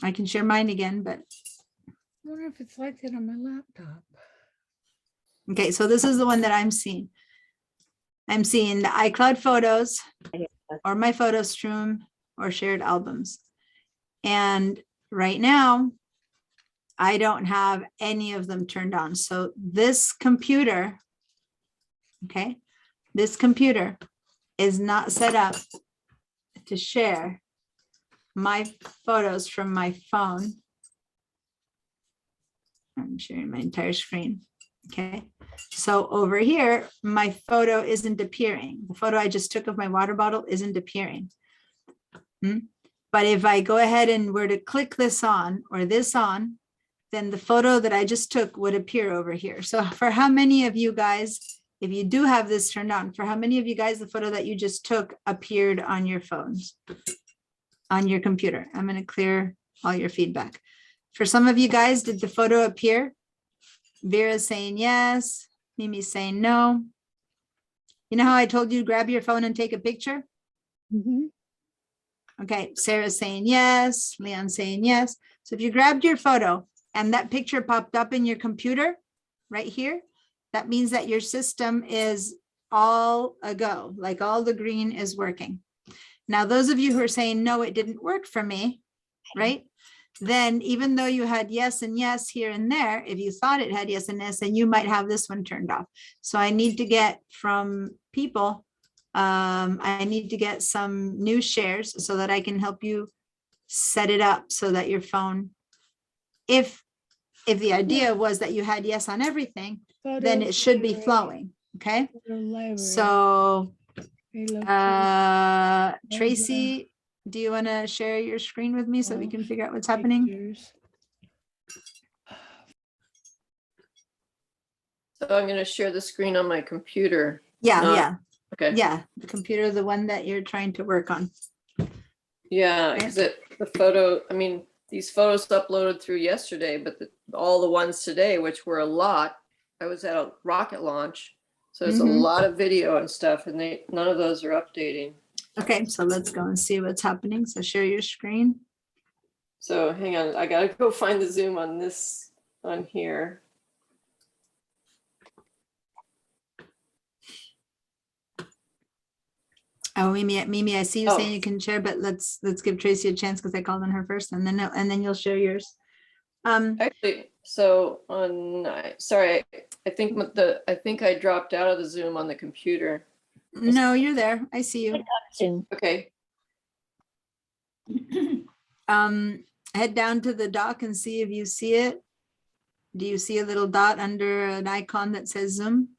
I can share mine again, but I wonder if it's like that on my laptop. okay, so this is the one that I'm seeing. I'm seeing the iCloud photos or my photo stream or shared albums. And right now, I don't have any of them turned on. So this computer, okay, this computer is not set up to share my photos from my phone. I'm sharing my entire screen. Okay, so over here, my photo isn't appearing. The photo I just took of my water bottle isn't appearing. But if I go ahead and were to click this on or this on, then the photo that I just took would appear over here. So for how many of you guys, if you do have this turned on, for how many of you guys the photo that you just took appeared on your phones, on your computer? I'm going to clear all your feedback. For some of you guys, did the photo appear? Vera's saying yes. Mimi's saying no. You know how I told you to grab your phone and take a picture? Okay, Sarah's saying yes. Leon's saying yes. So if you grabbed your photo and that picture popped up in your computer right here, that means that your system is all a go, like all the green is working. Now, those of you who are saying, no, it didn't work for me, right? Then even though you had yes and yes here and there, if you thought it had yes and yes, then you might have this one turned off. So I need to get from people, I need to get some new shares so that I can help you set it up so that your phone, if the idea was that you had yes on everything, then it should be flowing. Okay. So Tracy, do you want to share your screen with me so we can figure out what's happening? So I'm going to share the screen on my computer. Yeah, yeah. Okay. Yeah, the computer, the one that you're trying to work on. Yeah, because the photo, I mean, these photos uploaded through yesterday, but all the ones today, which were a lot, I was at a rocket launch. So there's a lot of video and stuff, and none of those are updating. Okay, so let's go and see what's happening. So share your screen. So hang on, I gotta go find the Zoom on this, on here. Oh, Mimi, I see you saying you can share, but let's give Tracy a chance because I called on her first, and then you'll share yours. Actually, so sorry, I think I dropped out of the Zoom on the computer. No, you're there. I see you. Okay. Head down to the dock and see if you see it. Do you see a little dot under an icon that says Zoom?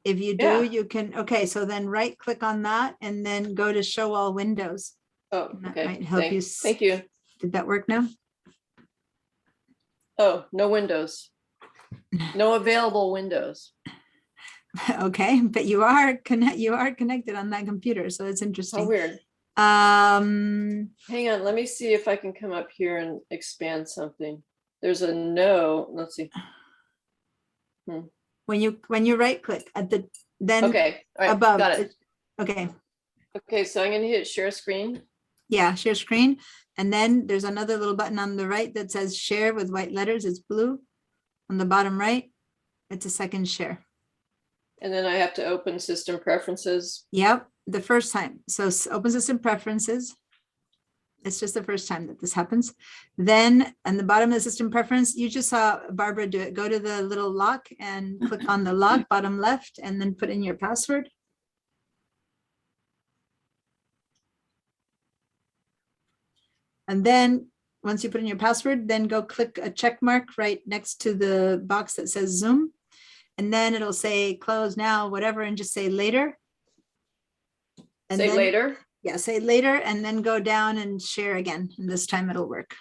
If you do, you can, okay, so then right click on that and then go to show all windows. Oh, that okay. might help you. Thank you. Did that work now? Oh, no windows. No available windows. Okay, but you are connected on that computer, so it's interesting. How weird. Hang on, let me see if I can come up here and expand something. There's a no, let's see. When you right click at the, then okay, all right, above. got it. Okay. Okay, so I'm gonna hit share screen. Yeah, share screen. And then there's another little button on the right that says share with white letters. It's blue. On the bottom right, it's a second share. And then I have to open system preferences. Yep, the first time. So open system preferences. It's just the first time that this happens. Then on the bottom of the system preference, you just saw Barbara do it. Go to the little lock and click on the lock bottom left and then put in your password. And then once you put in your password, then go click a check mark right next to the box that says Zoom. And then it'll say close now, whatever, and just say later. And say then, later? Yeah, say later and then go down and share again. And this time it'll work.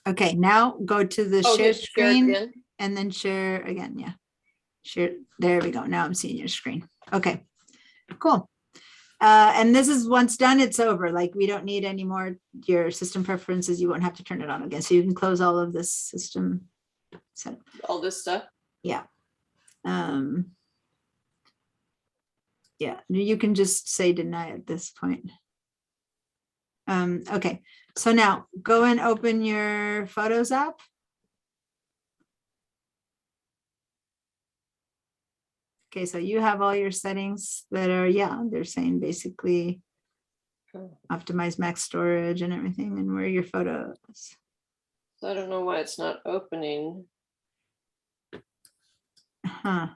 Okay, now go to the share screen and then share again. Yeah, share. There we go. Now I'm seeing your screen. Okay, cool. And this is once done, it's over. Like we don't need any more your system preferences. You won't have to turn it on again. So you can close all of this system setup. All this stuff? Yeah. Yeah, you can just say deny at this point. Okay, so now go and open your Photos app. Okay, so you have all your settings that are, yeah, they're saying basically optimize max storage and everything, and where are your photos? So I don't know why it's not opening. Huh.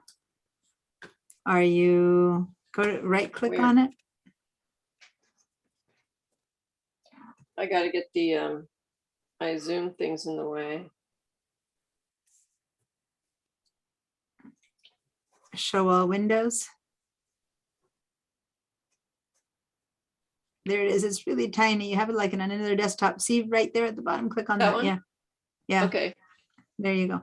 Are you, go to right click Weird. on it? I gotta get the my Zoom things in the way. Show all windows. There it is. It's really tiny. You have it like in another desktop. See right there at the bottom, click on That that. one? Yeah. Yeah. Okay, There you go.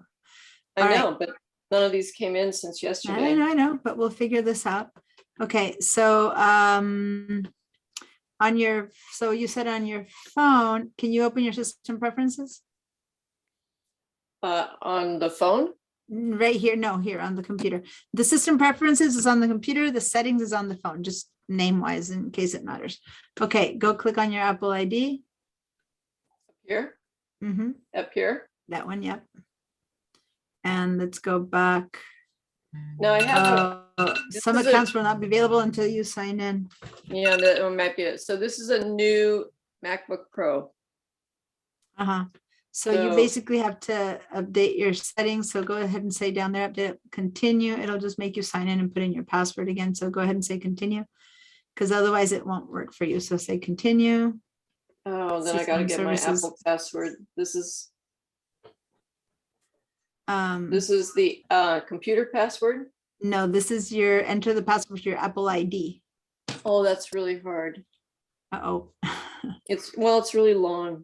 I All right. know, but none of these came in since yesterday. I know, but we'll figure this out. Okay, so on your, so you said on your phone, can you open your system preferences? On the phone? Right here, no, here on the computer. The system preferences is on the computer, the settings is on the phone, just name wise in case it matters. Okay, go click on your Apple ID. Here? Mm-hmm. Up here? That one, yep. And let's go back. No, I have this Some is accounts will not be available until you sign in. yeah, that one might be it. So this is a new MacBook Pro. Uh-huh. So you So- basically have to update your settings. So go ahead and say down there, update, continue. It'll just make you sign in and put in your password again. So go ahead and say continue, because otherwise it won't work for you. So say continue. Oh, then I gotta System get my services. Apple password. This is Um, the computer password. no, this is your, enter the password for your Apple ID. Oh, that's really hard. Uh-oh. It's really long.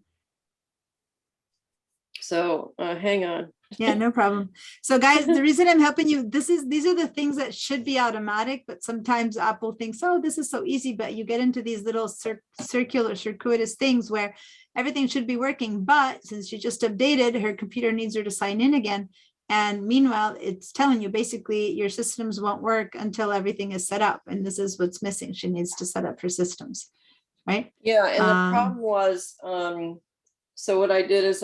So hang on. Yeah, no problem. So guys, the reason I'm helping you, these are the things that should be automatic, but sometimes Apple thinks, oh, this is so easy, but you get into these little circuitous things where everything should be working. But since she just updated, her computer needs her to sign in again. And meanwhile, it's telling you basically your systems won't work until everything is set up. And this is what's missing. She needs to set up her systems, right? Yeah, and the problem was, so what I did is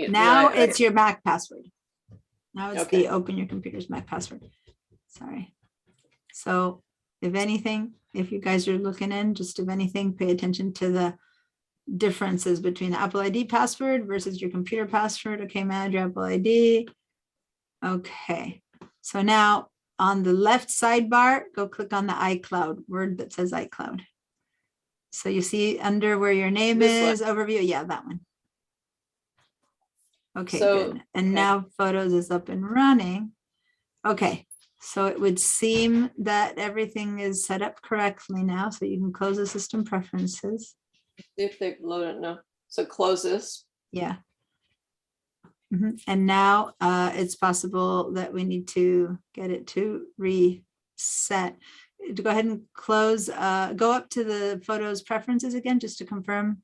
Now it's your Mac password. Now it's Okay. the open your computer's Mac password. Sorry. So if anything, if you guys are looking in, just if anything, pay attention to the differences between the Apple ID password versus your computer password. Okay, manage your Apple ID. Okay. So now on the left sidebar, go click on the iCloud word that says iCloud. So you see under where your name This one. is, overview. Yeah, that one. Okay, So, good. And okay. now Photos is up and running. Okay, so it would seem that everything is set up correctly now, so you can close the system preferences. See if they've loaded now. So close this. Yeah. And now it's possible that we need to get it to reset. To go ahead and close, go up to the Photos preferences again, just to confirm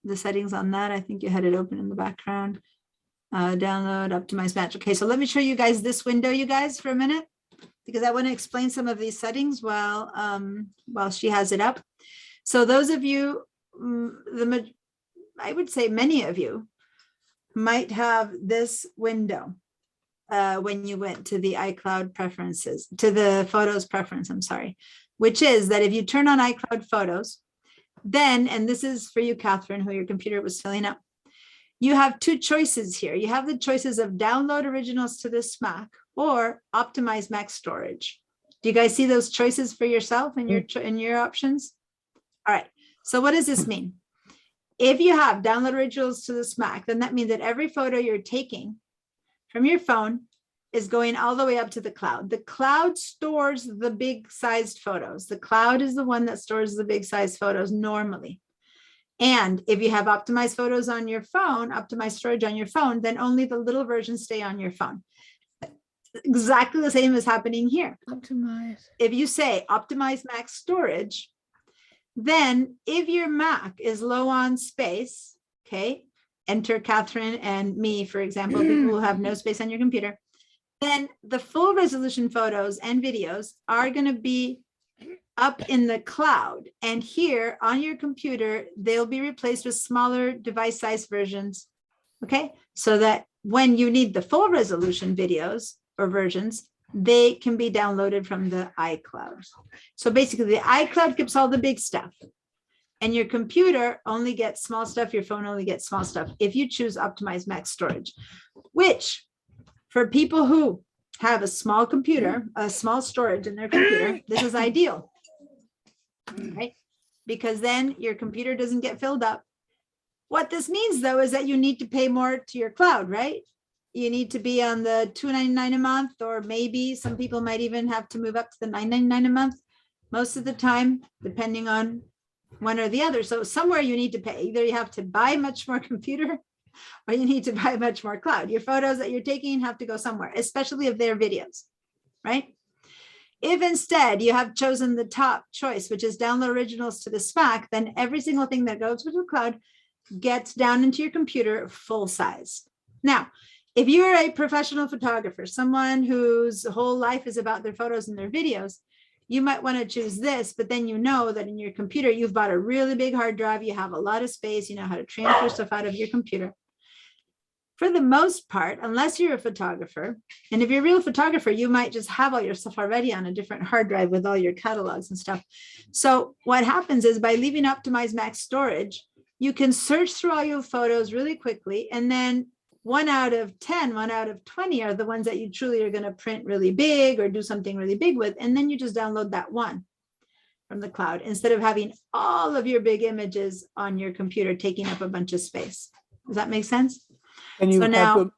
the settings on that. I think you had it open in the background. Download, optimize match. Okay, so let me show you guys this window, you guys, for a minute, because I want to explain some of these settings while she has it up. So those of you, I would say many of you might have this window when you went to the iCloud preferences, to the Photos preference, I'm sorry, which is that if you turn on iCloud Photos, then, and this is for you, Catherine, who your computer was filling up, you have two choices here. You have the choices of download originals to this Mac or optimize Mac storage. Do you guys see those choices for yourself and your options? All right, so what does this mean? If you have download originals to this Mac, then that means that every photo you're taking from your phone is going all the way up to the cloud. The cloud stores the big sized photos. The cloud is the one that stores the big sized photos normally. And if you have optimized photos on your phone, optimized storage on your phone, then only the little versions stay on your phone. Exactly the same is happening here. Optimize. If you say optimize Mac storage, then if your Mac is low on space, okay, enter Catherine and me, for example, people who have no space on your computer. then the full resolution photos and videos are going to be up in the cloud. And here on your computer, they'll be replaced with smaller device size versions. Okay, so that when you need the full resolution videos or versions, they can be downloaded from the iCloud. So basically the iCloud keeps all the big stuff and your computer only gets small stuff. Your phone only gets small stuff if you choose optimize max storage, which for people who have a small computer, a small storage in their computer, this is ideal, right? Because then your computer doesn't get filled up. What this means though, is that you need to pay more to your cloud, right? You need to be on the $2.99 a month, or maybe some people might even have to move up to the $9.99 a month. Most of the time, depending on one or the other. So somewhere you need to pay. Either you have to buy much more computer or you need to buy much more cloud. Your photos that you're taking have to go somewhere, especially if they're videos, right? If instead you have chosen the top choice, which is download originals to the SPAC, then every single thing that goes to the cloud gets down into your computer full size. Now, if you're a professional photographer, someone whose whole life is about their photos and their videos, you might want to choose this, but then you know that in your computer, you've bought a really big hard drive, you have a lot of space, you know how to transfer stuff out of your computer. For the most part, unless you're a photographer, and if you're a real photographer, you might just have all your stuff already on a different hard drive with all your catalogs and stuff. So what happens is by leaving optimize max storage, you can search through all your photos really quickly, and then 1 out of 10, 1 out of 20 are the ones that you truly are going to print really big or do something really big with. And then you just download that one from the cloud instead of having all of your big images on your computer taking up a bunch of space. Does that make sense? Can you So have now, them,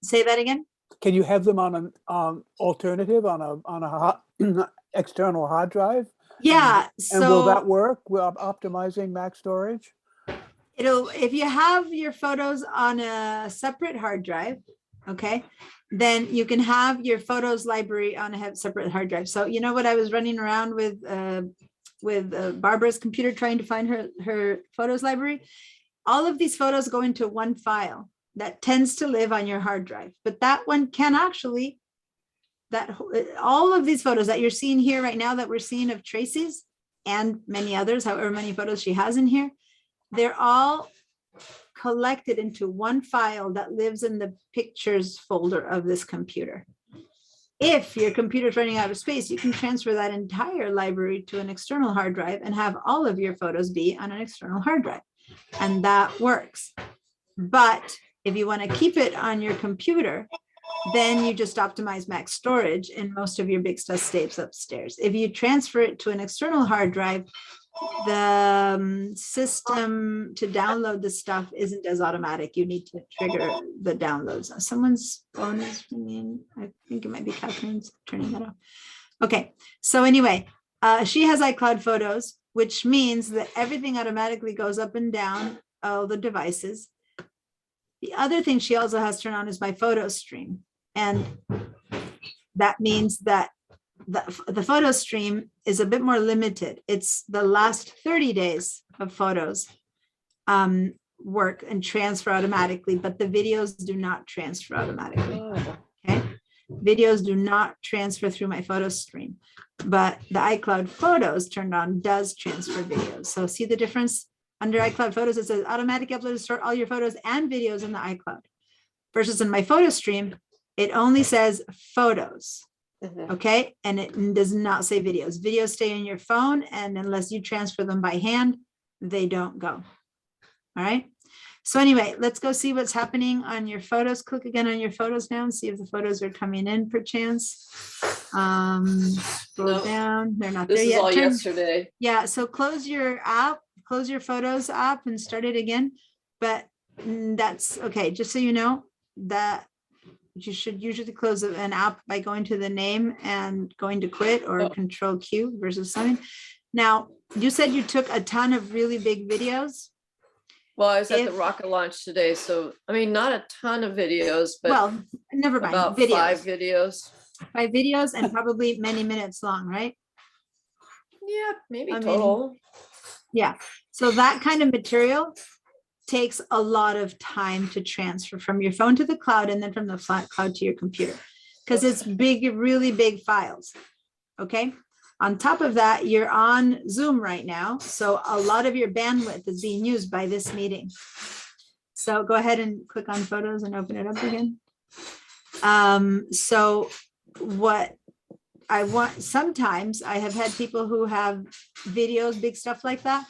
say that again? can you have them on an alternative on a external hard drive? Yeah. And will that So work with optimizing max storage? it'll, if you have your photos on a separate hard drive, okay, then you can have your photos library on a separate hard drive. So you know what I was running around with Barbara's computer trying to find her photos library? All of these photos go into one file that tends to live on your hard drive, but that one can actually, all of these photos that you're seeing here right now that we're seeing of Tracy's and many others, however many photos she has in here, they're all collected into one file that lives in the pictures folder of this computer. If your computer is running out of space, you can transfer that entire library to an external hard drive and have all of your photos be on an external hard drive. And that works. But if you want to keep it on your computer, then you just optimize max storage and most of your big stuff stays upstairs. If you transfer it to an external hard drive, the system to download the stuff isn't as automatic. You need to trigger the downloads. Someone's phone is ringing. I think it might be Catherine's turning that off. Okay, so anyway, she has iCloud photos, which means that everything automatically goes up and down all the devices. The other thing she also has turned on is my photo stream. And that means that the photo stream is a bit more limited. It's the last 30 days of photos work and transfer automatically, but the videos do not transfer automatically. Okay, videos do not transfer through my photo stream, but the iCloud photos turned on does transfer videos. So see the difference? Under iCloud photos, it says automatic upload to store all your photos and videos in the iCloud, versus in my photo stream, it only says photos. Okay, and it does not say videos. Videos stay in your phone, and unless you transfer them by hand, they don't go. All right. So anyway, let's go see what's happening on your photos. Click again on your photos now and see if the photos are coming in perchance. Scroll down. They're not there This is yet. all yesterday. Yeah. So close your app, close your photos app, and start it again. But that's okay. Just so you know that you should usually close an app by going to the name and going to quit or Control Q versus something. Now, you said you took a ton of really big videos. Well, I was at the rocket launch today, so I mean, not a ton of videos, but well, never mind. About Videos. 5 videos. 5 videos and probably many minutes long, right? Yeah, maybe I mean, total. yeah. So that kind of material takes a lot of time to transfer from your phone to the cloud and then from the flat cloud to your computer. because it's big, really big files. Okay. On top of that, you're on Zoom right now. So a lot of your bandwidth is being used by this meeting. So go ahead and click on photos and open it up again. So what I want, sometimes I have had people who have videos, big stuff like that.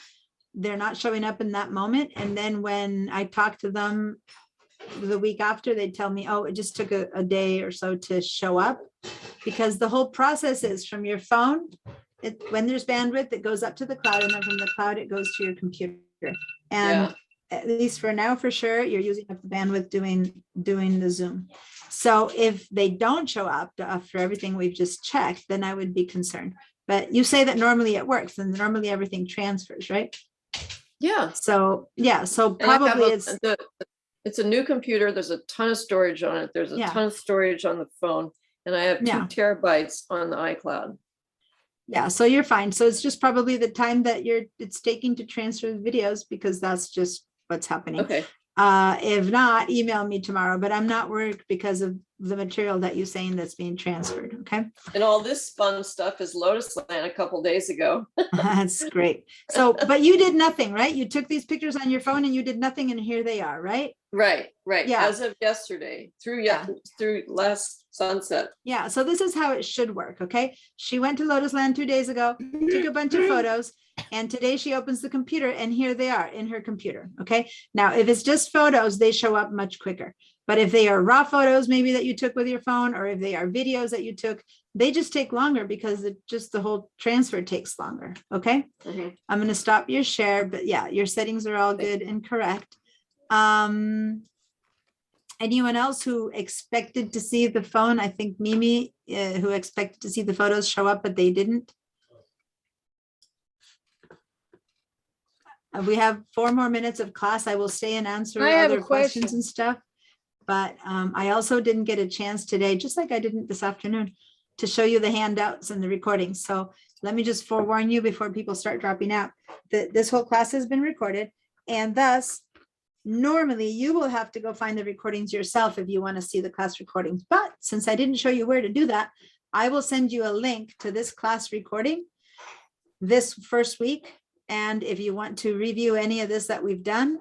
They're not showing up in that moment. And then when I talk to them the week after, they tell me, oh, it just took a day or so to show up, because the whole process is from your phone. When there's bandwidth, it goes up to the cloud, and then from the cloud, it goes to your computer. And at least for now, for sure, you're using up the bandwidth doing the Zoom. So if they don't show up after everything we've just checked, then I would be concerned. But you say that normally it works, and normally everything transfers, right? Yeah. So yeah, so And I have probably it's a new computer. There's a ton of storage on it. There's a ton of storage on the phone, and I have 2 terabytes on the iCloud. Yeah, so you're fine. So it's just probably the time that it's taking to transfer the videos, because that's just what's happening. Okay. If not, email me tomorrow, but I'm not worried because of the material that you're saying that's being transferred. Okay. And all this fun stuff is Lotus Land a couple days ago. That's great. So, but you did nothing, right? You took these pictures on your phone and you did nothing, and here they are, right? Right. Yeah. As of yesterday, through last sunset. Yeah. So this is how it should work. Okay. She went to Lotus Land 2 days ago, took a bunch of photos, and today she opens the computer, and here they are in her computer. Okay. Now, if it's just photos, they show up much quicker. But if they are raw photos, maybe that you took with your phone, or if they are videos that you took, they just take longer, because the whole transfer takes longer. Okay. Mm-hmm. I'm going to stop your share, but yeah, your settings are all good and correct. Anyone else who expected to see the phone? I think Mimi, who expected to see the photos show up, but they didn't. We have 4 more minutes of class. I will stay and answer I have a other questions question. and stuff. But I also didn't get a chance today, just like I didn't this afternoon, to show you the handouts and the recordings. So let me just forewarn you before people start dropping out, that this whole class has been recorded, and thus normally you will have to go find the recordings yourself if you want to see the class recordings. But since I didn't show you where to do that, I will send you a link to this class recording this first week. And if you want to review any of this that we've done,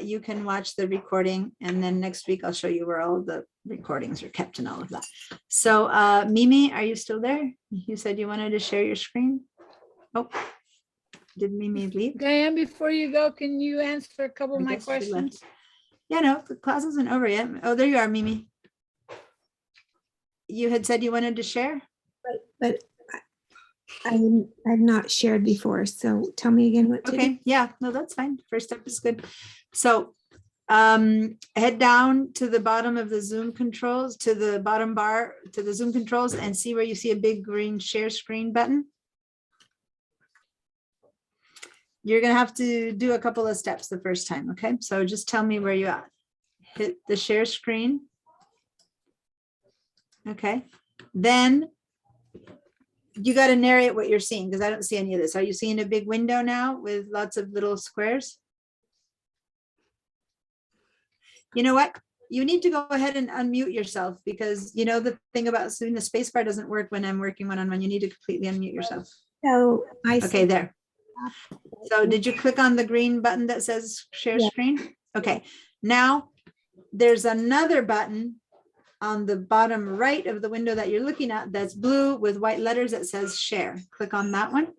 you can watch the recording. And then next week, I'll show you where all the recordings are kept and all of that. So Mimi, are you still there? You said you wanted to share your screen. Oh, did Mimi leave? Diane, before you go, can you answer a couple of I my guess she left. questions? Yeah, no, the class isn't over yet. Oh, there you are, Mimi. You had said you wanted to share? But I've not shared before, so tell me again what to do. Okay, yeah, no, that's fine. First step is good. So head down to the bottom of the Zoom controls, to the bottom bar, to the Zoom controls, and see where you see a big green share screen button. You're gonna have to do a couple of steps the first time, okay? So just tell me where you're at. Hit the share screen. Okay, then you got to narrate what you're seeing, because I don't see any of this. Are you seeing a big window now with lots of little squares? You know what? You need to go ahead and unmute yourself, because you know the thing about Zoom, the space bar doesn't work when I'm working one-on-one. You need to completely unmute yourself. So Okay, there. So did you click on the green button that says share screen? Okay, now there's another button on the bottom right of the window that you're looking at that's blue with white letters that says share. Click on that one.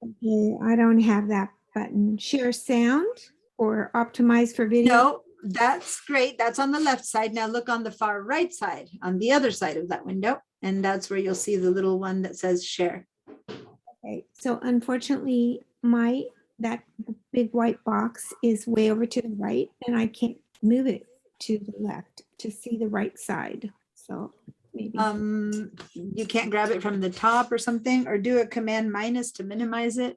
Okay, I don't have that button. Share sound or optimize for video? No, that's great. That's on the left side. Now look on the far right side, on the other side of that window, and that's where you'll see the little one that says share. Okay, so unfortunately, that big white box is way over to the right, and I can't move it to the left to see the right side. So maybe you can't grab it from the top or something, or do a command minus to minimize it.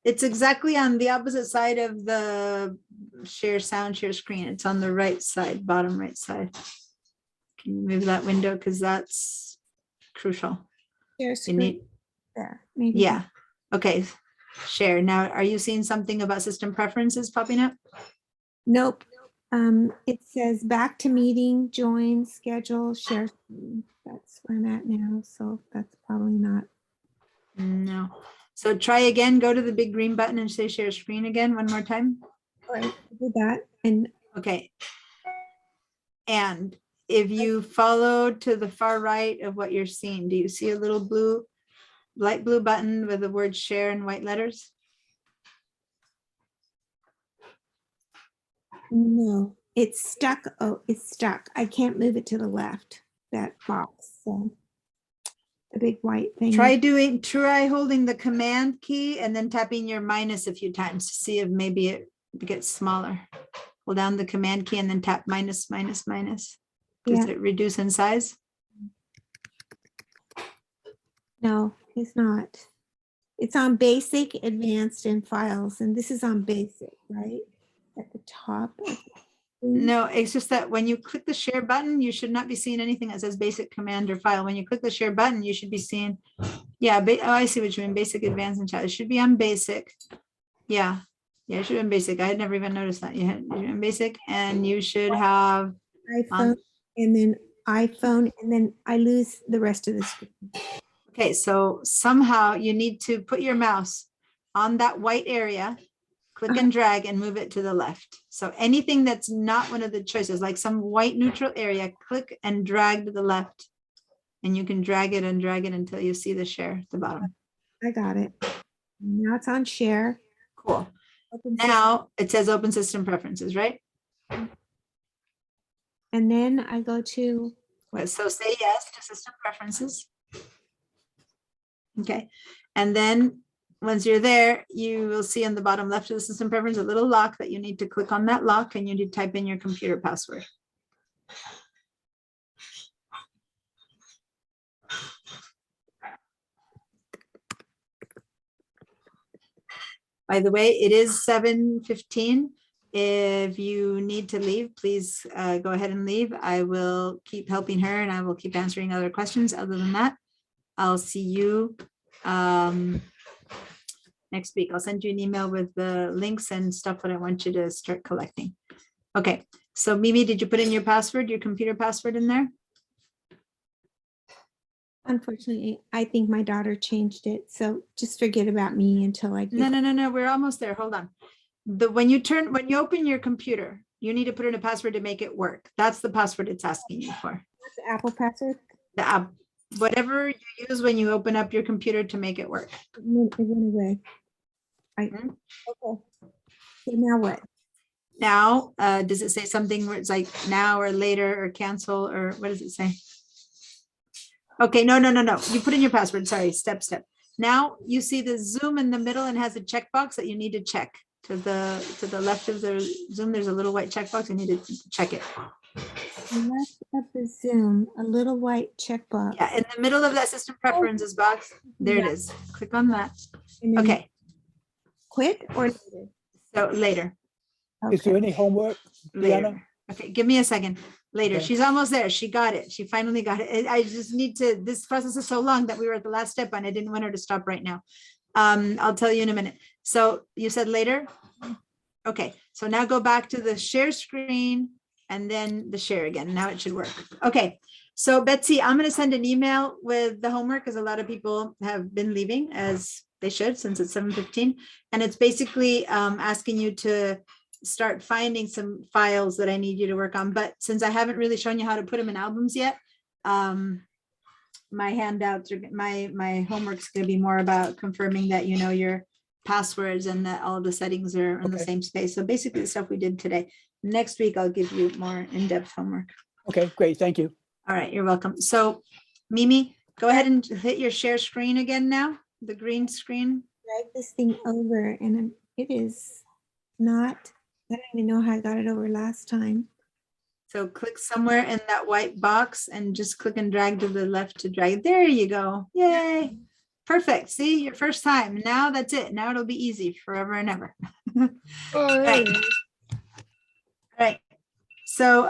It's exactly on the opposite side of the share sound, share screen. It's on the right side, bottom right side. Can you move that window? Because that's crucial. Share You screen need, there, maybe. yeah. Okay. Share. Now, are you seeing something about system preferences popping up? Nope. It says back to meeting, join, schedule, share. Screen. That's where I'm at now. So that's probably not. No. So try again, go to the big green button and say share screen again one more time. All right, I did that. And Okay. And if you follow to the far right of what you're seeing, do you see a little blue, light blue button with the word share in white letters? no, it's stuck. Oh, it's stuck. I can't move it to the left, that box. So the big white thing. Try holding the command key and then tapping your minus a few times to see if maybe it gets smaller. Hold down the command key and then tap minus, minus, minus. Does Yeah. it reduce in size? No, it's not. It's on basic, advanced, and files. And this is on basic, right? At the top. of the screen. No, it's just that when you click the share button, you should not be seeing anything that says basic command or file. When you click the share button, you should be seeing, yeah, oh, I see what you mean, basic, advanced, and chat. It should be on basic. Yeah, it should be on basic. I had never even noticed that. You had in basic, and you should have iPhone and then iPhone, and then I lose the rest of the screen. okay, so somehow you need to put your mouse on that white area, click and drag and move it to the left. So anything that's not one of the choices, like some white neutral area, click and drag to the left. And you can drag it and drag it until you see the share at the bottom. I got it. Now it's on share. Cool. Open system. Now it says open system preferences, right? And then I go to So say yes to system preferences. Okay. And then once you're there, you will see on the bottom left of the system preference a little lock that you need to click on that lock and you need to type in your computer password. By the way, it is 7:15. If you need to leave, please go ahead and leave. I will keep helping her and I will keep answering other questions. Other than that, I'll see you next week. I'll send you an email with the links and stuff that I want you to start collecting. Okay, so Mimi, did you put in your password, your computer password in there? Unfortunately, I think my daughter changed it. So just forget about me until I get No, we're almost there. Hold on. When you open your computer, you need to put in a password to make it work. That's the password it's asking you for. What's the Apple password. The app, whatever you use when you open up your computer to make it work. It went away. Okay. So now what? Now, does it say something where it's like now or later or cancel or what does it say? Okay, no. You put in your password. Sorry, step. Now you see the Zoom in the middle and has a checkbox that you need to check. To the left of the Zoom, there's a little white checkbox. You need to check it. Left of the Zoom, a little white checkbox. Yeah, in the middle of that system preferences box, there it is. Click on that. Okay. Quit or later? So later. Is there any homework, Later. Deanna? Okay, give me a second. Later. Okay. She's almost there. She got it. She finally got it. I just need to, this process is so long that we were at the last step and I didn't want her to stop right now. I'll tell you in a minute. So you said later? Okay, so now go back to the share screen and then the share again. Now it should work. Okay, so Betsy, I'm gonna send an email with the homework because a lot of people have been leaving as they should since it's 7:15. And it's basically asking you to start finding some files that I need you to work on. But since I haven't really shown you how to put them in albums yet, my handouts are my homework's going to be more about confirming that you know your passwords and that all the settings are in the same space. So basically the stuff we did today. Next week I'll give you more in-depth homework. Okay, great. Thank you. All right, you're welcome. So Mimi, go ahead and hit your share screen again now, the green screen. Drag this thing over and it is not, I don't even know how I got it over last time. So click somewhere in that white box and just click and drag to the left to drag. There you go. Yay. Perfect. See, your first time. Now that's it. Now it'll be easy forever and ever. All right. All right. So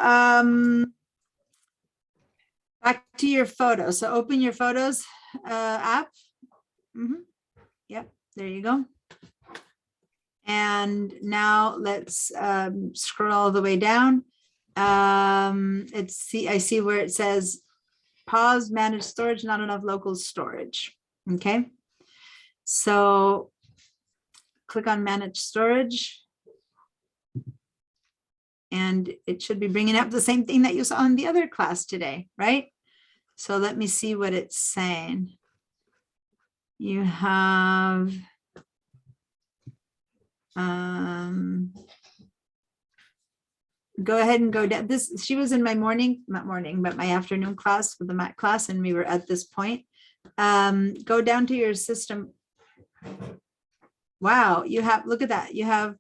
back to your photos. So open your photos app. Yep, there you go. And now let's scroll all the way down. I see where it says pause, manage storage, not enough local storage. Okay. So click on manage storage. And it should be bringing up the same thing that you saw in the other class today, right? So let me see what it's saying. You have go ahead and go down this. She was in my not morning, but my afternoon class with the Mac class, and we were at this point. Go down to your system. Wow, you have, look at that. You have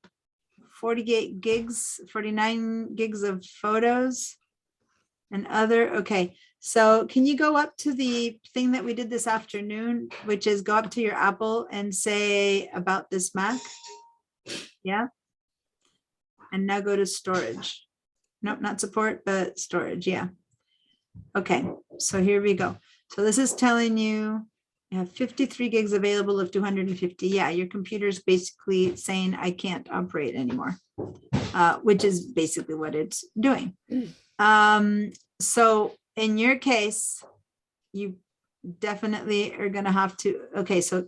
48 gigs, 49 gigs of photos and other. Okay, so can you go up to the thing that we did this afternoon, which is go up to your Apple and say about this Mac? Yeah. And now go to storage. Nope, not support, but storage. Yeah. Okay, so here we go. So this is telling you you have 53 gigs available of 250. Yeah, your computer's basically saying I can't operate anymore, which is basically what it's doing. So in your case, you definitely are going to have to, okay, so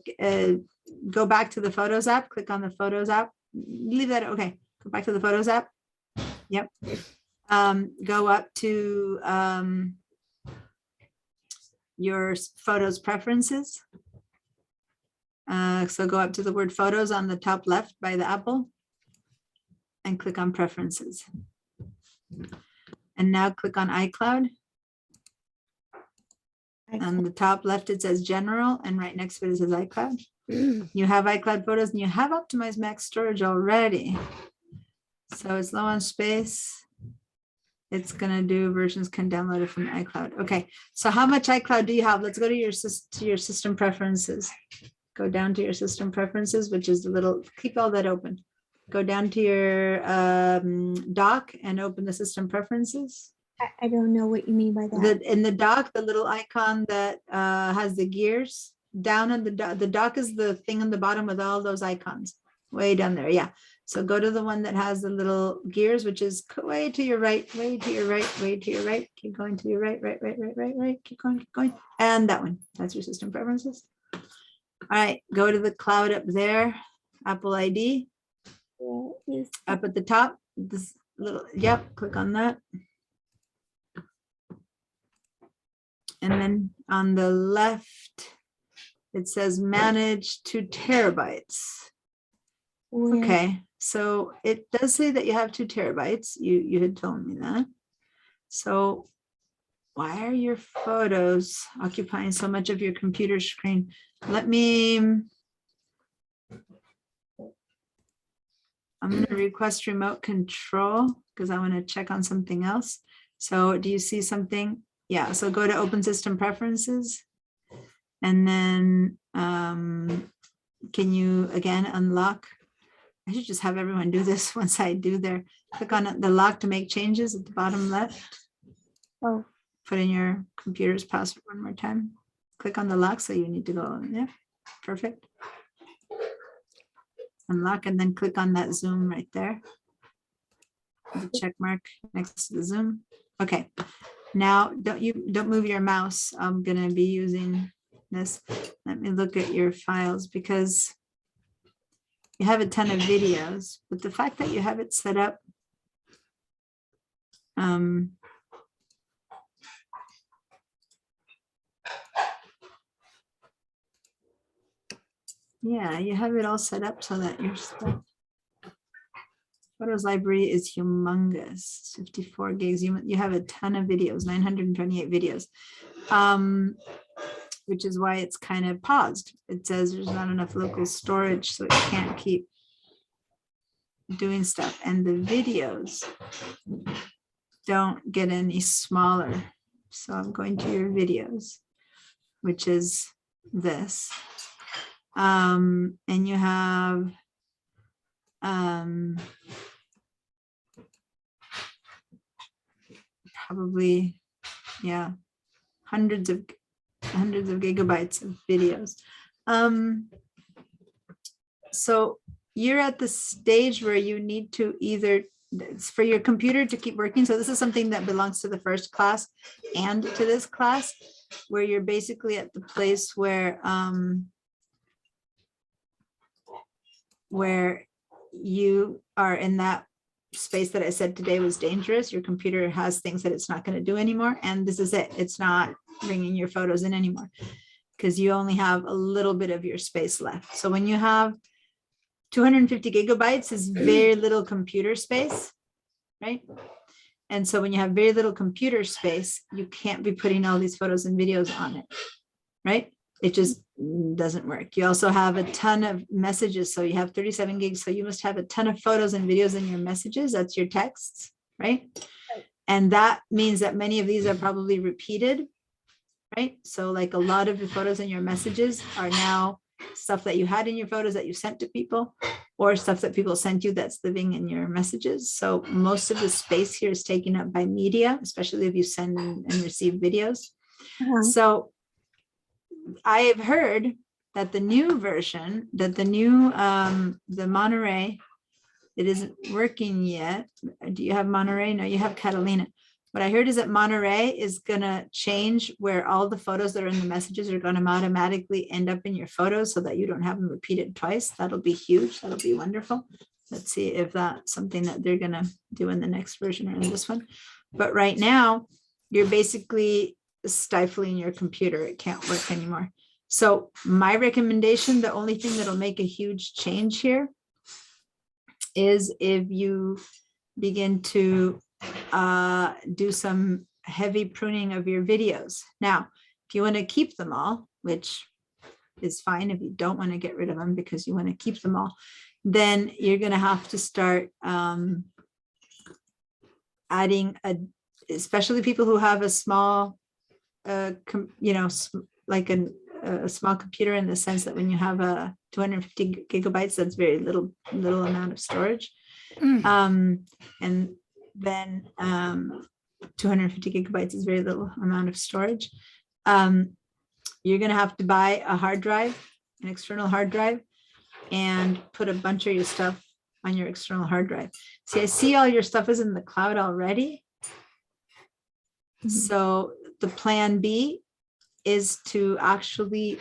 go back to the Photos app, click on the Photos app, leave that, okay, go back to the Photos app. Yep. Go up to your Photos preferences. So go up to the word Photos on the top left by the Apple and click on Preferences. And now click on iCloud. On the top left, it says General, and right next to it, it says iCloud. You have iCloud Photos and you have optimized max storage already. So it's low on space. It's gonna do versions can download it from iCloud. Okay, so how much iCloud do you have? Let's go to your system preferences. Go down to your system preferences, which is the little, keep all that open. Go down to your dock and open the system preferences. I don't know what you mean by that. In the dock, the little icon that has the gears down on the dock is the thing on the bottom with all those icons way down there. Yeah. So go to the one that has the little gears, which is way to your right, way to your right, way to your right. Keep going to your right, right, right, right, right, right. Keep going. And that one. That's your system preferences. All right. Go to the cloud up there. Apple ID. Up at the top. This little, yep. Click on that. And then on the left, it says manage 2 terabytes. Okay, so it does say that you have 2 terabytes. You had told me that. So why are your photos occupying so much of your computer screen? Let me, I'm going to request remote control because I want to check on something else. So do you see something? Yeah, so go to Open System Preferences. And then can you again unlock? I should just have everyone do this once I do their, click on the lock to make changes at the bottom left. Oh. Put in your computer's password one more time. Click on the lock, so you need to go in there. Perfect. Unlock and then click on that zoom right there. The check mark next to the zoom. Okay. Now don't move your mouse. I'm gonna be using this. Let me look at your files because you have a ton of videos, but the fact that you have it set up, yeah, you have it all set up so that your stuff, Photos library is humongous, 54 gigs. You have a ton of videos, 928 videos, which is why it's kind of paused. It says there's not enough local storage, so it can't keep doing stuff. And the videos don't get any smaller. So I'm going to your videos, which is this. And you have probably, yeah, hundreds of gigabytes of videos. So you're at the stage where you need to either, it's for your computer to keep working. So this is something that belongs to the first class and to this class, where you're basically at the place where you are in that space that I said today was dangerous. Your computer has things that it's not going to do anymore. And this is it. It's not bringing your photos in anymore because you only have a little bit of your space left. So when you have 250 gigabytes is very little computer space, right? And so when you have very little computer space, you can't be putting all these photos and videos on it, right? It just doesn't work. You also have a ton of messages. So you have 37 gigs. So you must have a ton of photos and videos in your messages. That's your texts, right? And that means that many of these are probably repeated, right? So like a lot of the photos in your messages are now stuff that you had in your photos that you sent to people, or stuff that people sent you that's living in your messages. So most of the space here is taken up by media, especially if you send and receive videos. So I have heard that the new version, that the new, the Monterey, it isn't working yet. Do you have Monterey? No, you have Catalina. What I heard is that Monterey is going to change where all the photos that are in the messages are going to automatically end up in your photos so that you don't have them repeated twice. That'll be huge. That'll be wonderful. Let's see if that's something that they're going to do in the next version or in this one. But right now, you're basically stifling your computer. It can't work anymore. So my recommendation, the only thing that'll make a huge change here is if you begin to do some heavy pruning of your videos. Now, if you want to keep them all, which is fine if you don't want to get rid of them because you want to keep them all, then you're going to have to start adding especially people who have a small, like a small computer, in the sense that when you have a 250 gigabytes, that's very little amount of storage. And then 250 gigabytes is very little amount of storage. You're going to have to buy a hard drive, an external hard drive, and put a bunch of your stuff on your external hard drive. See, I see all your stuff is in the cloud already. So the plan B is to actually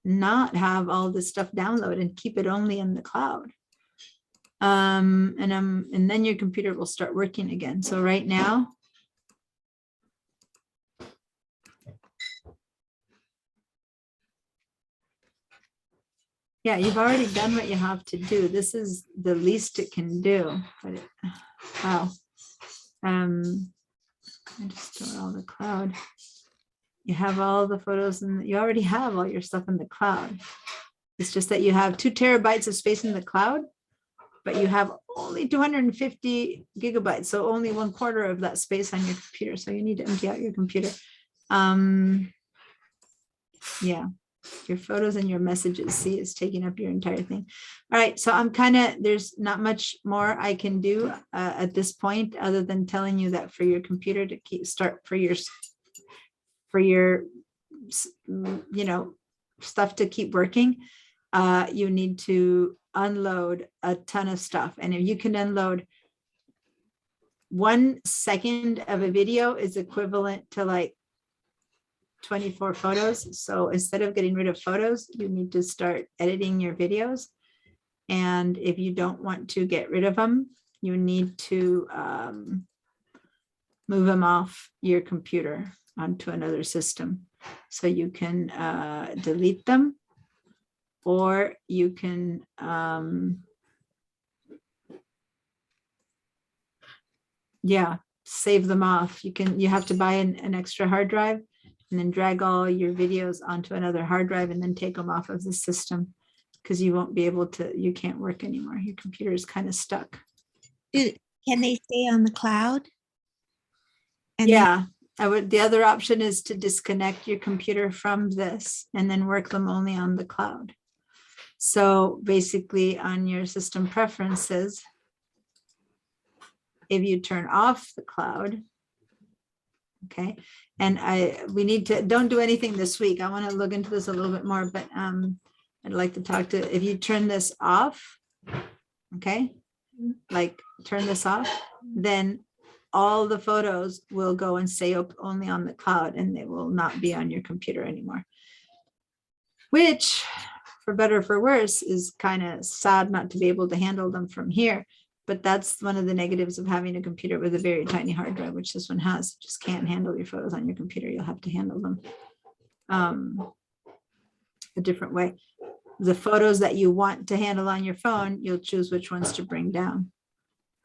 not have all this stuff download and keep it only in the cloud. And then your computer will start working again. So right now, yeah, you've already done what you have to do. This is the least it can do. But wow. I just store all the cloud. You have all the photos and you already have all your stuff in the cloud. It's just that you have 2 terabytes of space in the cloud, but you have only 250 gigabytes. So only 1/4 of that space on your computer. So you need to empty out your computer. Yeah, your photos and your messages, see, it's taking up your entire thing. All right, so I'm there's not much more I can do at this point, other than telling you that for your computer to for your stuff to keep working, you need to unload a ton of stuff. And if you can unload 1 second of a video is equivalent to like 24 photos. So instead of getting rid of photos, you need to start editing your videos. And if you don't want to get rid of them, you need to move them off your computer onto another system. So you can delete them, or you can save them off. You have to buy an extra hard drive and then drag all your videos onto another hard drive and then take them off of the system, because you won't be able to, you can't work anymore. Your computer is kind of stuck. Can they stay on the cloud? And yeah, the other option is to disconnect your computer from this and then work them only on the cloud. So basically on your system preferences, if you turn off the cloud, okay, and we need to, don't do anything this week. I want to look into this a little bit more, but I'd like to talk to, if you turn this off, okay? Like turn this off, then all the photos will go and stay up only on the cloud and they will not be on your computer anymore. Which, for better or for worse, is kind of sad not to be able to handle them from here. But that's one of the negatives of having a computer with a very tiny hard drive, which this one has. You just can't handle your photos on your computer. You'll have to handle them a different way. The photos that you want to handle on your phone, you'll choose which ones to bring down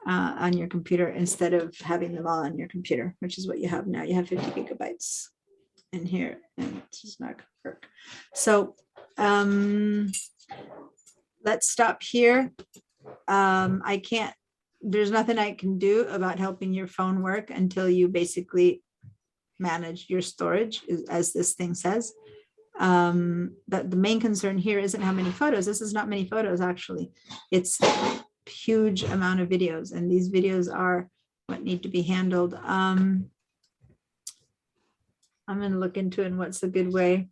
on your computer instead of having them all on your computer, which is what you have now. You have 50 gigabytes in here and it's just not gonna work. So let's stop here. I can't, there's nothing I can do about helping your phone work until you basically manage your storage, as this thing says. But the main concern here isn't how many photos. This is not many photos, actually. It's a huge amount of videos, and these videos are what need to be handled. I'm going to look into it and what's a good way.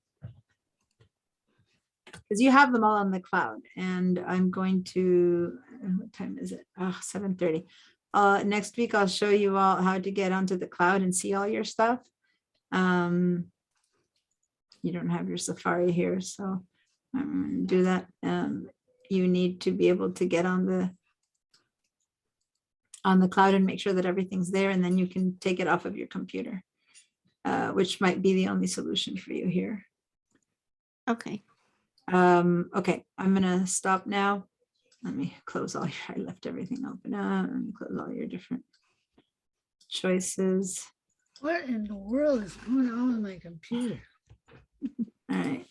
Because you have them all on the cloud, and I'm going to, what time is it? Oh, 7:30. Next week, I'll show you all how to get onto the cloud and see all your stuff. You don't have your Safari here, so I'm going to do that. You need to be able to get on the cloud and make sure that everything's there, and then you can take it off of your computer, which might be the only solution for you here. Okay. Okay, I'm gonna stop now. Let me close all your, I left everything open up and close all your different choices. What in the world is going on with my computer? All right.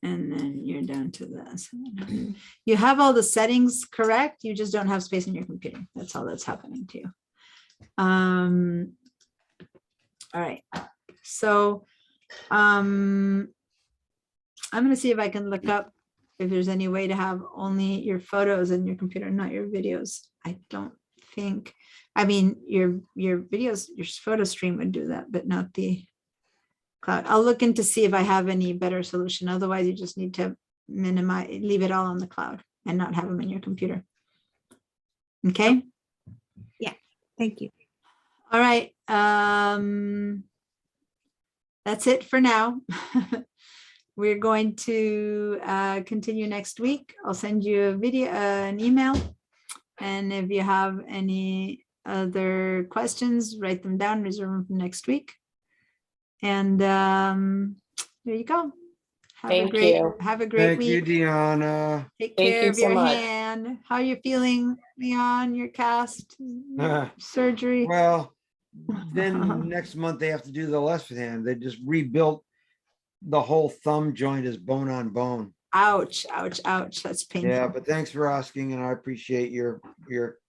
And then you're down to this. You have all the settings correct. You just don't have space in your computer. That's all that's happening to you. All right. So I'm going to see if I can look up if there's any way to have only your photos in your computer, not your videos. I don't think, I mean, your videos, your photo stream would do that, but not the cloud. I'll look into see if I have any better solution. Otherwise, you just need to minimize, leave it all on the cloud and not have them in your computer. Okay. Yeah. Thank you. All right. That's it for now. We're going to continue next week. I'll send you a video, an email. And if you have any other questions, write them down, reserve them for next week. And there you go. Have Thank a great, you. have a great Thank you, week. Deanna. Take Thank care you of so your much. hand. How are you feeling, Leon? Your cast surgery? Well, then next month they have to do the left hand. They just rebuilt the whole thumb joint is bone on bone. Ouch, ouch, ouch. That's painful. Yeah, but thanks for asking, and I appreciate your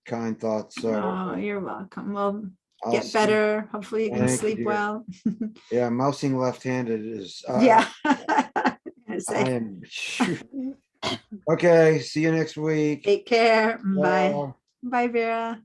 kind thoughts. So Oh, you're welcome. Well, I'll get see- better. Hopefully you can Thank you, sleep dear. well. Yeah, mousing left-handed is Yeah. I Say, am okay. See you next week. take care. Bye. Ciao. Bye, Vera.